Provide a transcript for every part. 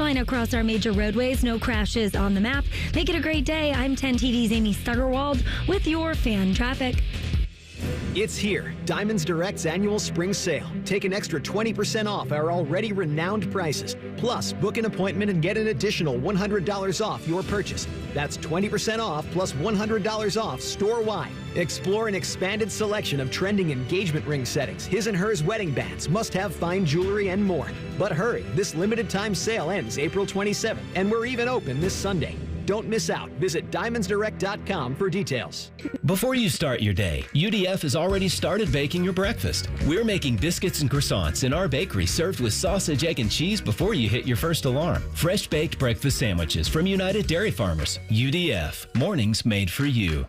fine across our major roadways. No crashes on the map. Make it a great day. I'm 10 TD's Amy Stuggerwald with your fan traffic. It's here, Diamonds Direct's annual spring sale. Take an extra 20% off our already renowned prices. Plus, book an appointment and get an additional $100 off your purchase. That's 20% off plus $100 off store-wide. Explore an expanded selection of trending engagement ring settings, his and hers wedding bands, must-have fine jewelry, and more. But hurry, this limited-time sale ends April 27th, and we're even open this Sunday. Don't miss out. Visit DiamondsDirect.com for details. Before you start your day, UDF has already started baking your breakfast. We're making biscuits and croissants in our bakery served with sausage, egg, and cheese before you hit your first alarm. Fresh baked breakfast sandwiches from United Dairy Farmers. UDF. Mornings made for you.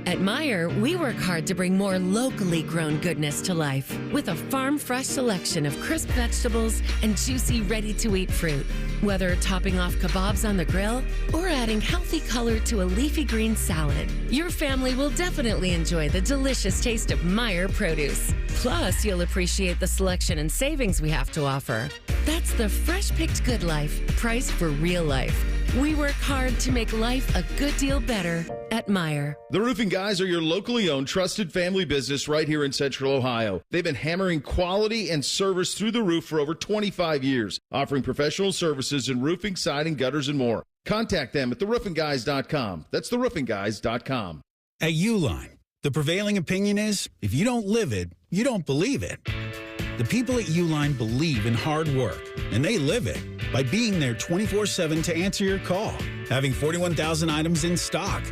At Meijer, we work hard to bring more locally grown goodness to life with a farm-fresh selection of crisp vegetables and juicy, ready-to-eat fruit. Whether topping off kebabs on the grill or adding healthy color to a leafy green salad, your family will definitely enjoy the delicious taste of Meijer produce. Plus, you'll appreciate the selection and savings we have to offer. That's the fresh-picked good life, priced for real life. We work hard to make life a good deal better at Meijer. The Roofing Guys are your locally owned, trusted family business right here in Central Ohio. They've been hammering quality and service through the roof for over 25 years, offering professional services in roofing, siding, gutters, and more. Contact them at theroofingguys.com. That's theroofingguys.com. At Uline, the prevailing opinion is, if you don't live it, you don't believe it. The people at Uline believe in hard work, and they live it by being there 24/7 to answer your call, having 41,000 items in stock,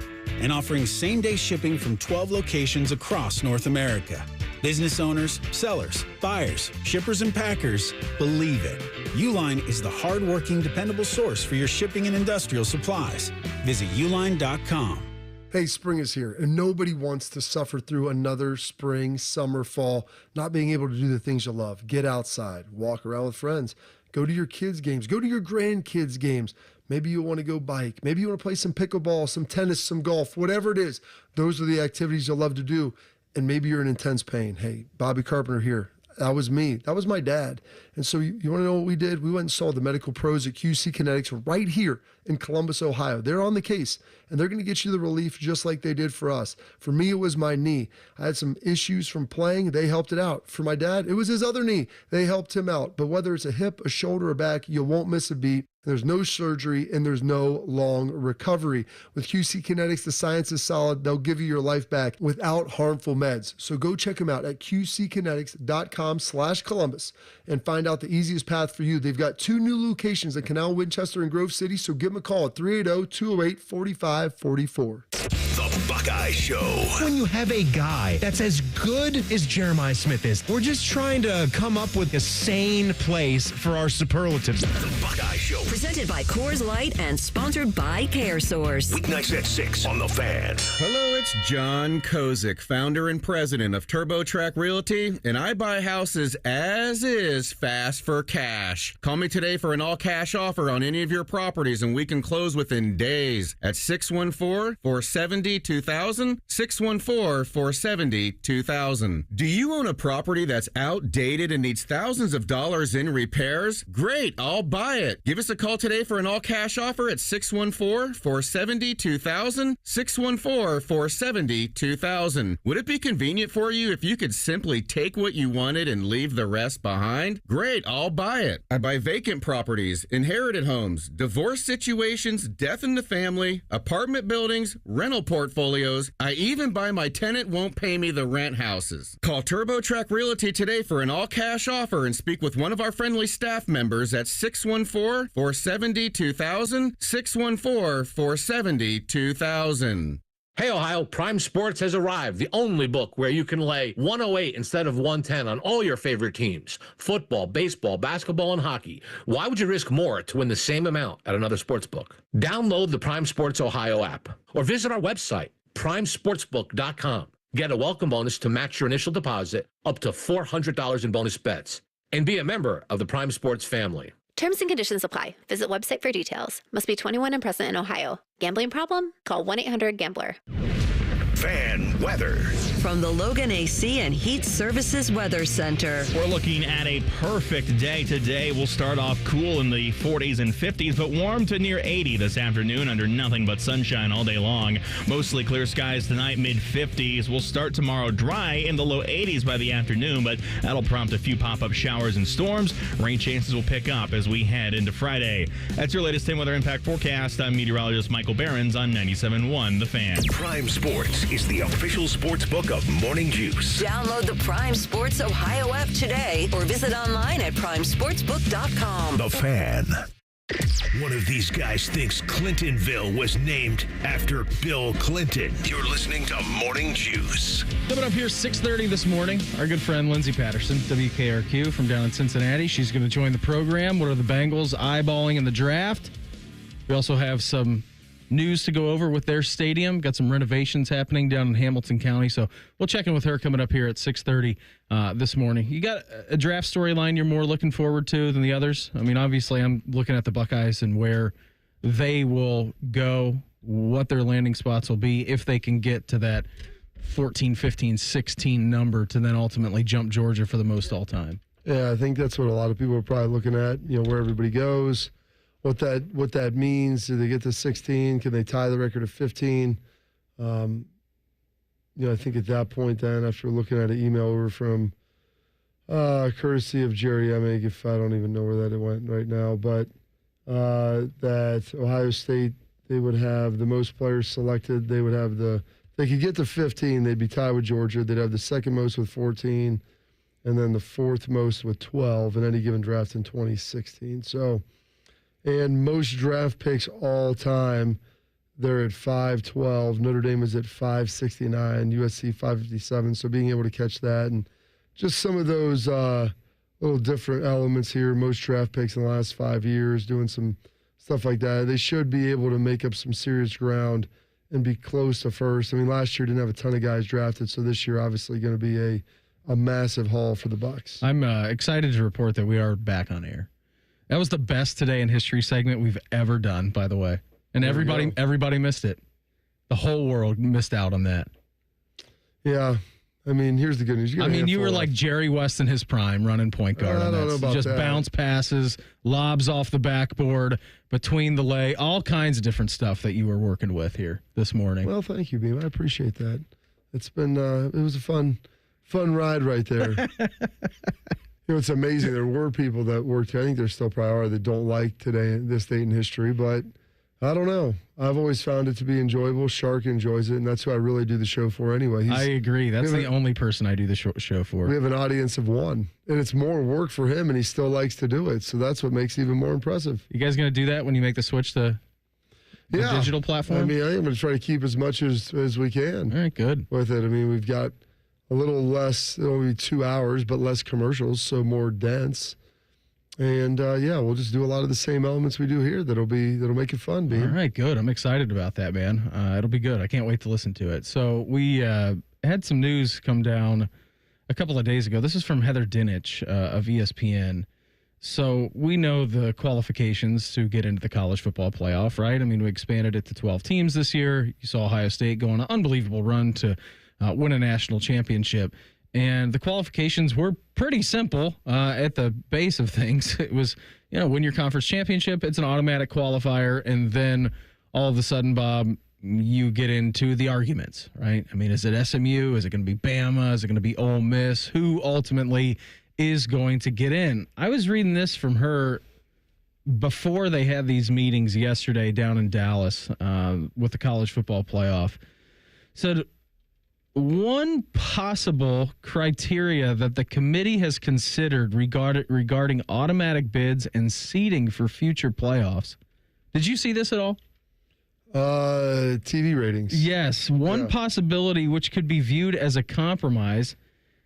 and offering same-day shipping from 12 locations across North America. Business owners, sellers, buyers, shippers, and packers believe it. Uline is the hard-working, dependable source for your shipping and industrial supplies. Visit uline.com. Hey, spring is here, and nobody wants to suffer through another spring, summer, fall, not being able to do the things you love. Get outside, walk around with friends, go to your kids' games, go to your grandkids' games. Maybe you want to go bike. Maybe you want to play some pickleball, some tennis, some golf, whatever it is. Those are the activities you'll love to do, and maybe you're in intense pain. Hey, Bobby Carpenter here. That was me. That was my dad. And so you want to know what we did? We went and saw the medical pros at QC Kinetics right here in Columbus, Ohio. They're on the case, and they're going to get you the relief just like they did for us. For me, it was my knee. I had some issues from playing. They helped it out. For my dad, it was his other knee. They helped him out. But whether it's a hip, a shoulder, or back, you won't miss a beat. There's no surgery, and there's no long recovery. With QC Kinetics, the science is solid. They'll give you your life back without harmful meds. So go check them out at qckinetics.com/Columbus and find out the easiest path for you. They've got 2 new locations in Canal, Winchester, and Grove City, so give them a call at 380-208-4544. The Buckeye Show. When you have a guy that's as good as Jeremiah Smith is, we're just trying to come up with a sane place for our superlatives. The Buckeye Show. Presented by Coors Light and sponsored by CareSource. Weeknights at 6 on The Fan. Hello, it's John Kozik, founder and president of TurboTrack Realty, and I buy houses as is fast for cash. Call me today for an all-cash offer on any of your properties, and we can close within days at 614-470-2000, 614-470-2000. Do you own a property that's outdated and needs thousands of dollars in repairs? Great, I'll buy it. Give us a call today for an all-cash offer at 614-470-2000, 614-470-2000. Would it be convenient for you if you could simply take what you wanted and leave the rest behind? Great, I'll buy it. I buy vacant properties, inherited homes, divorce situations, death in the family, apartment buildings, rental portfolios. I even buy my tenant won't pay me the rent houses. Call TurboTrack Realty today for an all-cash offer and speak with one of our friendly staff members at 614-470-2000, 614-470-2000. Hey, Ohio, Prime Sports has arrived, the only book where you can lay 108 instead of 110 on all your favorite teams. Football, baseball, basketball, and hockey. Why would you risk more to win the same amount at another sports book? Download the Prime Sports Ohio app or visit our website, primesportsbook.com. Get a welcome bonus to match your initial deposit up to $400 in bonus bets. And be a member of the Prime Sports family. Terms and conditions apply. Visit website for details. Must be 21 and present in Ohio. Gambling problem? Call 1-800-GAMBLER. Fan weather. From the Logan AC and Heat Services Weather Center. We're looking at a perfect day today. We'll start off cool in the 40s and 50s, but warm to near 80 this afternoon under nothing but sunshine all day long. Mostly clear skies tonight, mid-50s. We'll start tomorrow dry in the low 80s by the afternoon, but that'll prompt a few pop-up showers and storms. Rain chances will pick up as we head into Friday. That's your latest 10 weather impact forecast. I'm meteorologist Michael Behrens on 97.1 The Fan. Prime Sports is the official sports book of Morning Juice. Download the Prime Sports Ohio app today or visit online at primesportsbook.com. The Fan. One of these guys thinks Clintonville was named after Bill Clinton. You're listening to Morning Juice. Coming up here 6:30 this morning, our good friend Lindsay Patterson, WKRQ from down in Cincinnati. She's going to join the program. What are the Bengals eyeballing in the draft? We also have some news to go over with their stadium. Got some renovations happening down in Hamilton County, so we'll check in with her coming up here at 6:30 this morning. You got a draft storyline you're more looking forward to than the others? I mean, obviously, I'm looking at the Buckeyes and where they will go, what their landing spots will be, if they can get to that 14, 15, 16 number to then ultimately jump Georgia for the most all-time. Yeah, I think that's what a lot of people are probably looking at, where everybody goes. What that means, do they get to 16? Can they tie the record of 15? I think at that point then, after looking at an email over from courtesy of Jerry Emig, if I don't even know where that went right now, but that Ohio State, they would have the most players selected. They would have they could get to 15, they'd be tied with Georgia. They'd have the second most with 14, and then the fourth most with 12 in any given draft in 2016. So, and most draft picks all time, they're at 512. Notre Dame is at 569, USC 557. So being able to catch that and just some of those little different elements here, most draft picks in the last 5 years, doing some stuff like that. They should be able to make up some serious ground and be close to first. I mean, last year didn't have a ton of guys drafted, so this year obviously going to be a massive haul for the Bucs. I'm excited to report that we are back on air. That was the best Today in History segment we've ever done, by the way. And everybody missed it. The whole world missed out on that. Yeah. I mean, here's the good news. You were like Jerry West in his prime running point guard. I don't know about just that. Bounce passes, lobs off the backboard, between the leg, all kinds of different stuff that you were working with here this morning. Well, thank you, Beam. I appreciate that. It's been, it was a fun ride right there. It's amazing. There were people that worked, I think there still probably are, that don't like this date in history, but I don't know. I've always found it to be enjoyable. Shark enjoys it, and that's who I really do the show for anyway. I agree. That's the only person I do the show for. We have an audience of one, and it's more work for him, and he still likes to do it, so that's what makes it even more impressive. You guys going to do that when you make the switch to the digital platform? I mean, I am going to try to keep as much as we can. All right, good. With it. I mean, we've got a little less, it'll be 2 hours, but less commercials, so more dense. And, we'll just do a lot of the same elements we do here that'll make it fun, Bean. All right, good. I'm excited about that, man. It'll be good. I can't wait to listen to it. So we had some news come down a couple of days ago. This is from Heather Dinich of ESPN. So we know the qualifications to get into the college football playoff, right? I mean, we expanded it to 12 teams this year. You saw Ohio State go on an unbelievable run to win a national championship. And the qualifications were pretty simple at the base of things. It was, win your conference championship. It's an automatic qualifier. And then all of a sudden, Bob, you get into the arguments, right? I mean, is it SMU? Is it going to be Bama? Is it going to be Ole Miss? Who ultimately is going to get in? I was reading this from her before they had these meetings yesterday down in Dallas with the college football playoff. Said, one possible criteria that the committee has considered regarding automatic bids and seeding for future playoffs. Did you see this at all? TV ratings. Yes. One possibility which could be viewed as a compromise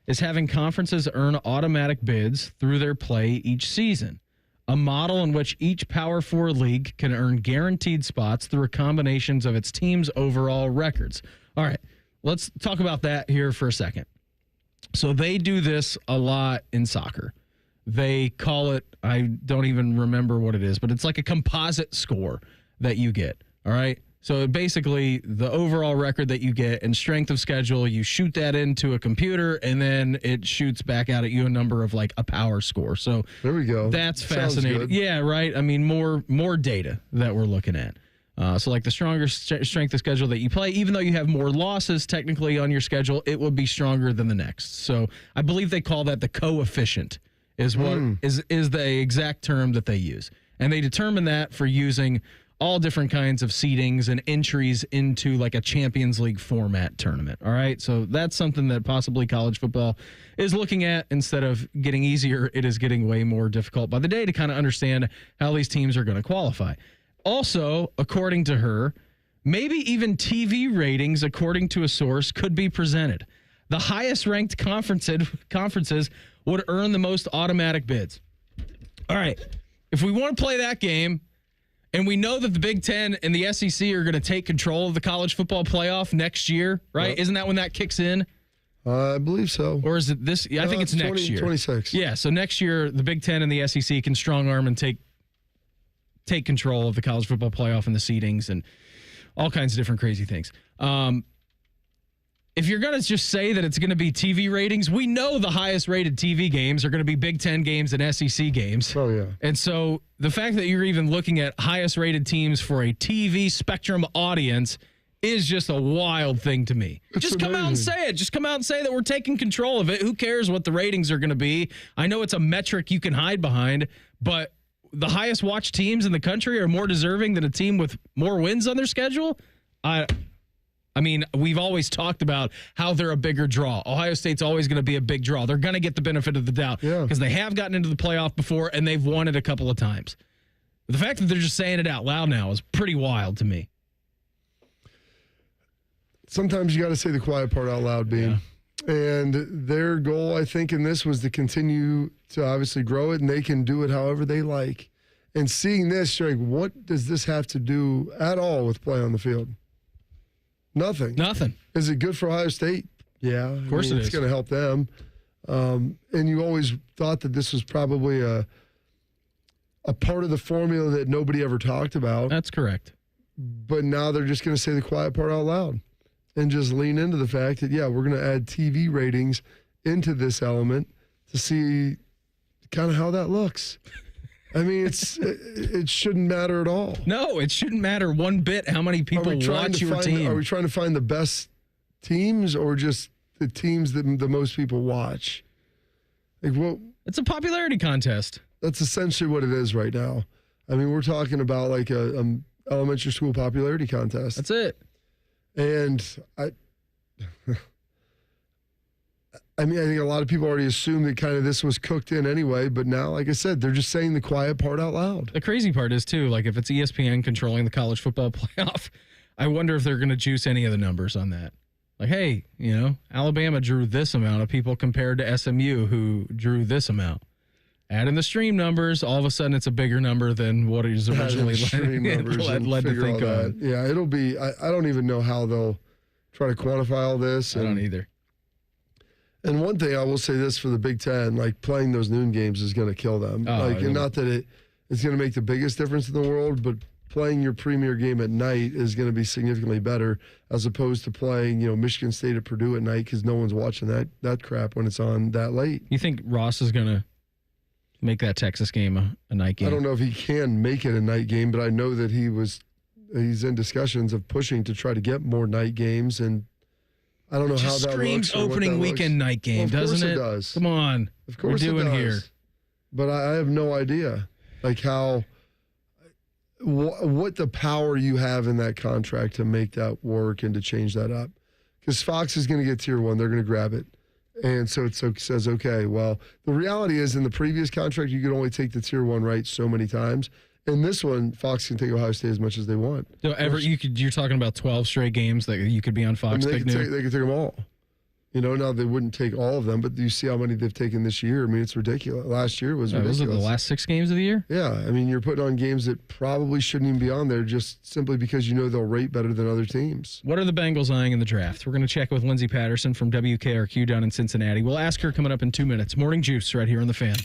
is having conferences earn automatic bids through their play each season. A model in which each Power 4 league can earn guaranteed spots through a combination of its team's overall records. All right. Let's talk about that here for a second. So they do this a lot in soccer. They call it, I don't even remember what it is, but it's like a composite score that you get, all right? So basically, the overall record that you get and strength of schedule, you shoot that into a computer, and then it shoots back out at you a number of like a power score. So there we go. That's fascinating. Yeah, right. I mean, more data that we're looking at. So like the stronger strength of schedule that you play, even though you have more losses technically on your schedule, it would be stronger than the next. So I believe they call that the coefficient is what is the exact term that they use. And they determine that for using all different kinds of seedings and entries into like a Champions League format tournament. All right. So that's something that possibly college football is looking at. Instead of getting easier, it is getting way more difficult by the day to kind of understand how these teams are going to qualify. Also, according to her, maybe even TV ratings, according to a source, could be presented. The highest ranked conferences would earn the most automatic bids. All right. If we want to play that game, and we know that the Big Ten and the SEC are going to take control of the college football playoff next year, right? Yep. Isn't that when that kicks in? I believe so. Or is it this? I think it's next year. 26. Yeah, so next year, the Big Ten and the SEC can strong arm and take control of the college football playoff and the seedings and all kinds of different crazy things. If you're going to just say that it's going to be TV ratings, we know the highest rated TV games are going to be Big Ten games and SEC games. Oh, yeah. And so the fact that you're even looking at highest rated teams for a TV spectrum audience is just a wild thing to me. Just come out and say it. Just come out and say that we're taking control of it. Who cares what the ratings are going to be? I know it's a metric you can hide behind, but the highest watched teams in the country are more deserving than a team with more wins on their schedule? I mean, we've always talked about how they're a bigger draw. Ohio State's always going to be a big draw. They're going to get the benefit of the doubt because they have gotten into the playoff before and they've won it a couple of times. But the fact that they're just saying it out loud now is pretty wild to me. Sometimes you got to say the quiet part out loud, Bean. Yeah. And their goal, I think, in this was to continue to obviously grow it, and they can do it however they like. And seeing this, you're like, what does this have to do at all with play on the field? Nothing. Is it good for Ohio State? Yeah. Of course it is. It's going to help them. And you always thought that this was probably a part of the formula that nobody ever talked about. That's correct. But now they're just going to say the quiet part out loud and just lean into the fact that, yeah, we're going to add TV ratings into this element to see kind of how that looks. I mean, it shouldn't matter at all. No, it shouldn't matter one bit how many people watch your team. Are we trying to find the best teams or just the teams that the most people watch? Like, what? It's a popularity contest. That's essentially what it is right now. I mean, we're talking about like a elementary school popularity contest. That's it. And I mean, I think a lot of people already assumed that kind of this was cooked in anyway, but now, like I said, they're just saying the quiet part out loud. The crazy part is, too, like if it's ESPN controlling the college football playoff, I wonder if they're going to juice any of the numbers on that. Like, hey, Alabama drew this amount of people compared to SMU who drew this amount. Add in the stream numbers, all of a sudden it's a bigger number than what it was originally led to think of. Yeah, it'll be, I don't even know how they'll try to quantify all this. I don't either. And one thing I will say this for the Big Ten, like playing those noon games is going to kill them. And not that it's going to make the biggest difference in the world, but playing your premier game at night is going to be significantly better as opposed to playing, Michigan State at Purdue at night because no one's watching that crap when it's on that late. You think Ross is going to make that Texas game a night game? I don't know if he can make it a night game, but I know that he's in discussions of pushing to try to get more night games, and I don't know how that looks. Screams opening weekend night game, doesn't it? Of course it does. Come on. Of course we're doing it does. here. But I have no idea, like what the power you have in that contract to make that work and to change that up. Because Fox is going to get tier 1. They're going to grab it. And so it says, okay, well, the reality is in the previous contract, you could only take the tier 1 right so many times. In this one, Fox can take Ohio State as much as they want. So you're talking about 12 straight games that you could be on Fox. They could take them all. Now they wouldn't take all of them, but you see how many they've taken this year. I mean, it's ridiculous. Last year was ridiculous. Those are the last 6 games of the year? Yeah. I mean, you're putting on games that probably shouldn't even be on there just simply because they'll rate better than other teams. What are the Bengals eyeing in the draft? We're going to check with Lindsay Patterson from WKRQ down in Cincinnati. We'll ask her coming up in 2 minutes. Morning Juice right here on The Fan.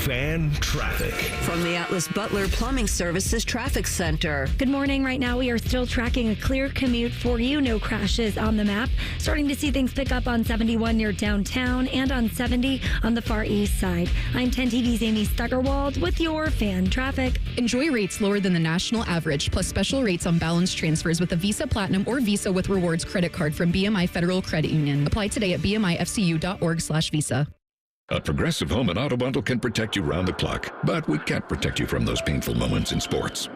Fan Traffic. From the Atlas Butler Plumbing Services Traffic Center. Good morning. Right now, we are still tracking a clear commute for you. No crashes on the map. Starting to see things pick up on 71 near downtown and on 70 on the far east side. I'm 10 TV's Amy Stuggerwald with your Fan Traffic. Enjoy rates lower than the national average, plus special rates on balance transfers with a Visa Platinum or Visa with Rewards credit card from BMI Federal Credit Union. Apply today at bmifcu.org/visa. A Progressive Home and Auto Bundle can protect you round the clock, but we can't protect you from those painful moments in sports.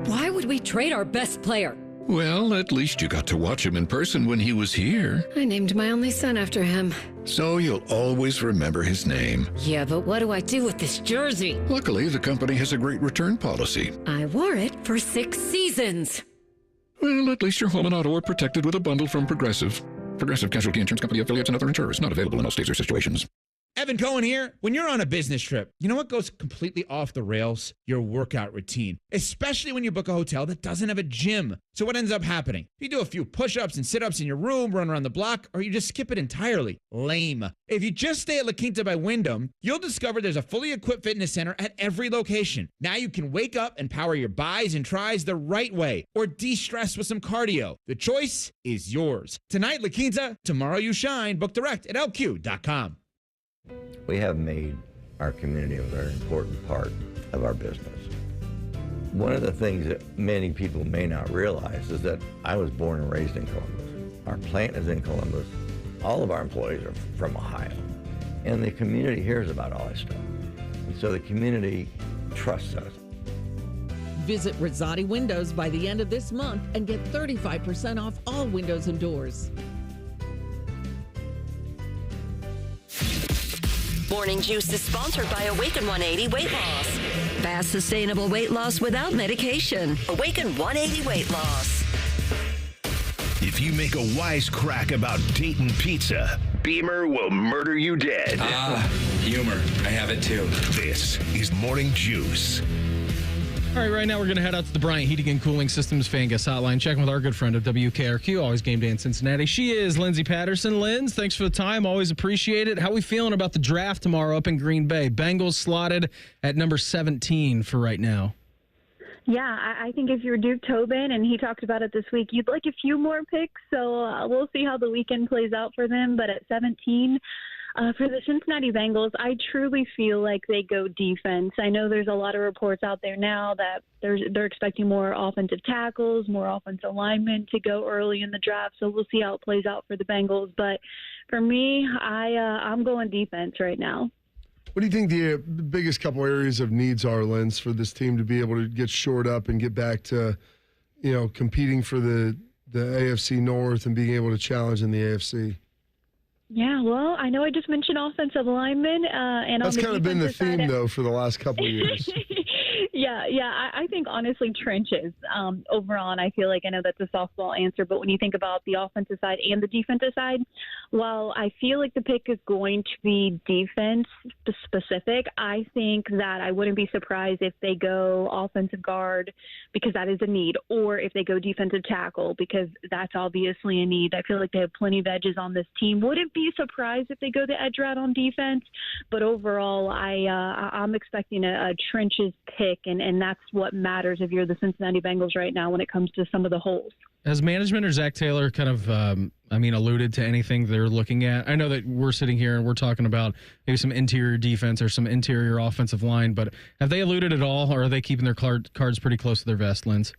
Why would we trade our best player? Well, at least you got to watch him in person when he was here. I named my only son after him. So you'll always remember his name. Yeah, but what do I do with this jersey? Luckily, the company has a great return policy. I wore it for 6 seasons. Well, at least your home and auto are protected with a bundle from Progressive. Progressive Casualty Insurance Company affiliates and other insurers. Not available in all states or situations. Evan Cohen here. When you're on a business trip, you know what goes completely off the rails? Your workout routine, especially when you book a hotel that doesn't have a gym. So what ends up happening? You do a few push-ups and sit-ups in your room, run around the block, or you just skip it entirely. Lame. If you just stay at La Quinta by Wyndham, you'll discover there's a fully equipped fitness center at every location. Now you can wake up and power your bis and tris the right way, or de-stress with some cardio. The choice is yours. Tonight, La Quinta, tomorrow you shine. Book direct at lq.com. We have made our community a very important part of our business. One of the things that many people may not realize is that I was born and raised in Columbus. Our plant is in Columbus. All of our employees are from Ohio. And the community hears about all this stuff. And so the community trusts us. Visit Rosati Windows by the end of this month and get 35% off all windows and doors. Morning Juice is sponsored by Awaken 180 Weight Loss. Fast, sustainable weight loss without medication. Awaken 180 Weight Loss. If you make a wisecrack about Dayton Pizza, Beamer will murder you dead. Humor. I have it too. This is Morning Juice. All right, right now we're going to head out to the Bryant Heating and Cooling Systems Fan Guest Hotline, checking with our good friend of WKRQ, always game day in Cincinnati. She is Lindsay Patterson. Linz, thanks for the time. Always appreciate it. How we feeling about the draft tomorrow up in Green Bay? Bengals slotted at number 17 for right now. Yeah, I think if you're Duke Tobin, and he talked about it this week, you'd like a few more picks. So we'll see how the weekend plays out for them. But at 17, for the Cincinnati Bengals, I truly feel like they go defense. I know there's a lot of reports out there now that they're expecting more offensive tackles, more offensive linemen to go early in the draft. So we'll see how it plays out for the Bengals. But for me, I'm going defense right now. What do you think the biggest couple areas of needs are, Linz, for this team to be able to get shored up and get back to, competing for the AFC North and being able to challenge in the AFC? Yeah, well, I know I just mentioned offensive linemen. And that's kind of been the theme, side, though, for the last couple of years. Yeah. I think, honestly, trenches overall. And I feel like I know that's a softball answer, but when you think about the offensive side and the defensive side, while I feel like the pick is going to be defense specific, I think that I wouldn't be surprised if they go offensive guard because that is a need, or if they go defensive tackle because that's obviously a need. I feel like they have plenty of edges on this team. Wouldn't be surprised if they go the edge route on defense, but overall, I'm expecting a trenches pick, and that's what matters if you're the Cincinnati Bengals right now when it comes to some of the holes. Has management or Zach Taylor kind of, alluded to anything they're looking at? I know that we're sitting here and we're talking about maybe some interior defense or some interior offensive line, but have they alluded at all, or are they keeping their cards pretty close to their vest, Linz?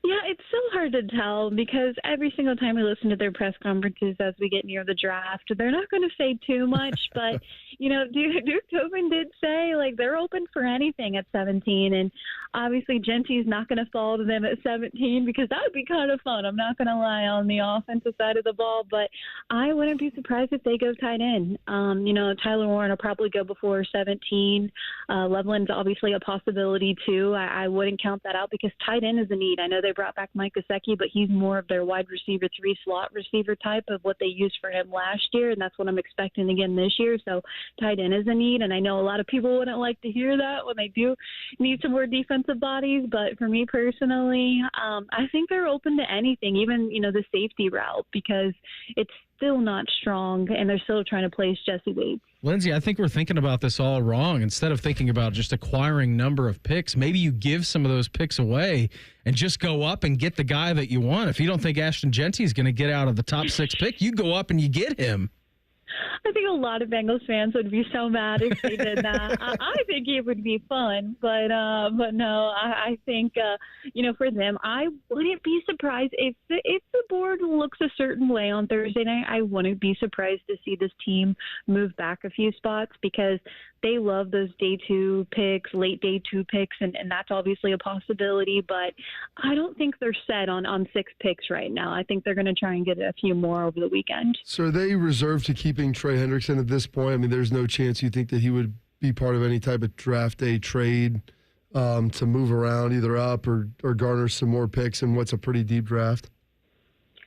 Yeah, it's so hard to tell because every single time we listen to their press conferences as we get near the draft, they're not going to say too much. But, Duke Tobin did say, they're open for anything at 17. And obviously, Genty's not going to fall to them at 17 because that would be kind of fun. I'm not going to lie on the offensive side of the ball. But I wouldn't be surprised if they go tight end. Tyler Warren will probably go before 17. Loveland's obviously a possibility, too. I wouldn't count that out because tight end is a need. I know they brought back Mike Gesicki, but he's more of their wide receiver 3 slot receiver type of what they used for him last year, and that's what I'm expecting again this year. So tight end is a need, and I know a lot of people wouldn't like to hear that when they do need some more defensive bodies, but for me personally, I think they're open to anything, even the safety route, because it's still not strong, and they're still trying to place Jesse Bates. Lindsay, I think we're thinking about this all wrong. Instead of thinking about just acquiring number of picks, maybe you give some of those picks away and just go up and get the guy that you want. If you don't think Ashton Genty is going to get out of the top 6 pick, you go up and you get him. I think a lot of Bengals fans would be so mad if they did that. I think it would be fun, but no, I think for them, I wouldn't be surprised if the board looks a certain way on Thursday night. I wouldn't be surprised to see this team move back a few spots because they love those day 2 picks, late day 2 picks, and that's obviously a possibility. But I don't think they're set on 6 picks right now. I think they're going to try and get a few more over the weekend. So are they reserved to keeping Trey Hendrickson at this point? I mean, there's no chance you think that he would be part of any type of draft day trade to move around either up or garner some more picks in what's a pretty deep draft?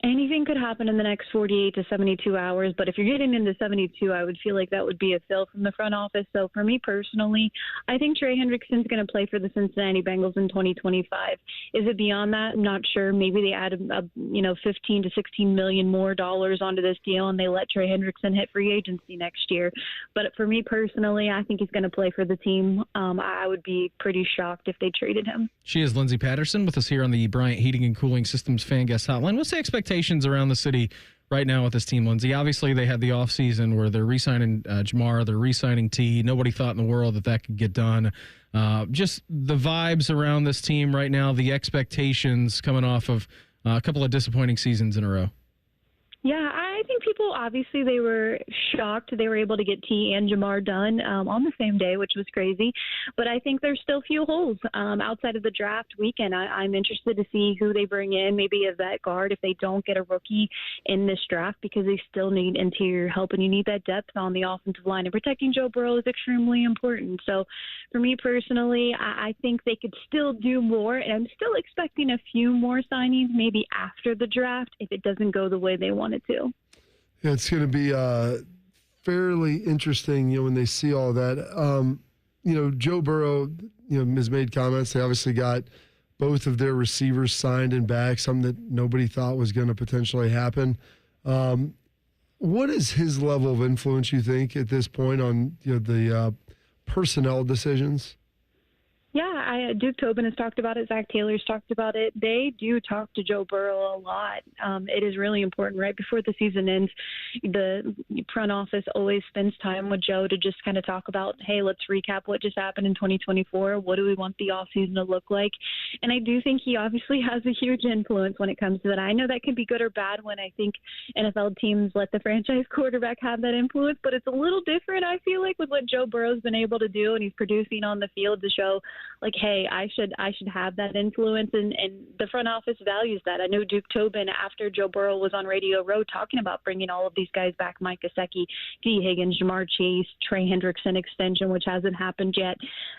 Anything could happen in the next 48 to 72 hours, but if you're getting into 72, I would feel like that would be a fill from the front office. So for me personally, I think Trey Hendrickson's going to play for the Cincinnati Bengals in 2025. Is it beyond that? I'm not sure. Maybe they add 15 to 16 million more dollars onto this deal and they let Trey Hendrickson hit free agency next year. But for me personally, I think he's going to play for the team. I would be pretty shocked if they traded him. She is Lindsay Patterson with us here on the Bryant Heating and Cooling Systems Fan Guest Hotline. What's the expectations around the city right now with this team, Lindsay? Obviously, they had the offseason where they're re-signing Jamar, they're re-signing T. Nobody thought in the world that could get done. Just the vibes around this team right now, the expectations coming off of a couple of disappointing seasons in a row. Yeah, I think people, obviously, they were shocked they were able to get T and Jamar done on the same day, which was crazy. But I think there's still few holes outside of the draft weekend. I'm interested to see who they bring in, maybe a vet guard if they don't get a rookie in this draft, because they still need interior help, and you need that depth on the offensive line. And protecting Joe Burrow is extremely important. So for me personally, I think they could still do more, and I'm still expecting a few more signings maybe after the draft if it doesn't go the way they want it to. Yeah, it's going to be fairly interesting, when they see all that. Joe Burrow, has made comments. They obviously got both of their receivers signed and back, something that nobody thought was going to potentially happen. What is his level of influence, you think, at this point on the personnel decisions? Yeah, Duke Tobin has talked about it. Zach Taylor's talked about it. They do talk to Joe Burrow a lot. It is really important. Right before the season ends, the front office always spends time with Joe to just kind of talk about, hey, let's recap what just happened in 2024. What do we want the offseason to look like? And I do think he obviously has a huge influence when it comes to that. I know that can be good or bad when I think NFL teams let the franchise quarterback have that influence, but it's a little different, I feel like, with what Joe Burrow's been able to do, and he's producing on the field to show, like, hey, I should have that influence, and the front office values that. I know Duke Tobin, after Joe Burrow was on Radio Row talking about bringing all of these guys back, Mike Gesicki, T. Higgins, Jamar Chase, Trey Hendrickson extension, which hasn't happened yet.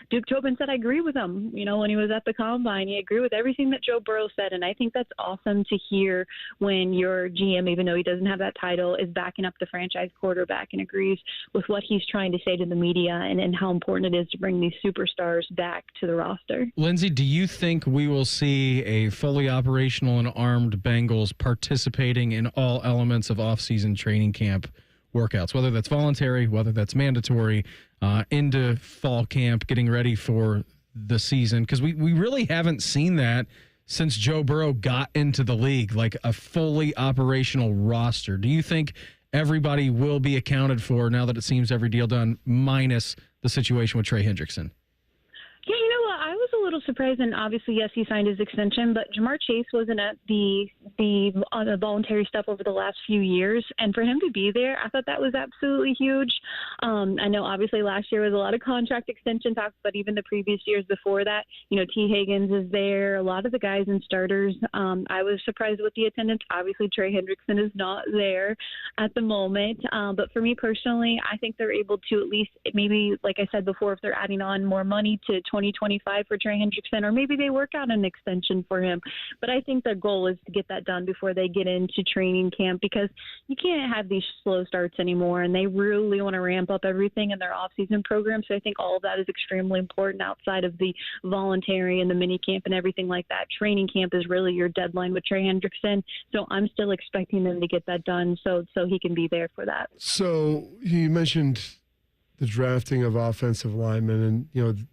Duke Tobin said, I agree with him. When he was at the Combine, he agreed with everything that Joe Burrow said, and I think that's awesome to hear when your GM, even though he doesn't have that title, is backing up the franchise quarterback and agrees with what he's trying to say to the media and how important it is to bring these superstars back to the roster. Lindsay, do you think we will see a fully operational and armed Bengals participating in all elements of off-season training camp workouts, whether that's voluntary, whether that's mandatory, into fall camp, getting ready for the season? Because we really haven't seen that since Joe Burrow got into the league, like a fully operational roster. Do you think everybody will be accounted for now that it seems every deal done, minus the situation with Trey Hendrickson? Yeah, you know what? I was a little surprised, and obviously, yes, he signed his extension, but Jamar Chase wasn't at the voluntary stuff over the last few years, and for him to be there, I thought that was absolutely huge. I know, obviously, last year was a lot of contract extension talks, but even the previous years before that, T. Higgins is there, a lot of the guys and starters. I was surprised with the attendance. Obviously, Trey Hendrickson is not there at the moment, but for me personally, I think they're able to at least, maybe, like I said before, if they're adding on more money to 2025 for Trey Trey Hendrickson, or maybe they work out an extension for him. But I think their goal is to get that done before they get into training camp, because you can't have these slow starts anymore, and they really want to ramp up everything in their off-season program. So I think all of that is extremely important outside of the voluntary and the mini camp and everything like that. Training camp is really your deadline with Trey Hendrickson. So I'm still expecting them to get that done so he can be there for that. So you mentioned the drafting of offensive linemen, and,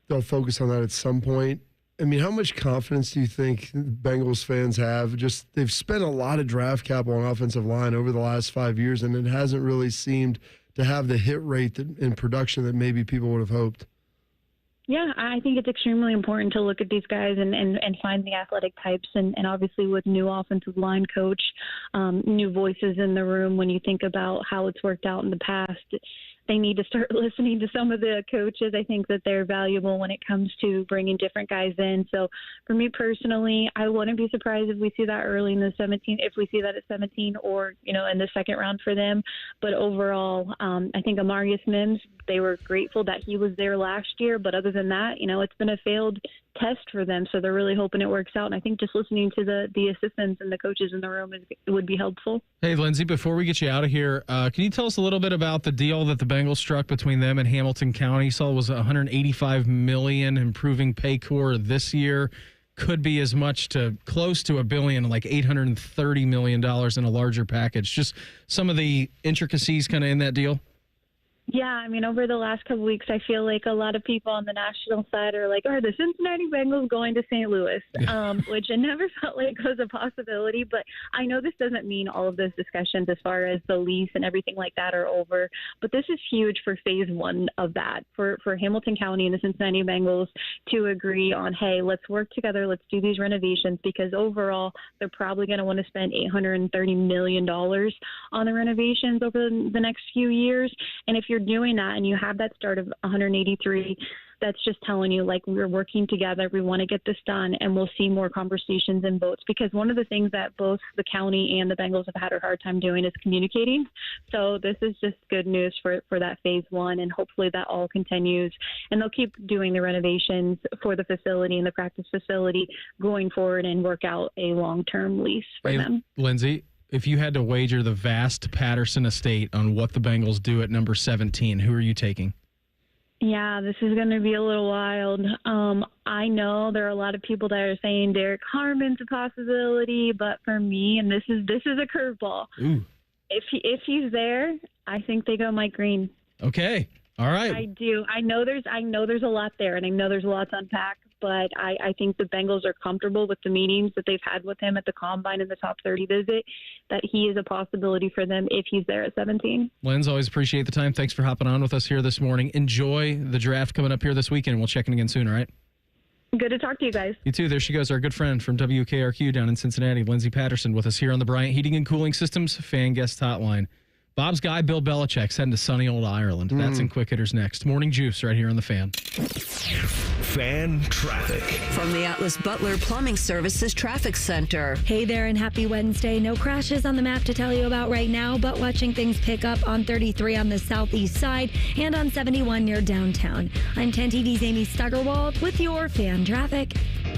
they'll focus on that at some point. I mean, how much confidence do you think Bengals fans have? Just they've spent a lot of draft capital on offensive line over the last 5 years, and it hasn't really seemed to have the hit rate in production that maybe people would have hoped. Yeah, I think it's extremely important to look at these guys and find the athletic types. And obviously with new offensive line coach, new voices in the room, when you think about how it's worked out in the past, they need to start listening to some of the coaches. I think that they're valuable when it comes to bringing different guys in. So for me personally, I wouldn't be surprised if we see that early in the 17, if we see that at 17 or, in the second round for them. But overall, I think Amarius Mims, they were grateful that he was there last year. But other than that, it's been a failed test for them. So they're really hoping it works out. And I think just listening to the assistants and the coaches in the room would be helpful. Hey, Lindsay, before we get you out of here, can you tell us a little bit about the deal that the Bengals struck between them and Hamilton County? Saw it was $185 million, improving Paycor this year. Could be as much to close to $1 billion, like $830 million in a larger package. Just some of the intricacies kind of in that deal. Yeah, I mean, over the last couple of weeks, I feel like a lot of people on the national side are like, are the Cincinnati Bengals going to St. Louis? Which I never felt like was a possibility. But I know this doesn't mean all of those discussions as far as the lease and everything like that are over. But this is huge for phase one of that, for Hamilton County and the Cincinnati Bengals to agree on, hey, let's work together. Let's do these renovations, because overall, they're probably going to want to spend $830 million on the renovations over the next few years. And if you're doing that and you have that start of 183, that's just telling you, like, we're working together, we want to get this done, and we'll see more conversations and votes. Because one of the things that both the county and the Bengals have had a hard time doing is communicating. So this is just good news for that phase one, and hopefully that all continues. And they'll keep doing the renovations for the facility and the practice facility going forward and work out a long-term lease for them. Lindsay, if you had to wager the vast Patterson estate on what the Bengals do at number 17, who are you taking? Yeah, this is going to be a little wild. I know there are a lot of people that are saying Derek Harmon's a possibility, but for me, and this is a curveball. If he's there, I think they go Mike Green. Okay. All right. I do. I know there's a lot there, and I know there's a lot to unpack, but I think the Bengals are comfortable with the meetings that they've had with him at the Combine and the Top 30 visit, that he is a possibility for them if he's there at 17. Linz, always appreciate the time. Thanks for hopping on with us here this morning. Enjoy the draft coming up here this weekend. We'll check in again soon, all right? Good to talk to you guys. You too. There she goes, our good friend from WKRQ down in Cincinnati, Lindsay Patterson, with us here on the Bryant Heating and Cooling Systems Fan Guest Hotline. Bob's guy, Bill Belichick, heading to sunny old Ireland. That's in Quick Hitters next. Morning Juice right here on The Fan. Fan traffic. From the Atlas Butler Plumbing Services Traffic Center. Hey there and happy Wednesday. No crashes on the map to tell you about right now, but watching things pick up on 33 on the southeast side and on 71 near downtown. I'm 10 TV's Amy Steigerwald with your fan traffic.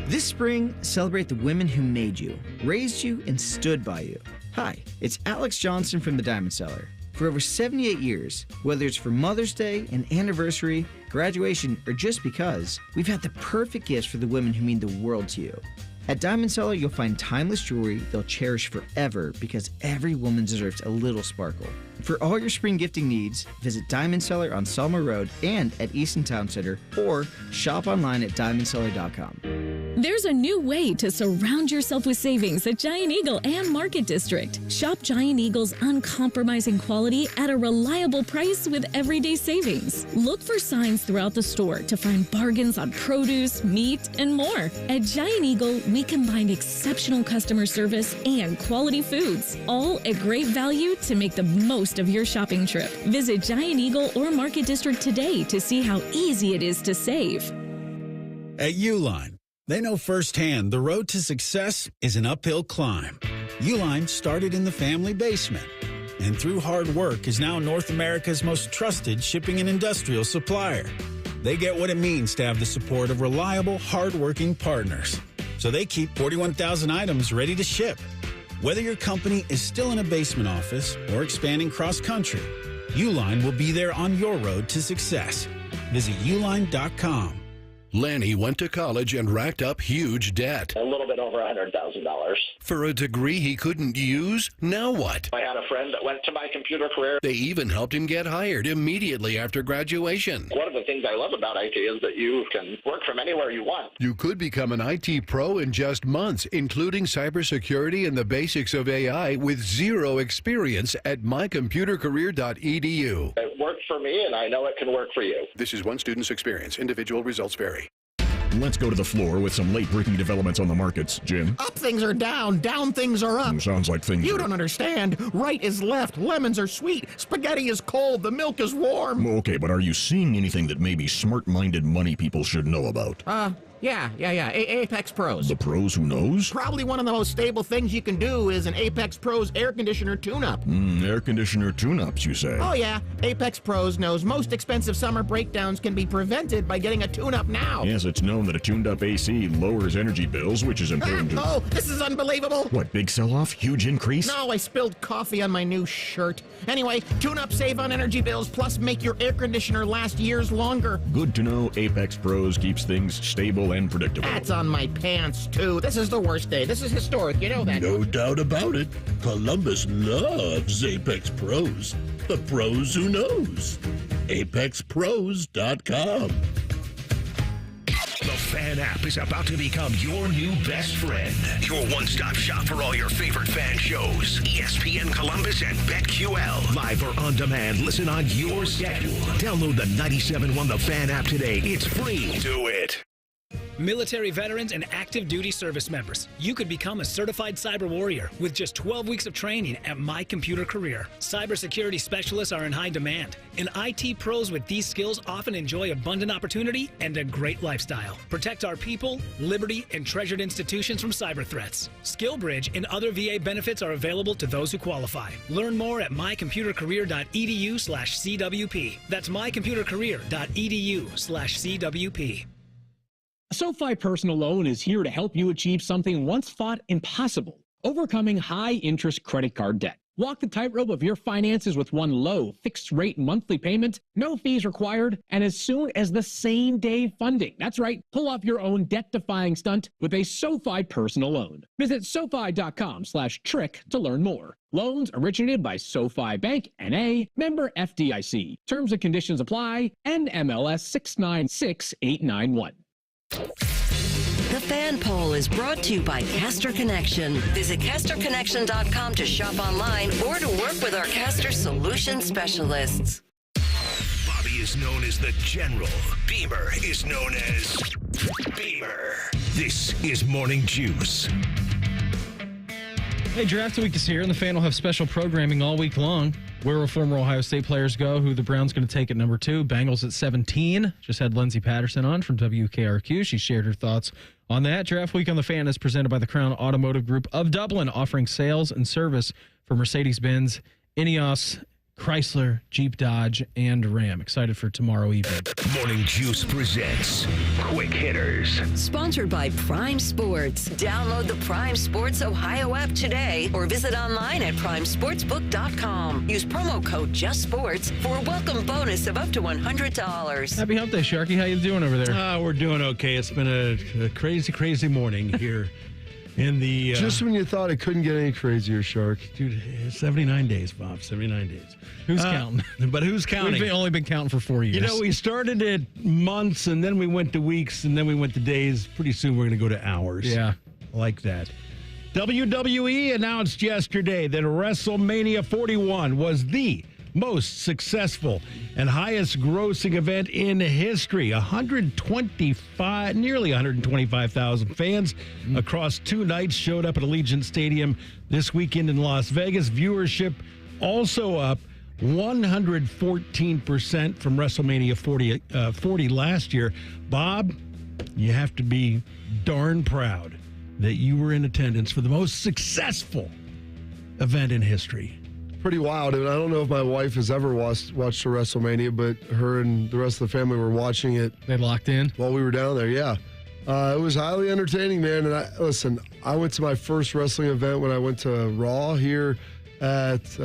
This spring, celebrate the women who made you, raised you, and stood by you. Hi, it's Alex Johnson from the Diamond Cellar. For over 78 years, whether it's for Mother's Day, an anniversary, graduation, or just because, we've had the perfect gifts for the women who mean the world to you. At Diamond Cellar, you'll find timeless jewelry they'll cherish forever, because every woman deserves a little sparkle. For all your spring gifting needs, visit Diamond Cellar on Selma Road and at Easton Town Center, or shop online at diamondcellar.com. There's a new way to surround yourself with savings at Giant Eagle and Market District. Shop Giant Eagle's uncompromising quality at a reliable price with everyday savings. Look for signs throughout the store to find bargains on produce, meat, and more. At Giant Eagle, we combine exceptional customer service and quality foods, all at great value to make the most of your shopping trip. Visit Giant Eagle or Market District today to see how easy it is to save. At Uline, they know firsthand the road to success is an uphill climb. Uline started in the family basement, and through hard work is now North America's most trusted shipping and industrial supplier. They get what it means to have the support of reliable, hardworking partners. So they keep 41,000 items ready to ship. Whether your company is still in a basement office or expanding cross-country, Uline will be there on your road to success. Visit uline.com. Lanny went to college and racked up huge debt. A little bit over $100,000. For a degree he couldn't use, now what? I had a friend that went to My Computer Career. They even helped him get hired immediately after graduation. One of the things I love about IT is that you can work from anywhere you want. You could become an IT pro in just months, including cybersecurity and the basics of AI with zero experience at mycomputercareer.edu. It worked for me, and I know it can work for you. This is one student's experience. Individual results vary. Let's go to the floor with some late-breaking developments on the markets. Jim? Up things are down, down things are up. Sounds like things You are... don't understand. Right is left, lemons are sweet, spaghetti is cold, the milk is warm. Okay, but are you seeing anything that maybe smart-minded money people should know about? Yeah. Apex Pros. The pros who knows? Probably one of the most stable things you can do is an Apex Pros air conditioner tune-up. Air conditioner tune-ups, you say? Oh yeah, Apex Pros knows most expensive summer breakdowns can be prevented by getting a tune-up now. Yes, it's known that a tuned-up AC lowers energy bills, which is important to... Oh, this is unbelievable. What, big sell-off? Huge increase? No, I spilled coffee on my new shirt. Anyway, tune-up save on energy bills, plus make your air conditioner last years longer. Good to know Apex Pros keeps things stable and predictable. That's on my pants, too. This is the worst day. This is historic. You know that. No doubt about it. Columbus loves Apex Pros. The pros who knows. ApexPros.com. The Fan app is about to become your new best friend. Your one-stop shop for all your favorite fan shows. ESPN Columbus and BetQL. Live or on demand, listen on your schedule. Download the 97.1 The Fan app today. It's free. Do it. Military veterans and active duty service members, you could become a certified cyber warrior with just 12 weeks of training at My Computer Career. Cybersecurity specialists are in high demand, and IT pros with these skills often enjoy abundant opportunity and a great lifestyle. Protect our people, liberty, and treasured institutions from cyber threats. SkillBridge and other VA benefits are available to those who qualify. Learn more at mycomputercareer.edu/CWP. That's mycomputercareer.edu/CWP. SoFi Personal Loan is here to help you achieve something once thought impossible: overcoming high-interest credit card debt. Walk the tightrope of your finances with one low, fixed-rate monthly payment, no fees required, and as soon as the same-day funding. That's right, pull off your own debt-defying stunt with a SoFi Personal Loan. Visit SoFi.com/trick to learn more. Loans originated by SoFi Bank, N.A., member FDIC. Terms and conditions apply, NMLS 696891. The Fan Poll is brought to you by Caster Connection. Visit CasterConnection.com to shop online or to work with our Caster Solution specialists. Bobby is known as the General. Beamer is known as Beamer. This is Morning Juice. Hey, Draft Week is here, and the Fan will have special programming all week long. Where will former Ohio State players go? Who the Browns going to take at number 2? Bengals at 17. Just had Lindsay Patterson on from WKRQ. She shared her thoughts on that. Draft Week on the Fan is presented by the Crown Automotive Group of Dublin, offering sales and service for Mercedes-Benz, Ineos, Chrysler, Jeep, Dodge, and Ram. Excited for tomorrow evening. Morning Juice presents Quick Hitters. Sponsored by Prime Sports. Download the Prime Sports Ohio app today or visit online at primesportsbook.com. Use promo code JustSports for a welcome bonus of up to $100. Happy Hump Day, Sharky. How you doing over there? We're doing okay. It's been a crazy, crazy morning here. In the just when you thought it couldn't get any crazier, Shark. Dude, 79 days, Bob. 79 days. Who's counting? But who's counting? We've only been counting for 4 years. You know, we started at months, and then we went to weeks, and then we went to days. Pretty soon we're going to go to hours. Yeah. Like that. WWE announced yesterday that WrestleMania 41 was the most successful and highest grossing event in history. Nearly 125,000 fans across 2 nights showed up at Allegiant Stadium this weekend in Las Vegas. Viewership also up 114% from WrestleMania 40 last year. Bob, you have to be darn proud that you were in attendance for the most successful event in history. pretty wild. And I don't know if my wife has ever watched a WrestleMania, but her and the rest of the family were watching it. They locked in? While we were down there, yeah. It was highly entertaining, man. And I went to my first wrestling event when I went to Raw here at,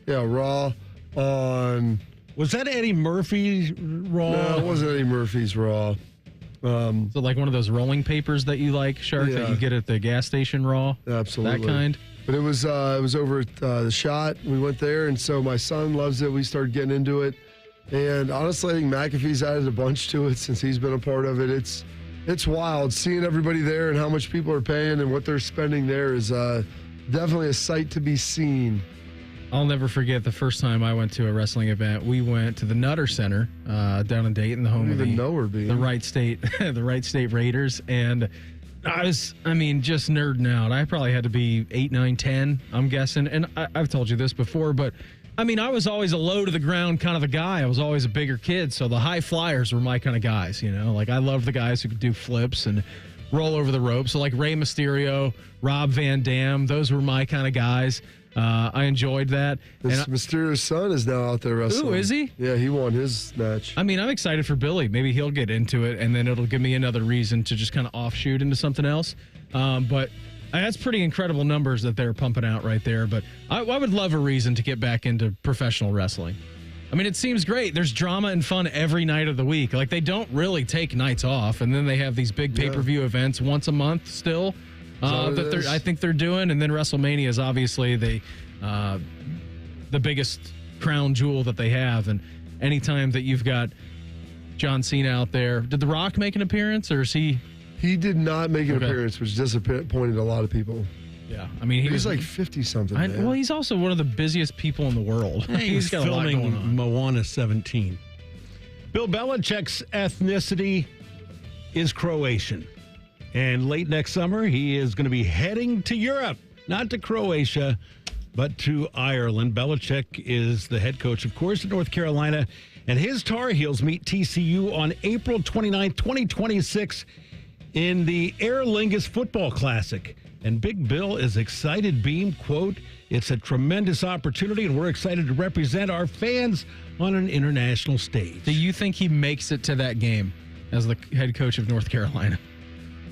Raw on... Was that Eddie Murphy's Raw? No, it wasn't Eddie Murphy's Raw. So like one of those rolling papers that you like, Shark, that you get at the gas station Raw? Absolutely. That kind? But it was over at the Shot. We went there, and so my son loves it. We started getting into it. And honestly, I think McAfee's added a bunch to it since he's been a part of it. It's wild. Seeing everybody there and how much people are paying and what they're spending there is definitely a sight to be seen. I'll never forget the first time I went to a wrestling event. We went to the Nutter Center down in Dayton, the home of the Wright State, the Wright State Raiders, and I was, just nerding out. I probably had to be 8, 9, 10, I'm guessing, and I've told you this before, but I was always a low to the ground kind of a guy. I was always a bigger kid, so the high flyers were my kind of guys. Like I loved the guys who could do flips and roll over the rope. So like Rey Mysterio, Rob Van Dam, those were my kind of guys. I enjoyed that. Mysterio's son is now out there wrestling. Ooh, is he? Yeah, he won his match. I'm excited for Billy. Maybe he'll get into it, and then it'll give me another reason to just kind of offshoot into something else. But that's pretty incredible numbers that they're pumping out right there. But I would love a reason to get back into professional wrestling. It seems great. There's drama and fun every night of the week. Like, they don't really take nights off, and then they have these big pay-per-view events once a month still. I think they're doing, and then WrestleMania is obviously the biggest crown jewel that they have. And anytime that you've got John Cena out there, did The Rock make an appearance, or is he? He did not make an appearance, which disappointed a lot of people. Yeah, he's like 50-something. Well, he's also one of the busiest people in the world. Yeah, he's got a lot going filming on. Moana 17. Bill Belichick's ethnicity is Croatian. And late next summer, he is going to be heading to Europe, not to Croatia, but to Ireland. Belichick is the head coach, of course, at North Carolina, and his Tar Heels meet TCU on April 29, 2026 in the Aer Lingus Football Classic. And Big Bill is excited, Beam, quote, "It's a tremendous opportunity, and we're excited to represent our fans on an international stage." Do you think he makes it to that game as the head coach of North Carolina?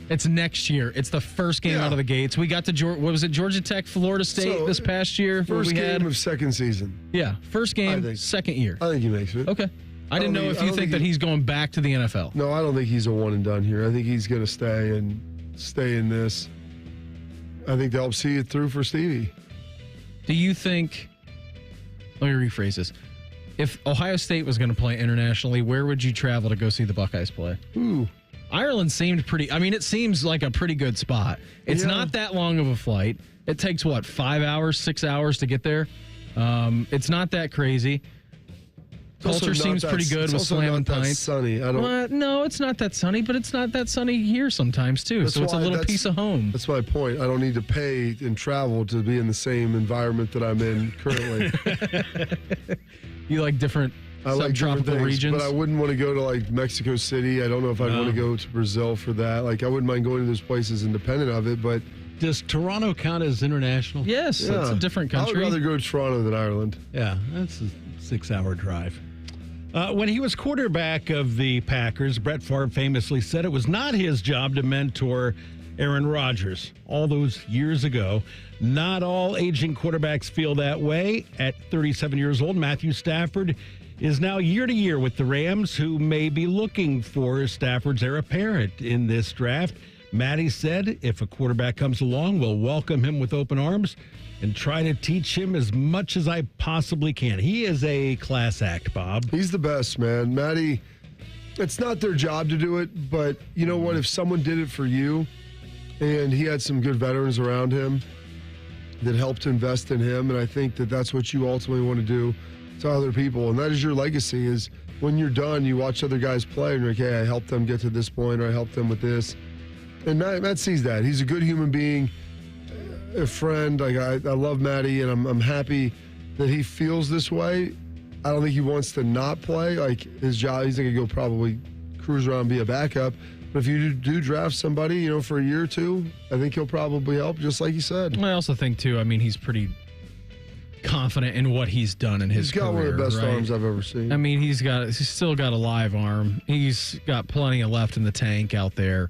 It's next year. It's the first game out of the gates. We got to Georgia Tech, Florida State this past year? First game of second season. Yeah, first game, second year. I think he makes it. Okay. I didn't know if you think that he's going back to the NFL. No, I don't think he's a one and done here. I think he's going to stay in this. I think they'll see it through for Stevie. Do you think, let me rephrase this. If Ohio State was going to play internationally, where would you travel to go see the Buckeyes play? Ooh. Ireland seemed pretty, it seems like a pretty good spot. It's not that long of a flight. It takes, 5 hours, 6 hours to get there? It's not that crazy. Culture seems pretty good with slamming pints. Sunny. No, it's not that sunny, but it's not that sunny here sometimes too. So it's a little piece of home. That's my point. I don't need to pay and travel to be in the same environment that I'm in currently. You like different subtropical regions, but I wouldn't want to go to like Mexico City. I don't know if I'd want to go to Brazil for that. Like, I wouldn't mind going to those places independent of it, but. Does Toronto count as international? Yes, it's a different country. I would rather go to Toronto than Ireland. Yeah, that's a 6-hour drive. When he was quarterback of the Packers, Brett Favre famously said it was not his job to mentor Aaron Rodgers all those years ago. Not all aging quarterbacks feel that way. At 37 years old, Matthew Stafford is now year to year with the Rams, who may be looking for Stafford's heir apparent in this draft. Matty said, if a quarterback comes along, we'll welcome him with open arms and try to teach him as much as I possibly can. He is a class act, Bob. He's the best, man. Matty, it's not their job to do it, but you know what? If someone did it for you and he had some good veterans around him that helped invest in him, and I think that that's what you ultimately want to do to other people, and that is your legacy, is when you're done, you watch other guys play and you're like, hey, I helped them get to this point, or I helped them with this. And Matt sees that. He's a good human being, a friend. Like, I love Matty, and I'm happy that he feels this way. I don't think he wants to not play. Like, his job, he's going to go probably cruise around and be a backup. But if you do draft somebody, for a year or two, I think he'll probably help, just like you said. I also think, too, he's pretty confident in what he's done in his career. He's got one of the best right? arms I've ever seen. I mean, he's still got a live arm. He's got plenty of left in the tank out there.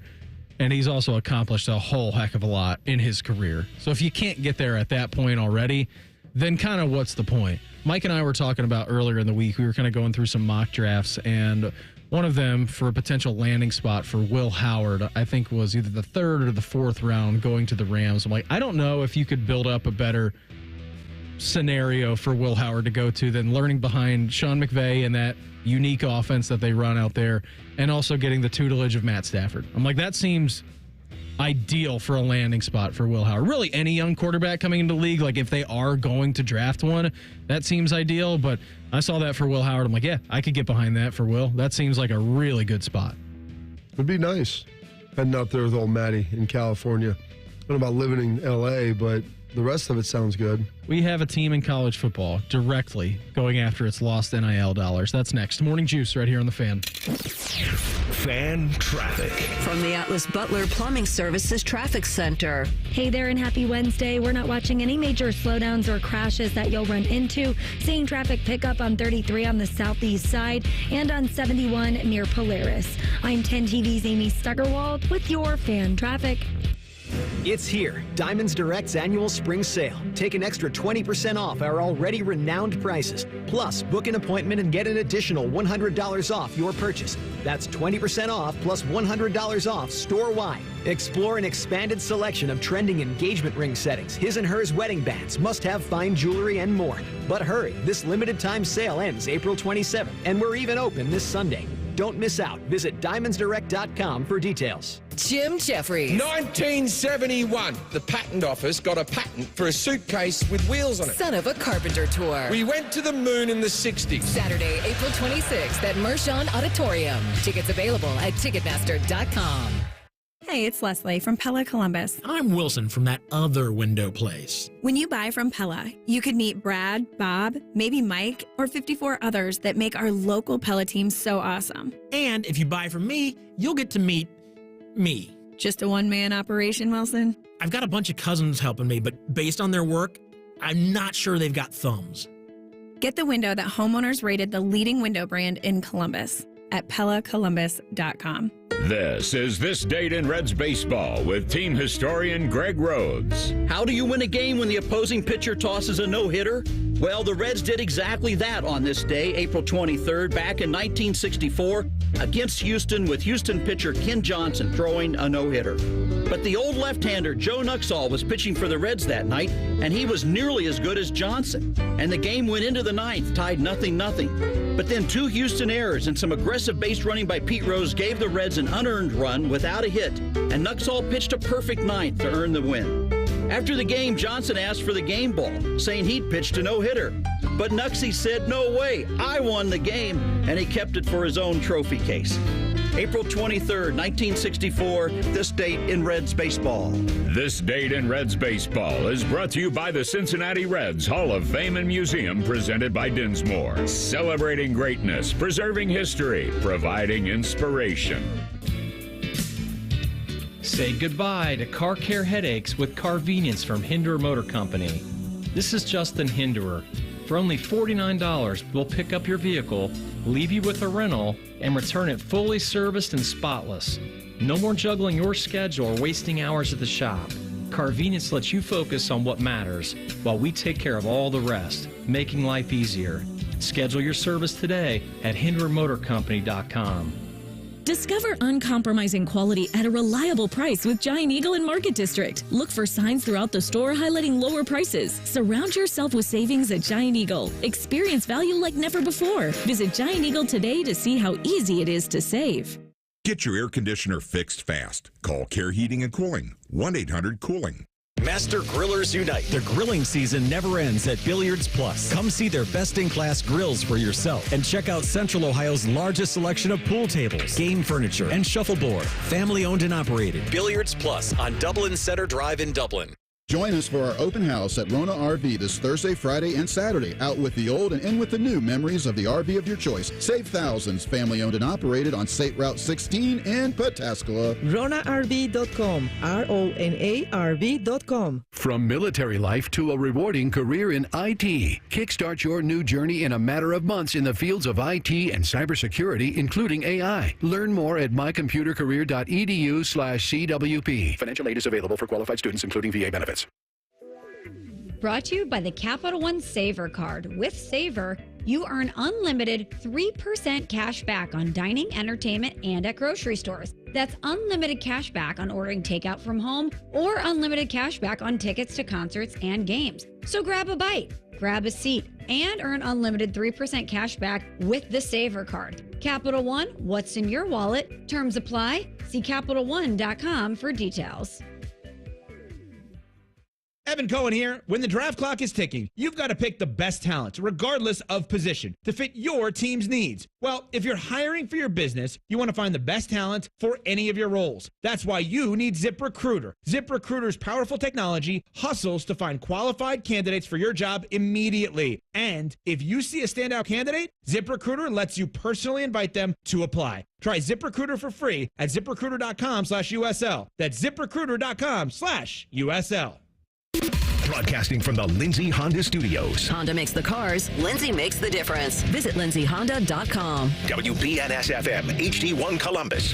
And he's also accomplished a whole heck of a lot in his career. So if you can't get there at that point already, then kind of what's the point? Mike and I were talking about earlier in the week, we were kind of going through some mock drafts, and one of them for a potential landing spot for Will Howard, I think was either the third or the fourth round going to the Rams. I'm like, I don't know if you could build up a better scenario for Will Howard to go to than learning behind Sean McVay and that unique offense that they run out there, and also getting the tutelage of Matt Stafford. I'm like, that seems ideal for a landing spot for Will Howard. Really, any young quarterback coming into the league, like if they are going to draft one, that seems ideal. But I saw that for Will Howard. I'm like, yeah, I could get behind that for Will. That seems like a really good spot. It'd be nice heading out there with old Matty in California. I don't know about living in L.A., but the rest of it sounds good. We have a team in college football directly going after its lost NIL dollars. That's next. Morning Juice right here on The Fan. Fan traffic. From the Atlas Butler Plumbing Services Traffic Center. Hey there and happy Wednesday. We're not watching any major slowdowns or crashes that you'll run into. Seeing traffic pick up on 33 on the southeast side and on 71 near Polaris. I'm 10 TV's Amy Stuggerwald with your fan traffic. It's here, Diamonds Direct's annual spring sale. Take an extra 20% off our already renowned prices. Plus, book an appointment and get an additional $100 off your purchase. That's 20% off plus $100 off store-wide. Explore an expanded selection of trending engagement ring settings, his and hers wedding bands, must-have fine jewelry, and more. But hurry, this limited-time sale ends April 27th, and we're even open this Sunday. Don't miss out. Visit diamondsdirect.com for details. Jim Jeffries. 1971. The patent office got a patent for a suitcase with wheels on it. Son of a carpenter tour. We went to the moon in the 60s. Saturday, April 26th at Mershon Auditorium. Tickets available at Ticketmaster.com. Hey, it's Leslie from Pella Columbus. I'm Wilson from that other window place. When you buy from Pella, you could meet Brad, Bob, maybe Mike, or 54 others that make our local Pella team so awesome. And if you buy from me, you'll get to meet me. Just a one-man operation, Wilson? I've got a bunch of cousins helping me, but based on their work, I'm not sure they've got thumbs. Get the window that homeowners rated the leading window brand in Columbus at PellaColumbus.com. This is This Date in Reds Baseball with team historian Greg Rhodes. How do you win a game when the opposing pitcher tosses a no-hitter? Well, the Reds did exactly that on this day, April 23rd, back in 1964, against Houston, with Houston pitcher Ken Johnson throwing a no-hitter. But the old left-hander Joe Nuxall was pitching for the Reds that night, and he was nearly as good as Johnson. And the game went into the ninth, tied 0-0. But then two Houston errors and some aggressive base running by Pete Rose gave the Reds an unearned run without a hit, and Nuxall pitched a perfect ninth to earn the win. After the game, Johnson asked for the game ball, saying he'd pitched a no-hitter. But Nuxie said, "No way, I won the game," and he kept it for his own trophy case. April 23rd, 1964, this date in Reds baseball. This Date in Reds Baseball is brought to you by the Cincinnati Reds Hall of Fame and Museum, presented by Dinsmore. Celebrating greatness, preserving history, providing inspiration. Say goodbye to car care headaches with Carvenience from Hinderer Motor Company. This is Justin Hinderer. For only $49, we'll pick up your vehicle, leave you with a rental, and return it fully serviced and spotless. No more juggling your schedule or wasting hours at the shop. Carvenience lets you focus on what matters while we take care of all the rest, making life easier. Schedule your service today at HindererMotorCompany.com. Discover uncompromising quality at a reliable price with Giant Eagle in Market District. Look for signs throughout the store highlighting lower prices. Surround yourself with savings at Giant Eagle. Experience value like never before. Visit Giant Eagle today to see how easy it is to save. Get your air conditioner fixed fast. Call Care Heating and Cooling, 1-800-COOLING. Master Grillers Unite. The grilling season never ends at Billiards Plus. Come see their best-in-class grills for yourself and check out Central Ohio's largest selection of pool tables, game furniture, and shuffleboard. Family owned and operated. Billiards Plus on Dublin Center Drive in Dublin. Join us for our open house at Rona RV this Thursday, Friday, and Saturday. Out with the old and in with the new memories of the RV of your choice. Save thousands. Family owned and operated on State Route 16 in Pataskala. RonaRV.com. RonaRV.com. From military life to a rewarding career in IT. Kickstart your new journey in a matter of months in the fields of IT and cybersecurity, including AI. Learn more at mycomputercareer.edu/CWP. Financial aid is available for qualified students, including VA benefits. Brought to you by the Capital One Saver Card. With Saver, you earn unlimited 3% cash back on dining, entertainment, and at grocery stores. That's unlimited cash back on ordering takeout from home or unlimited cash back on tickets to concerts and games. So grab a bite, grab a seat, and earn unlimited 3% cash back with the Saver Card. Capital One, what's in your wallet? Terms apply. See CapitalOne.com for details. Evan Cohen here. When the draft clock is ticking, you've got to pick the best talent, regardless of position, to fit your team's needs. Well, if you're hiring for your business, you want to find the best talent for any of your roles. That's why you need ZipRecruiter. ZipRecruiter's powerful technology hustles to find qualified candidates for your job immediately. And if you see a standout candidate, ZipRecruiter lets you personally invite them to apply. Try ZipRecruiter for free at ZipRecruiter.com/USL. That's ZipRecruiter.com/USL. Broadcasting from the Lindsay Honda Studios. Honda makes the cars. Lindsay makes the difference. Visit lindsayhonda.com. WBNS-FM, HD1 Columbus.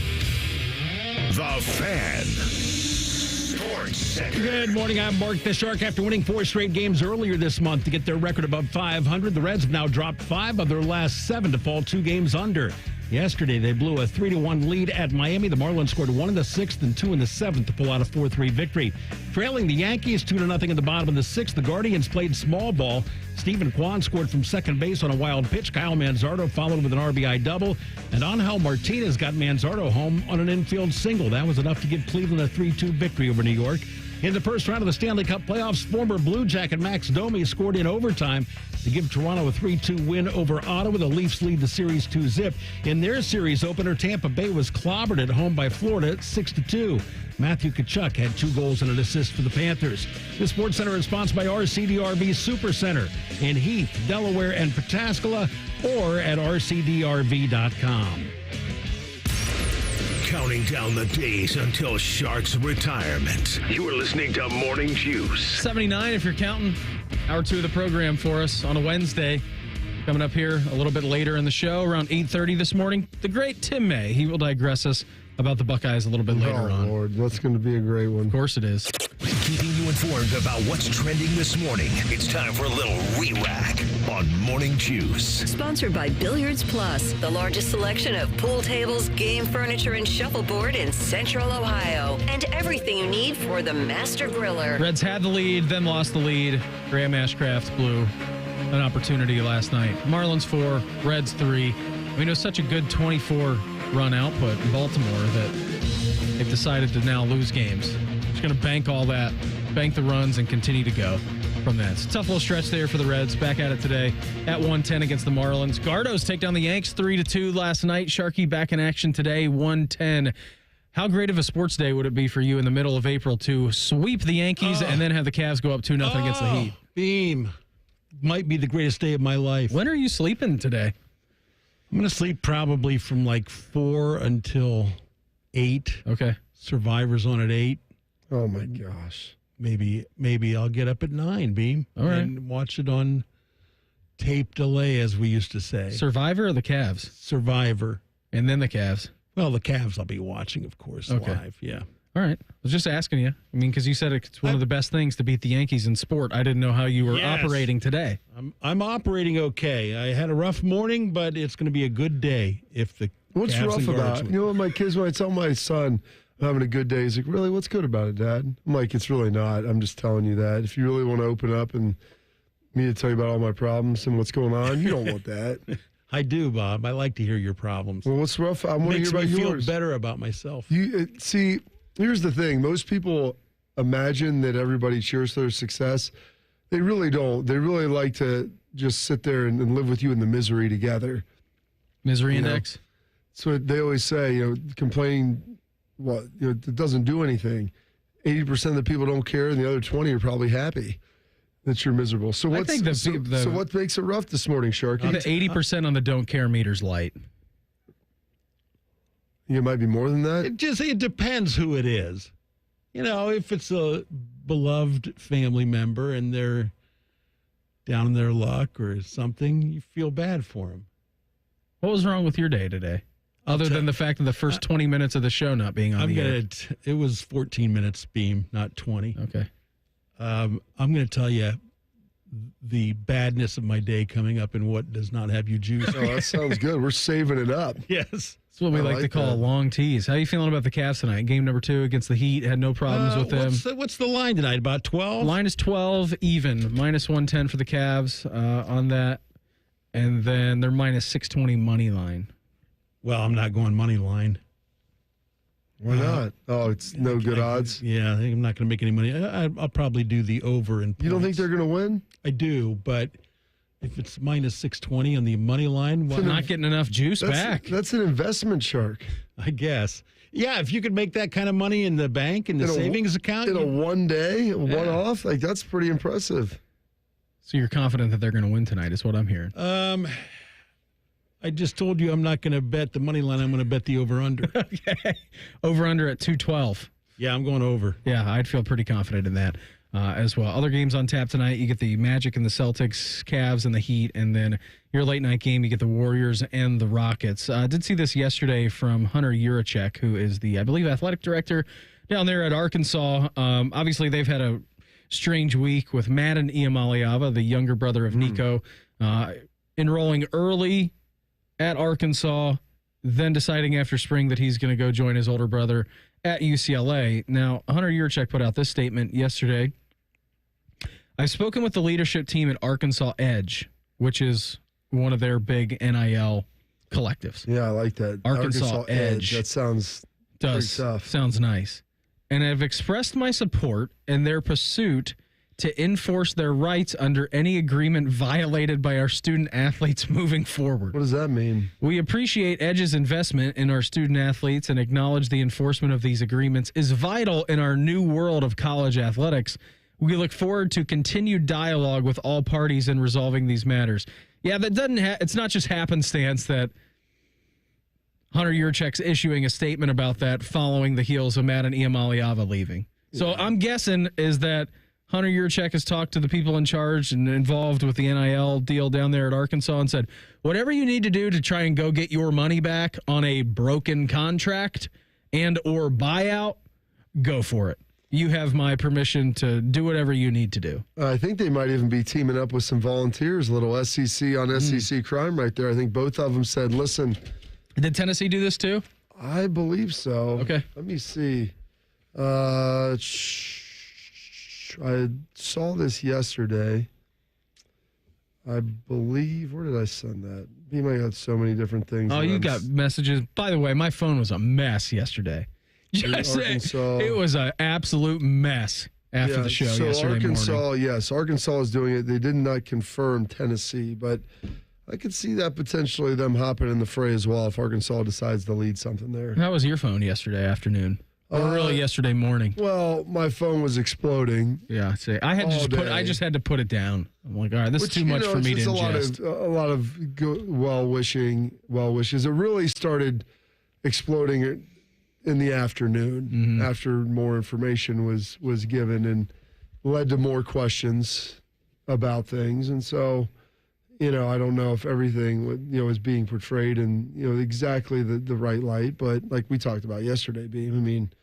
The Fan. Sports Center. Good morning. I'm Mark the Shark. After winning 4 straight games earlier this month to get their record above 500, the Reds have now dropped 5 of their last 7 to fall 2 games under. Yesterday, they blew a 3-1 lead at Miami. The Marlins scored 1 in the 6th and 2 in the 7th to pull out a 4-3 victory. Trailing the Yankees 2-0 in the bottom of the 6th, the Guardians played small ball. Stephen Kwan scored from second base on a wild pitch. Kyle Manzardo followed with an RBI double. And Angel Martinez got Manzardo home on an infield single. That was enough to give Cleveland a 3-2 victory over New York. In the first round of the Stanley Cup playoffs, former Blue Jacket Max Domi scored in overtime to give Toronto a 3-2 win over Ottawa. The Leafs lead the series 2-0. In their series opener, Tampa Bay was clobbered at home by Florida 6-2. Matthew Tkachuk had 2 goals and an assist for the Panthers. The Sports Center is sponsored by RCDRV Super Center in Heath, Delaware, and Pataskala, or at rcdrv.com. Counting down the days until Shark's retirement. You are listening to Morning Juice. 79 if you're counting. Hour 2 of the program for us on a Wednesday. Coming up here a little bit later in the show, around 8:30 this morning, the great Tim May. He will digress us about the Buckeyes a little bit later on. Oh, Lord, that's going to be a great one. Of course it is. Keeping you informed about what's trending this morning. It's time for a little re-rack on Morning Juice. Sponsored by Billiards Plus, the largest selection of pool tables, game furniture, and shuffleboard in Central Ohio. And everything you need for the master griller. Reds had the lead, then lost the lead. Graham Ashcraft blew an opportunity last night. Marlins 4, Reds 3. I mean, it was such a good 24-run output in Baltimore that they've decided to now lose games. Just going to bank all that, bank the runs, and continue to go from that. It's a tough little stretch there for the Reds. Back at it today at 110 against the Marlins. Gardos take down the Yanks 3-2 last night. Sharky back in action today, 110. How great of a sports day would it be for you in the middle of April to sweep the Yankees and then have the Cavs go up 2-0 against the Heat? Beam. Might be the greatest day of my life. When are you sleeping today? I'm going to sleep probably from like 4 until 8. Okay. Survivor's on at 8. Oh, my gosh. Maybe I'll get up at 9, Beam. All right. And watch it on tape delay, as we used to say. Survivor or the Cavs? Survivor. And then the Cavs? Well, the Cavs I'll be watching, of course, live. Yeah. All right. I was just asking you. I mean, because you said it's one of the best things to beat the Yankees in sport. I didn't know how you were operating today. I'm operating okay. I had a rough morning, but it's going to be a good day if the What's Cavs rough about it? You know what my kids, when I tell my son I'm having a good day, he's like, really, what's good about it, Dad? I'm like, it's really not. I'm just telling you that. If you really want to open up and me to tell you about all my problems and what's going on, you don't want that. I do, Bob. I like to hear your problems. Well, what's rough? I want to hear about yours. Makes me feel better about myself. See, here's the thing. Most people imagine that everybody cheers for their success. They really don't. They really like to just sit there and live with you in the misery together. Misery index? So they always say, complaining, it doesn't do anything. 80% of the people don't care, and the other 20 are probably happy that you're miserable. So what's, so what makes it rough this morning, Sharky? The 80% on the don't care meter's light. It might be more than that? It depends who it is. You know, if it's a beloved family member and they're down in their luck or something, you feel bad for them. What was wrong with your day today? Other than the fact of the first 20 minutes of the show not being on the air. It was 14 minutes beam, not 20. Okay. I'm going to tell you the badness of my day coming up and what does not have you juiced. Oh, that sounds good. We're saving it up. Yes. That's what we like to call a long tease. How are you feeling about the Cavs tonight? Game number 2 against the Heat. Had no problems with them. What's the line tonight? About 12? Line is 12 even. Minus 110 for the Cavs on that. And then they're minus 620 money line. Well, I'm not going money line. Why not? Oh, it's no good odds? Yeah, I think I'm not going to make any money. I'll probably do the over in points. You don't think they're going to win? I do, but if it's minus 620 on the money line, well, not getting enough juice back. That's an investment, Shark. I guess. Yeah, if you could make that kind of money in the bank, in the savings account. In a one day, one-off, like that's pretty impressive. So you're confident that they're going to win tonight is what I'm hearing. I just told you I'm not going to bet the money line. I'm going to bet the over-under. Okay. Over-under at 212. Yeah, I'm going over. Yeah, I'd feel pretty confident in that as well. Other games on tap tonight, you get the Magic and the Celtics, Cavs and the Heat, and then your late-night game, you get the Warriors and the Rockets. I did see this yesterday from Hunter Yurachek, who is the, I believe, athletic director down there at Arkansas. Obviously, they've had a strange week with Madden Iamaleava, the younger brother of Nico, enrolling early at Arkansas, then deciding after spring that he's going to go join his older brother at UCLA. Now, Hunter Yurachek put out this statement yesterday. I've spoken with the leadership team at Arkansas Edge, which is one of their big NIL collectives. Yeah, I like that. Arkansas Edge. That sounds pretty tough. Sounds nice. And I've expressed my support in their pursuit to enforce their rights under any agreement violated by our student athletes moving forward. What does that mean? We appreciate Edge's investment in our student athletes and acknowledge the enforcement of these agreements is vital in our new world of college athletics. We look forward to continued dialogue with all parties in resolving these matters. Yeah, that doesn't. It's not just happenstance that Hunter Yurachek's issuing a statement about that following the heels of Madden Iamaleava leaving. So I'm guessing is that Hunter Yurachek has talked to the people in charge and involved with the NIL deal down there at Arkansas and said, whatever you need to do to try and go get your money back on a broken contract and or buyout, go for it. You have my permission to do whatever you need to do. I think they might even be teaming up with some volunteers, a little SEC on SEC crime right there. I think both of them said, listen. Did Tennessee do this too? I believe so. Okay. Let me see. I saw this yesterday. I believe, where did I send that? You might have so many different things. Oh, you got messages. By the way, my phone was a mess yesterday. It was an absolute mess after the show yesterday Arkansas, morning. Yes, Arkansas is doing it. They did not confirm Tennessee, but I could see that potentially them hopping in the fray as well if Arkansas decides to lead something there. How was your phone yesterday afternoon? Or really yesterday morning? Well, my phone was exploding. Yeah, I just had to put it down. I'm like, all right, this is too much for me to ingest. A lot of well-wishes. It really started exploding in the afternoon after more information was given and led to more questions about things. And so, I don't know if everything, is being portrayed in, exactly the right light. But like we talked about yesterday, Beam, I mean,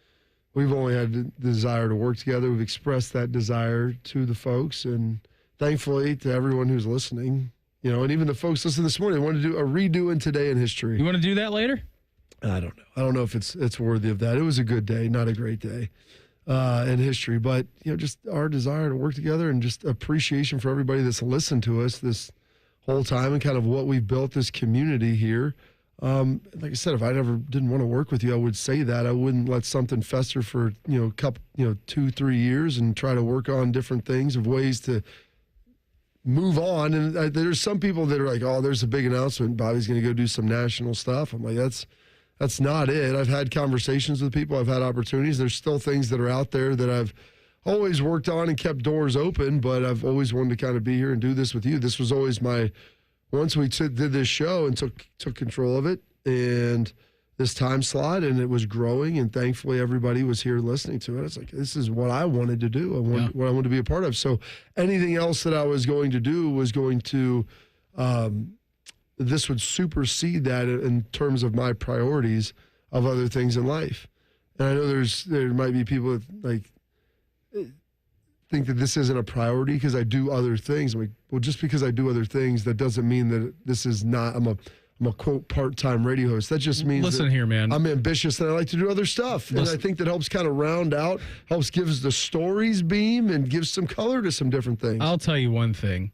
we've only had the desire to work together. We've expressed that desire to the folks, and thankfully to everyone who's listening, and even the folks listening this morning want to do a redo in Today in History. You want to do that later? I don't know. I don't know if it's worthy of that. It was a good day, not a great day in history, but just our desire to work together and just appreciation for everybody that's listened to us this whole time and kind of what we've built this community here. Like I said, if I didn't want to work with you, I would say that. I wouldn't let something fester for, 2-3 years and try to work on different things of ways to move on. And there's some people that are like, oh, there's a big announcement. Bobby's going to go do some national stuff. I'm like, that's That's not it. I've had conversations with people. I've had opportunities. There's still things that are out there that I've always worked on and kept doors open, but I've always wanted to kind of be here and do this with you. This was always once we did this show and took control of it and this time slot, and it was growing, and thankfully everybody was here listening to it. It's like, this is what I wanted to do. What I wanted to be a part of. So anything else that I was going to do was going to, this would supersede that in terms of my priorities of other things in life. And I know there might be people that like think that this isn't a priority because I do other things. I'm like, well, just because I do other things, that doesn't mean that this is not, I'm a quote part-time radio host. That just means listen here, man. I'm ambitious and I like to do other stuff. And I think that helps kind of round out, gives the stories beam and gives some color to some different things. I'll tell you one thing.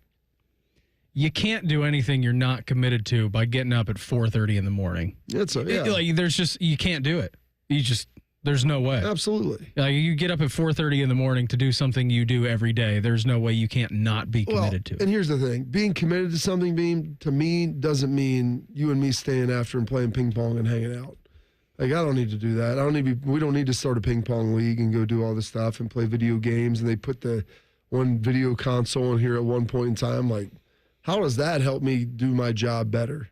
You can't do anything you're not committed to by getting up at 4:30 in the morning. You can't do it. There's no way. Absolutely. You get up at 4:30 in the morning to do something you do every day. There's no way you can't not be committed to it. And here's the thing. Being committed to something, to me, doesn't mean you and me staying after and playing ping pong and hanging out. Like, I don't need to do that. We don't need to start a ping pong league and go do all this stuff and play video games. And they put the one video console in here at one point in time. Like, how does that help me do my job better?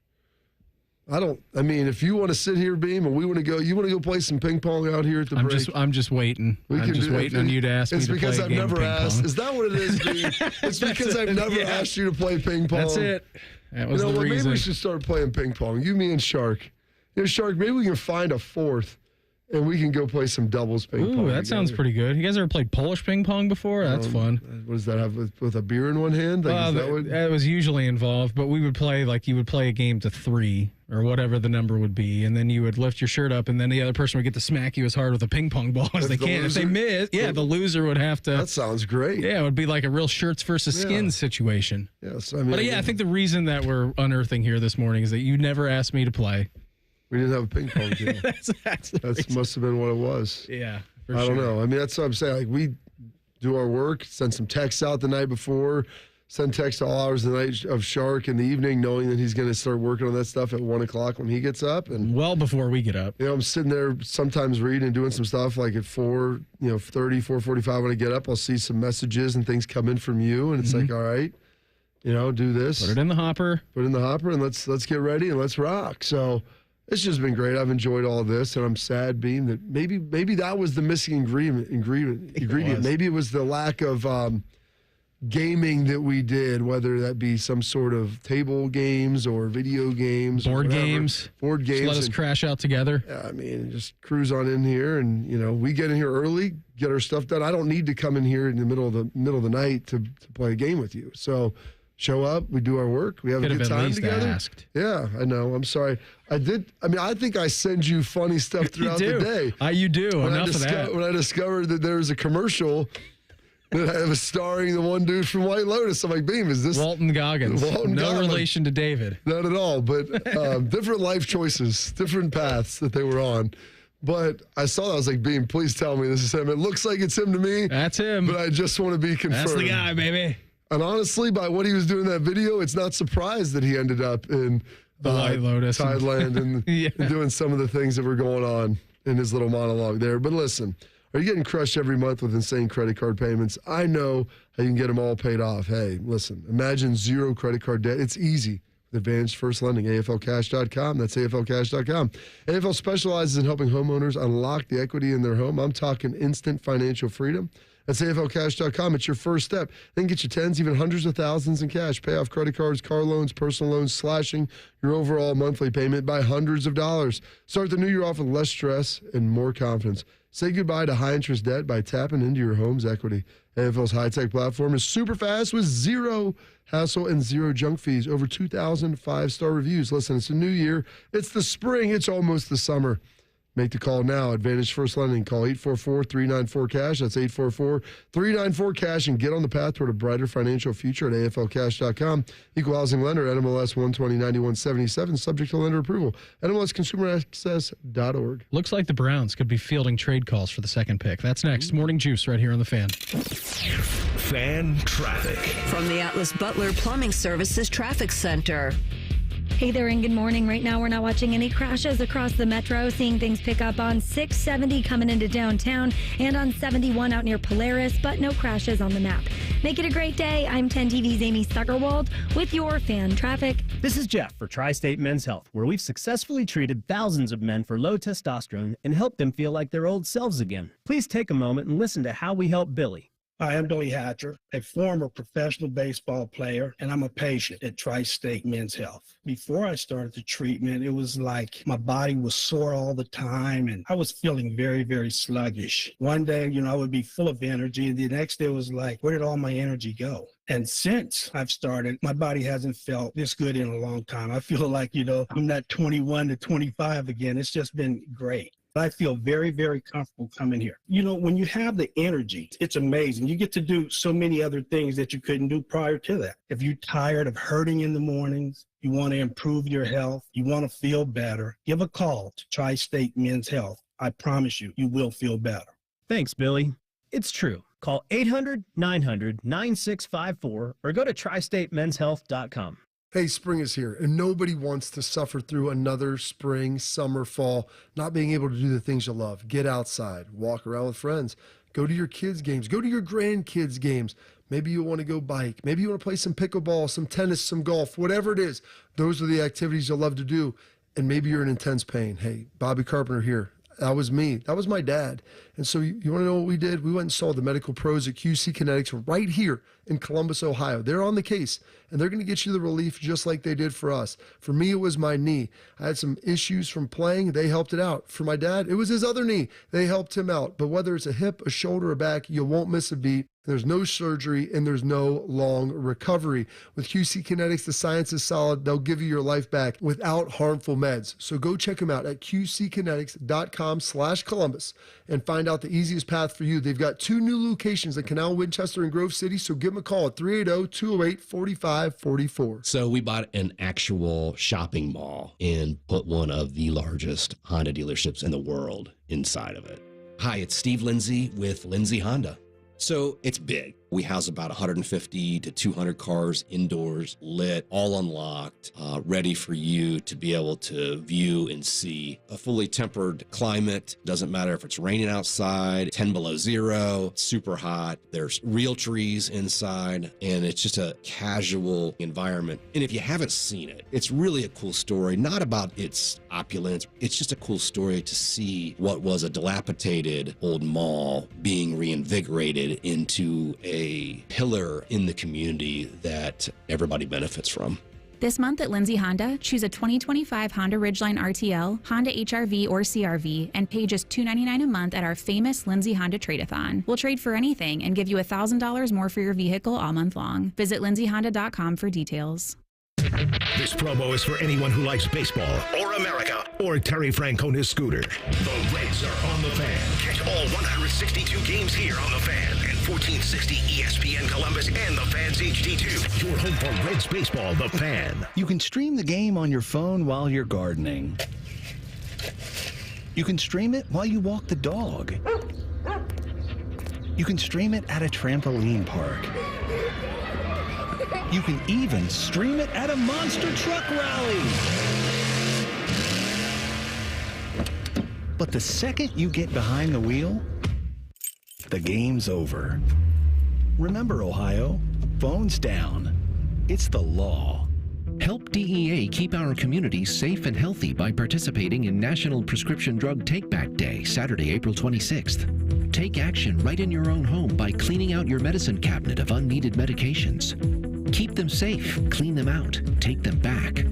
If you want to sit here, Beam, and you want to go play some ping pong out here at the break. I'm just waiting. I'm just waiting on you to ask me to play a game of ping pong. It's because I've never asked. Is that what it is, Beam? It's because I've never asked you to play ping pong. That's it. That was the reason. Maybe we should start playing ping pong. You, me, and Shark. Shark, maybe we can find a fourth, and we can go play some doubles ping pong. Ooh, that sounds pretty good. You guys ever played Polish ping pong before? That's fun. What does that have with a beer in one hand? That was usually involved, but we would play you would play a game to 3 or whatever the number would be, and then you would lift your shirt up, and then the other person would get to smack you as hard with a ping pong ball as they can. If they miss, the loser would have to. That sounds great. Yeah, it would be like a real shirts versus skins situation. Yes, I think the reason that we're unearthing here this morning is that you never asked me to play. We didn't have a ping pong game. That must have been what it was. Yeah, I don't know. That's what I'm saying. Like, we do our work, send some texts out the night before, send texts all hours of the night of Shark in the evening, knowing that he's going to start working on that stuff at 1 o'clock when he gets up. And well before we get up. I'm sitting there sometimes reading and doing some stuff like at 4:45 when I get up, I'll see some messages and things come in from you. And it's like, all right, do this. Put it in the hopper. And let's get ready and let's rock. So it's just been great. I've enjoyed all of this, and I'm sad, Beam, that maybe that was the missing ingredient. Maybe it was the lack of gaming that we did, whether that be some sort of table games or video games, board games. Just let us crash out together. Yeah, just cruise on in here, and we get in here early, get our stuff done. I don't need to come in here in the middle of the night to play a game with you. So. Show up, we do our work, we have a good time together. Asked. Yeah, I know. I'm sorry. I think I send you funny stuff throughout the day. You do. Enough of that. When I discovered that there was a commercial that I was starring the one dude from White Lotus, I'm like, Beam, is this Walton Goggins? No relation to David. Not at all, but different life choices, different paths that they were on. But I saw that. I was like, Beam, please tell me this is him. It looks like it's him to me. That's him. But I just want to be confirmed. That's the guy, baby. And honestly, by what he was doing in that video, it's not surprised that he ended up in the White Lotus, Thailand, and doing some of the things that were going on in his little monologue there. But listen, are you getting crushed every month with insane credit card payments? I know how you can get them all paid off. Hey, listen, imagine zero credit card debt. It's easy. With Advantage First Lending, AFLcash.com. That's AFLcash.com. AFL specializes in helping homeowners unlock the equity in their home. I'm talking instant financial freedom. That's AFLcash.com. It's your first step. Then get you tens, even hundreds of thousands in cash. Pay off credit cards, car loans, personal loans, slashing your overall monthly payment by hundreds of dollars. Start the new year off with less stress and more confidence. Say goodbye to high-interest debt by tapping into your home's equity. AFL's high-tech platform is super fast with zero hassle and zero junk fees. Over 2,000 five-star reviews. Listen, it's a new year. It's the spring. It's almost the summer. Make the call now. Advantage First Lending. Call 844-394-CASH. That's 844-394-CASH and get on the path toward a brighter financial future at AFLcash.com. Equal housing lender at MLS 120-9177. Subject to lender approval. NMLSconsumeraccess.org. Looks like the Browns could be fielding trade calls for the second pick. That's next. Morning Juice right here on The Fan. Fan traffic. From the Atlas Butler Plumbing Services Traffic Center. Hey there and good morning. Right now we're not watching any crashes across the metro. Seeing things pick up on 670 coming into downtown and on 71 out near Polaris, but no crashes on the map. Make it a great day. I'm 10 TV's Amy Stuggerwald with your fan traffic. This is Jeff for Tri-State Men's Health, where we've successfully treated thousands of men for low testosterone and helped them feel like their old selves again. Please take a moment and listen to how we help Billy. Hi, I'm Billy Hatcher, a former professional baseball player, and I'm a patient at Tri-State Men's Health. Before I started the treatment, it was like my body was sore all the time, and I was feeling very, very sluggish. One day, I would be full of energy, and the next day was like, where did all my energy go? And since I've started, my body hasn't felt this good in a long time. I feel like, I'm not 21 to 25 again. It's just been great. I feel very, very comfortable coming here. When you have the energy, it's amazing. You get to do so many other things that you couldn't do prior to that. If you're tired of hurting in the mornings, you want to improve your health, you want to feel better, give a call to Tri-State Men's Health. I promise you, you will feel better. Thanks, Billy. It's true. Call 800-900-9654 or go to tristatemenshealth.com. Hey, spring is here, and nobody wants to suffer through another spring, summer, fall, not being able to do the things you love. Get outside, walk around with friends, go to your kids' games, go to your grandkids' games. Maybe you want to go bike. Maybe you want to play some pickleball, some tennis, some golf, whatever it is. Those are the activities you'll love to do, and maybe you're in intense pain. Hey, Bobby Carpenter here. That was me. That was my dad. And so you want to know what we did? We went and saw the medical pros at QC Kinetics right here in Columbus, Ohio. They're on the case, and they're going to get you the relief just like they did for us. For me, it was my knee. I had some issues from playing. They helped it out. For my dad, it was his other knee. They helped him out. But whether it's a hip, a shoulder, or back, you won't miss a beat. There's no surgery, and there's no long recovery. With QC Kinetics, the science is solid. They'll give you your life back without harmful meds. So go check them out at qckinetics.com/Columbus and find out the easiest path for you. They've got 2 new locations in Canal, Winchester, and Grove City, so give them a call at 380-208-4544. So we bought an actual shopping mall and put one of the largest Honda dealerships in the world inside of it. Hi, it's Steve Lindsay with Lindsay Honda. So it's big. We house about 150 to 200 cars indoors, lit, all unlocked, ready for you to be able to view and see. A fully tempered climate. Doesn't matter if it's raining outside, 10 below zero, super hot. There's real trees inside, and it's just a casual environment. And if you haven't seen it, it's really a cool story, not about its opulence. It's just a cool story to see what was a dilapidated old mall being reinvigorated into a pillar in the community that everybody benefits from. This month at Lindsay Honda, choose a 2025 Honda Ridgeline RTL, Honda HR-V or CR-V, and pay just $299 a month at our famous Lindsay Honda Trade-A-Thon. We'll trade for anything and give you $1,000 more for your vehicle all month long. Visit lindsayhonda.com for details. This promo is for anyone who likes baseball or America or Terry Francona's scooter. The Reds are on the Fan. Catch all 162 games here on the Fan and 1460 ESPN Columbus and the Fan's HD2. Your home for Reds baseball, the Fan. You can stream the game on your phone while you're gardening. You can stream it while you walk the dog. You can stream it at a trampoline park. You can even stream it at a monster truck rally. But the second you get behind the wheel, the game's over. Remember, Ohio, phones down. It's the law. Help DEA keep our communities safe and healthy by participating in National Prescription Drug Take-Back Day, Saturday, April 26th. Take action right in your own home by cleaning out your medicine cabinet of unneeded medications. Keep them safe, clean them out, take them back.